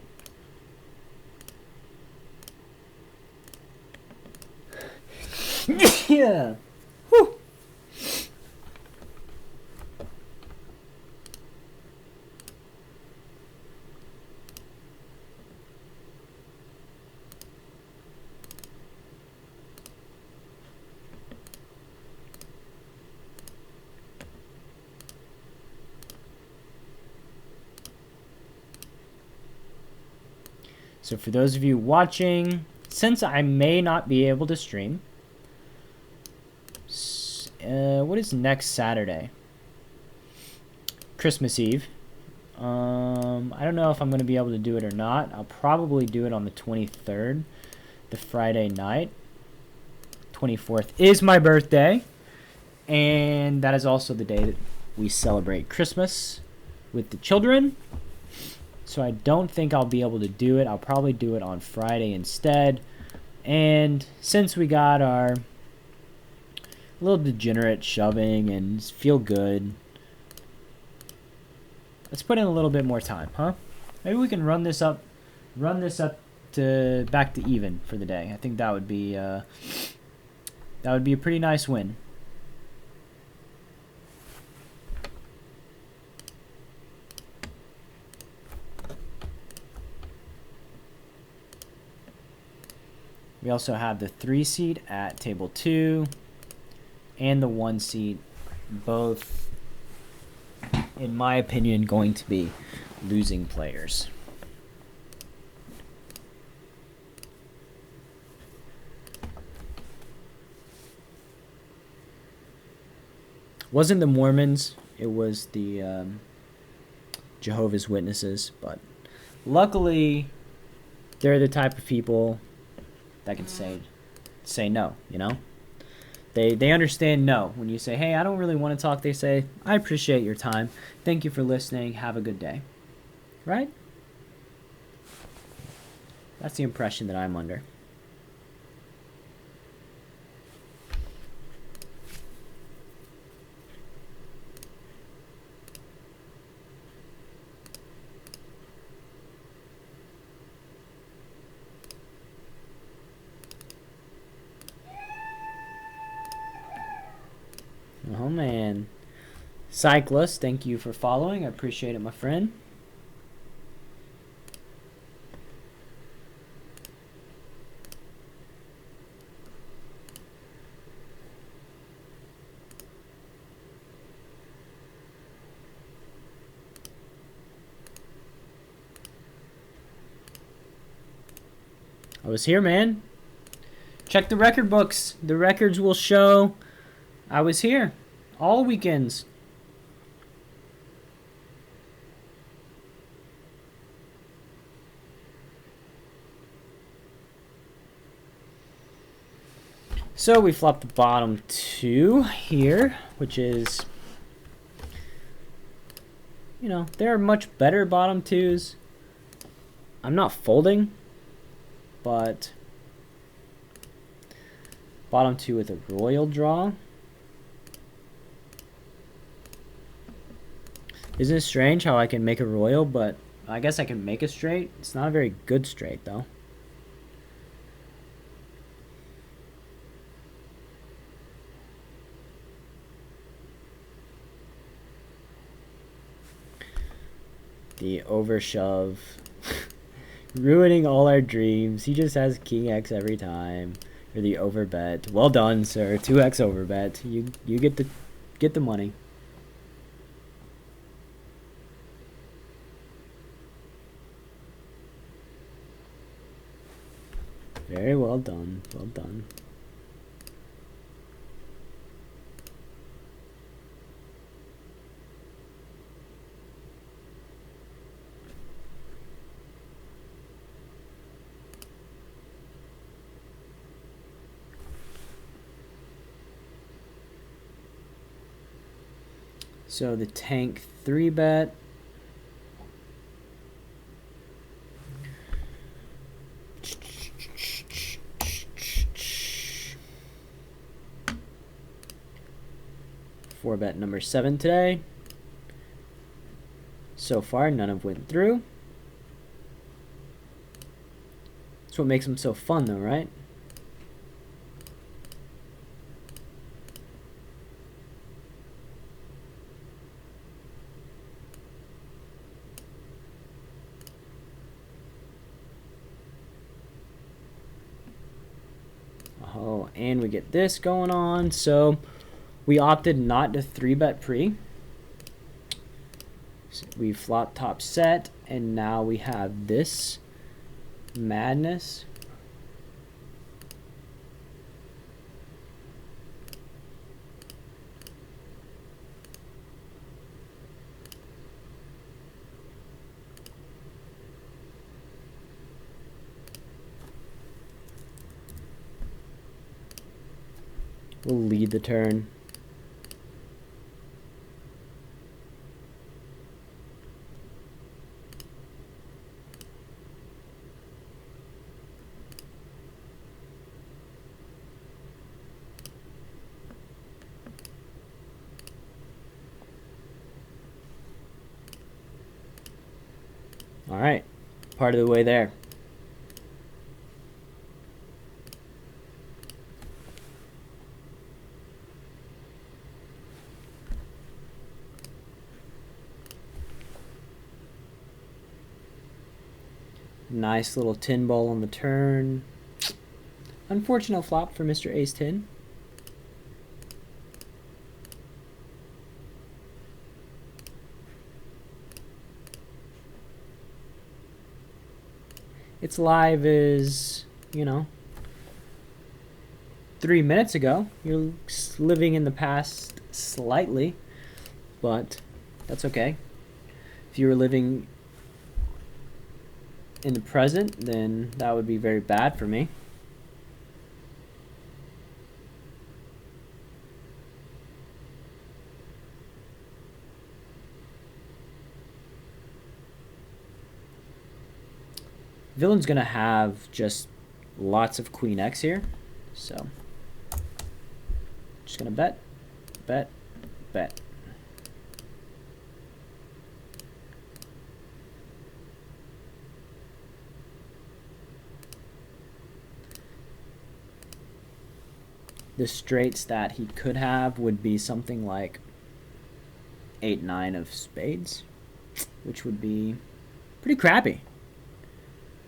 yeah. Whew. So for those of you watching, since I may not be able to stream, what is next Saturday? Christmas Eve. I don't know if I'm going to be able to do it or not. I'll probably do it on the 23rd, the Friday night. 24th is my birthday, and that is also the day that we celebrate Christmas with the children. So I don't think I'll be able to do it. I'll probably do it on Friday instead. And since we got our little degenerate shoving and feel good, let's put in a little bit more time, huh? Maybe we can run this up to back to even for the day. I think that would be a pretty nice win. We also have the 3 seat at table 2 and the 1 seat, both, in my opinion, going to be losing players. Wasn't the Mormons, it was the Jehovah's Witnesses, but luckily they're the type of people that can say no, you know? They understand no. When you say, hey, I don't really want to talk, they say, I appreciate your time. Thank you for listening. Have a good day. Right? That's the impression that I'm under. Oh, man. Cyclist, thank you for following. I appreciate it, my friend. I was here, man. Check the record books. The records will show I was here all weekends. So we flopped the bottom 2 here, which is, you know, there are much better bottom 2s. I'm not folding, but bottom 2 with a royal draw. Isn't it strange how I can make a royal, but I guess I can make a straight? It's not a very good straight, though. The overshove. Ruining all our dreams. He just has King X every time. Or the overbet. Well done, sir. 2x overbet. You get the money. Very well done. Well done. So the tank 3-bet. Four bet number 7 today. So far, none have went through. That's what makes them so fun, though, right? Oh, and we get this going on. So we opted not to 3-bet pre. So we flop top set, and now we have this madness. We'll lead the turn. All right, part of the way there. Nice little 10 ball on the turn. Unfortunate flop for Mr. Ace 10. It's live is, 3 minutes ago. You're living in the past slightly, but that's okay. If you were living in the present, then that would be very bad for me. Villain's gonna have just lots of Queen X here, so just gonna bet, bet, bet. The straights that he could have would be something like 8-9 of spades, which would be pretty crappy.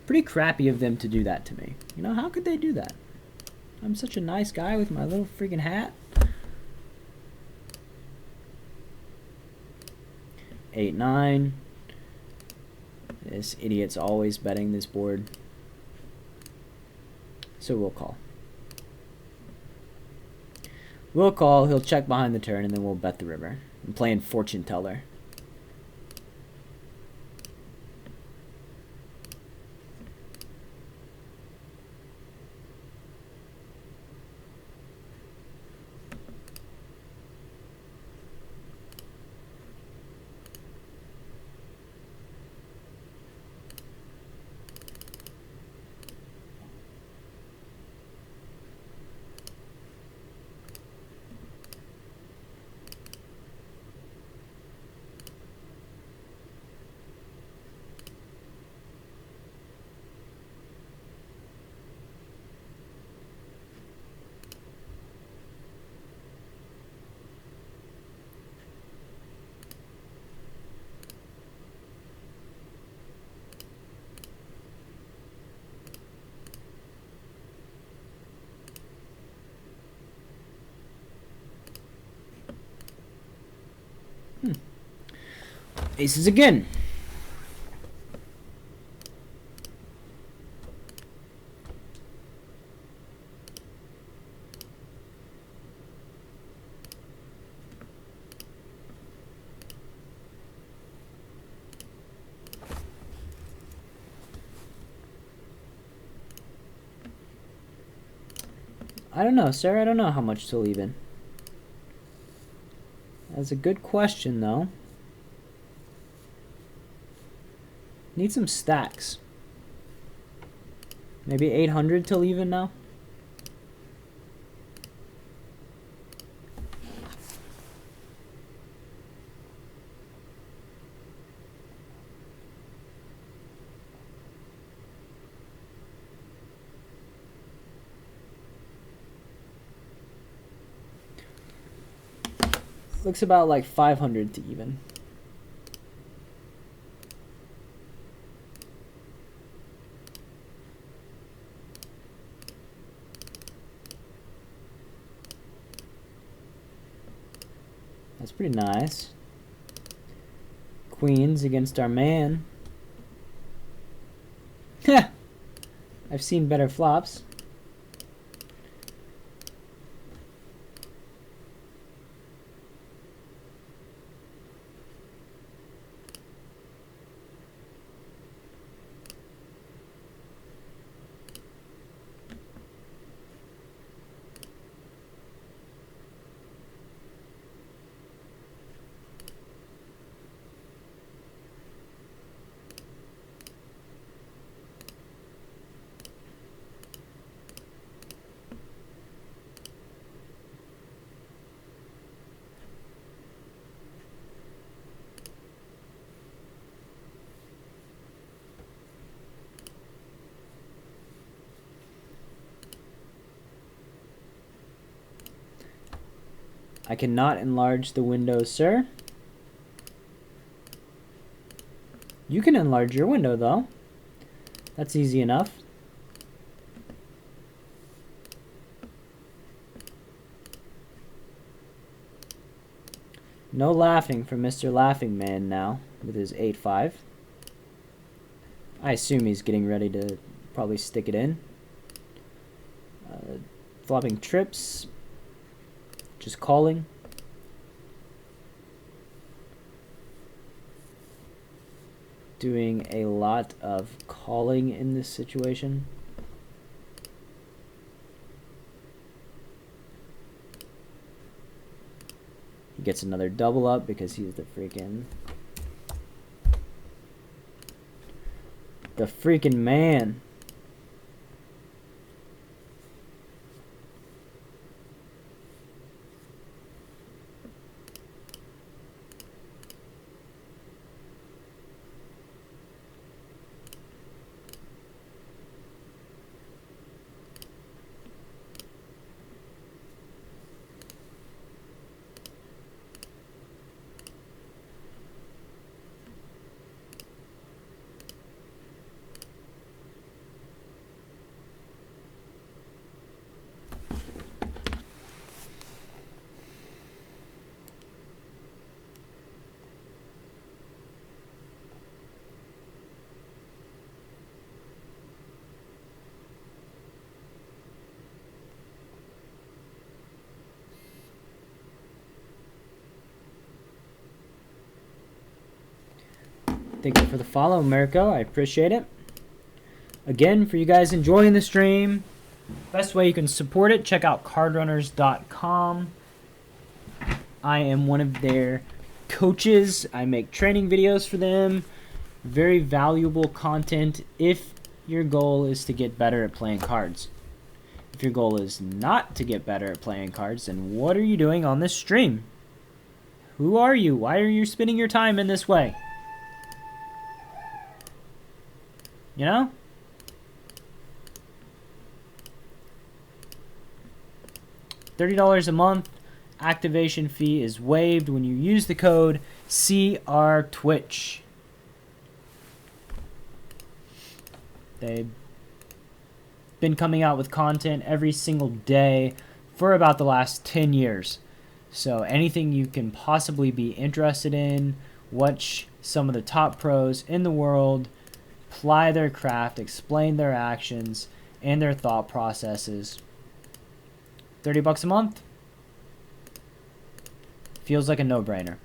Pretty crappy of them to do that to me. How could they do that? I'm such a nice guy with my little freaking hat. 8-9. This idiot's always betting this board. So we'll call. We'll call, he'll check behind the turn, and then we'll bet the river. I'm playing fortune teller. Aces again. I don't know, sir. I don't know how much to leave in. That's a good question, though. Need some stacks. Maybe 800 to leave in now? Looks about like 500 to even. That's pretty nice. Queens against our man. Heh! I've seen better flops. I cannot enlarge the window, sir. You can enlarge your window, though. That's easy enough. No laughing from Mr. Laughing Man now with his 8-5. I assume he's getting ready to probably stick it in. Flopping trips. Just calling. Doing a lot of calling in this situation. He gets another double up because he's the freaking man. Thank you for the follow, Mirko. I appreciate it. Again, for you guys enjoying the stream, best way you can support it, check out cardrunners.com. I am one of their coaches. I make training videos for them. Very valuable content if your goal is to get better at playing cards. If your goal is not to get better at playing cards, then what are you doing on this stream? Who are you? Why are you spending your time in this way? You know? $30 a month. Activation fee is waived when you use the code CRTwitch. They've been coming out with content every single day for about the last 10 years. So anything you can possibly be interested in Watch some of the top pros in the world ply their craft, explain their actions and their thought processes. $30 a month feels like a no-brainer.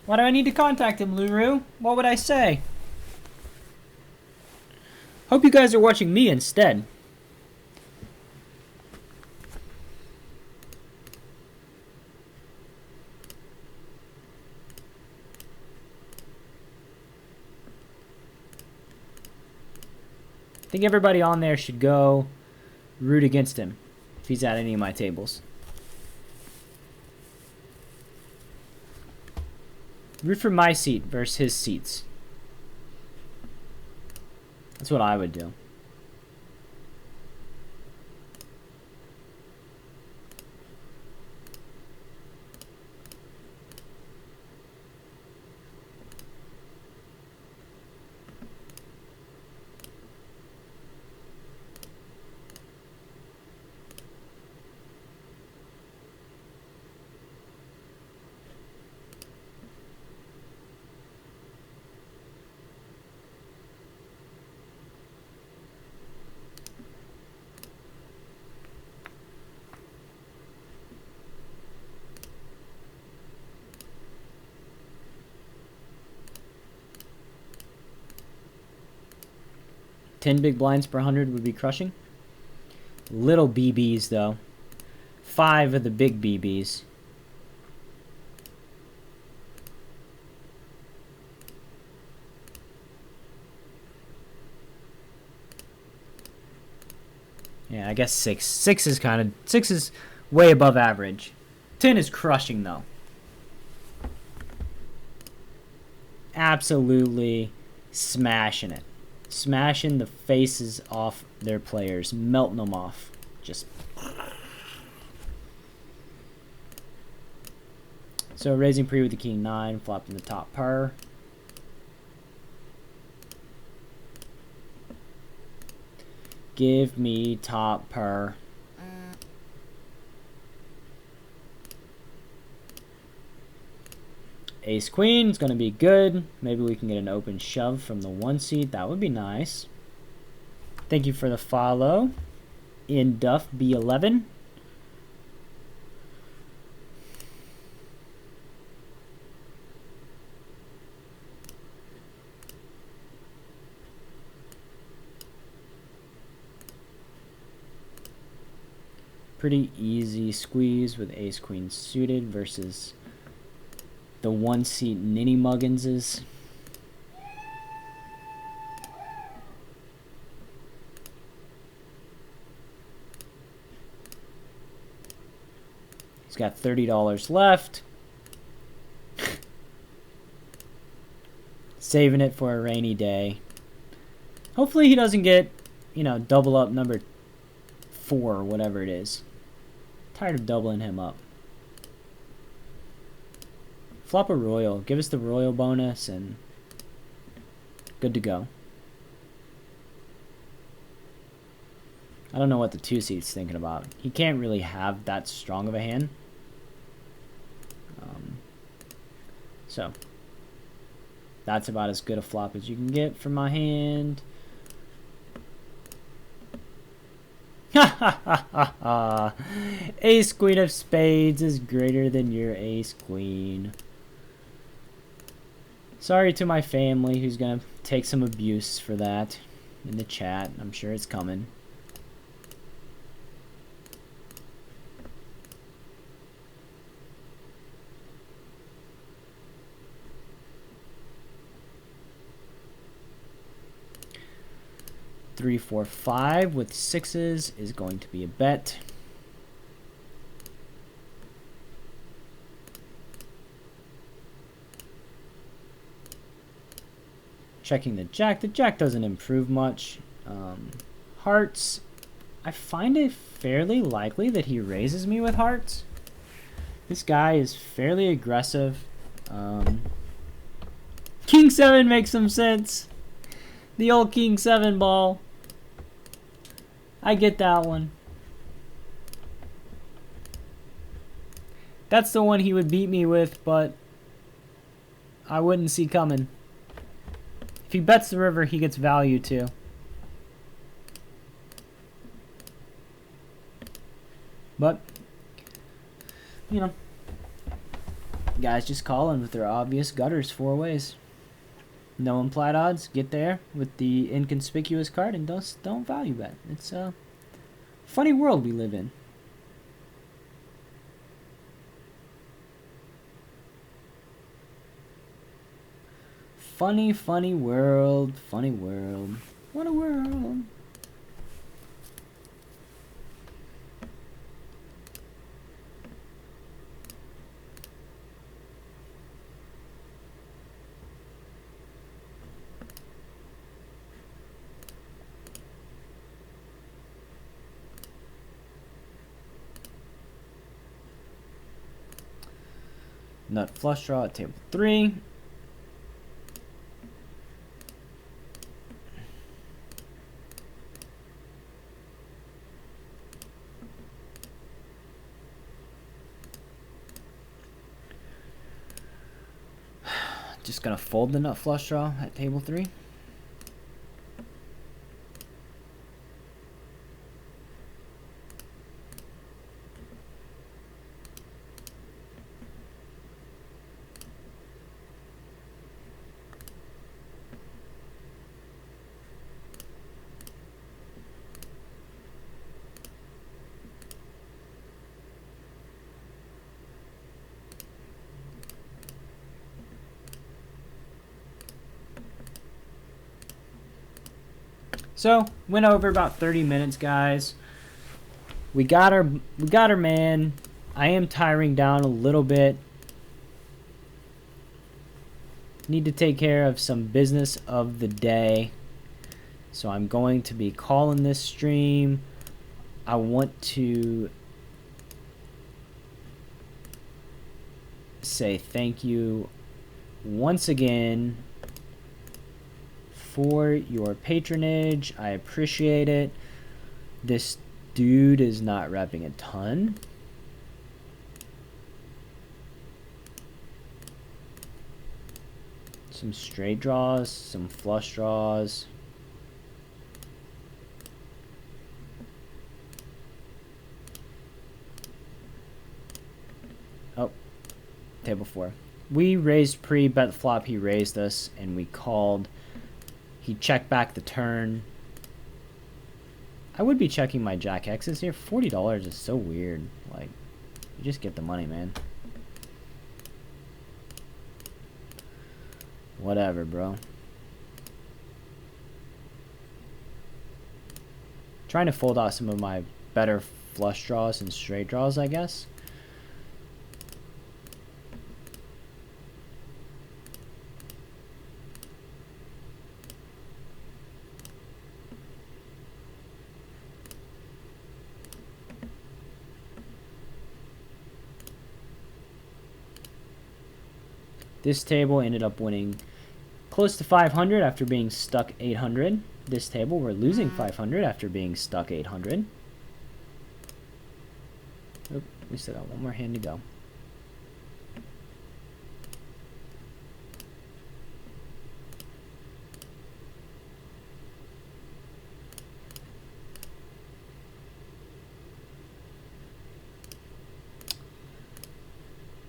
Why do I need to contact him, Luru? What would I say? Hope you guys are watching me instead. I think everybody on there should go root against him if he's at any of my tables. Root for my seat versus his seats. That's what I would do. Ten big blinds per 100 would be crushing. Little BBs though. 5 of the big BBs. Yeah, I guess 6. 6 is way above average. 10 is crushing though. Absolutely smashing it. Smashing the faces off their players, melting them off. Just so raising pre with the king 9, flopping the top par. Give me top par. Ace queen is going to be good. Maybe we can get an open shove from the 1 seat. That would be nice. Thank you for the follow. In Duff B11. Pretty easy squeeze with ace queen suited versus the 1 seat Ninny Mugginses. He's got $30 left. Saving it for a rainy day. Hopefully he doesn't get, you know, double up number 4 or whatever it is. Tired of doubling him up. Flop a royal. Give us the royal bonus and good to go. I don't know what the 2 seat's thinking about. He can't really have that strong of a hand. So that's about as good a flop as you can get from my hand. Ha ha ha ha ha. Ace queen of spades is greater than your ace queen. Sorry to my family who's gonna take some abuse for that in the chat. I'm sure it's coming. Three, four, 5 with 6s is going to be a bet. Checking the jack. The jack doesn't improve much. Hearts. I find it fairly likely that he raises me with hearts. This guy is fairly aggressive. King 7 makes some sense. The old King 7 ball. I get that one. That's the one he would beat me with, but I wouldn't see coming. If he bets the river, he gets value too. But, you know, guys just calling with their obvious gutters 4 ways. No implied odds. Get there with the inconspicuous card and don't value bet. It's a funny world we live in. Funny, funny world. Funny world. What a world. Nut flush draw at table 3. Just gonna fold the nut flush draw at table 3. So, went over about 30 minutes, guys. We got our man. I am tiring down a little bit. Need to take care of some business of the day. So I'm going to be calling this stream. I want to say thank you once again for your patronage. I appreciate it. This dude is not repping a ton. Some straight draws, some flush draws. Oh, table 4. We raised pre-bet flop, he raised us, and we called. He checked back the turn. I would be checking my Jack X's here. $40 is so weird. Like, you just get the money, man. Whatever, bro. Trying to fold out some of my better flush draws and straight draws, I guess. This table ended up winning close to 500 after being stuck 800. This table, we're losing 500 after being stuck 800. Oop, we still got one more hand to go.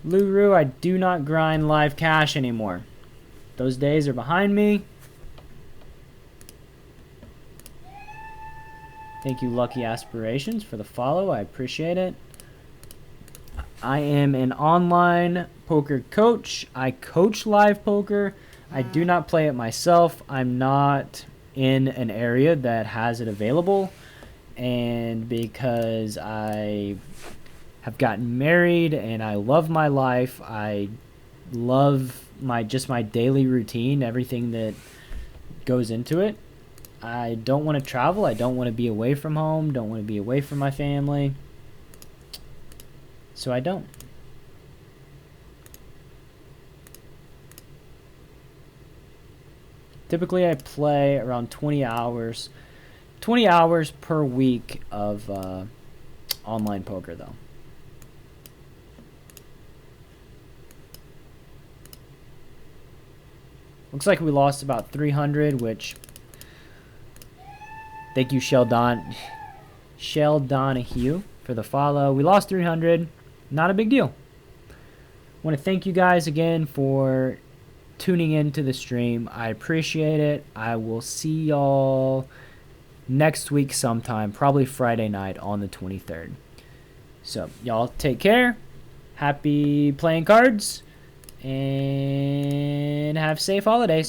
Luru, I do not grind live cash anymore. Those days are behind me. Thank you, Lucky Aspirations, for the follow. I appreciate it. I am an online poker coach. I coach live poker. I do not play it myself. I'm not in an area that has it available. And because I have gotten married and I love my life, I love my daily routine, everything that goes into it. I don't want to travel. I don't want to be away from home. Don't want to be away from my family. So I don't. Typically, I play around 20 hours. 20 hours per week of online poker, though. Looks like we lost about 300, which... Thank you, Shell Donahue, for the follow. We lost 300. Not a big deal. Want to thank you guys again for tuning into the stream. I appreciate it. I will see y'all next week sometime, probably Friday night on the 23rd. So, y'all take care. Happy playing cards. And have safe holidays.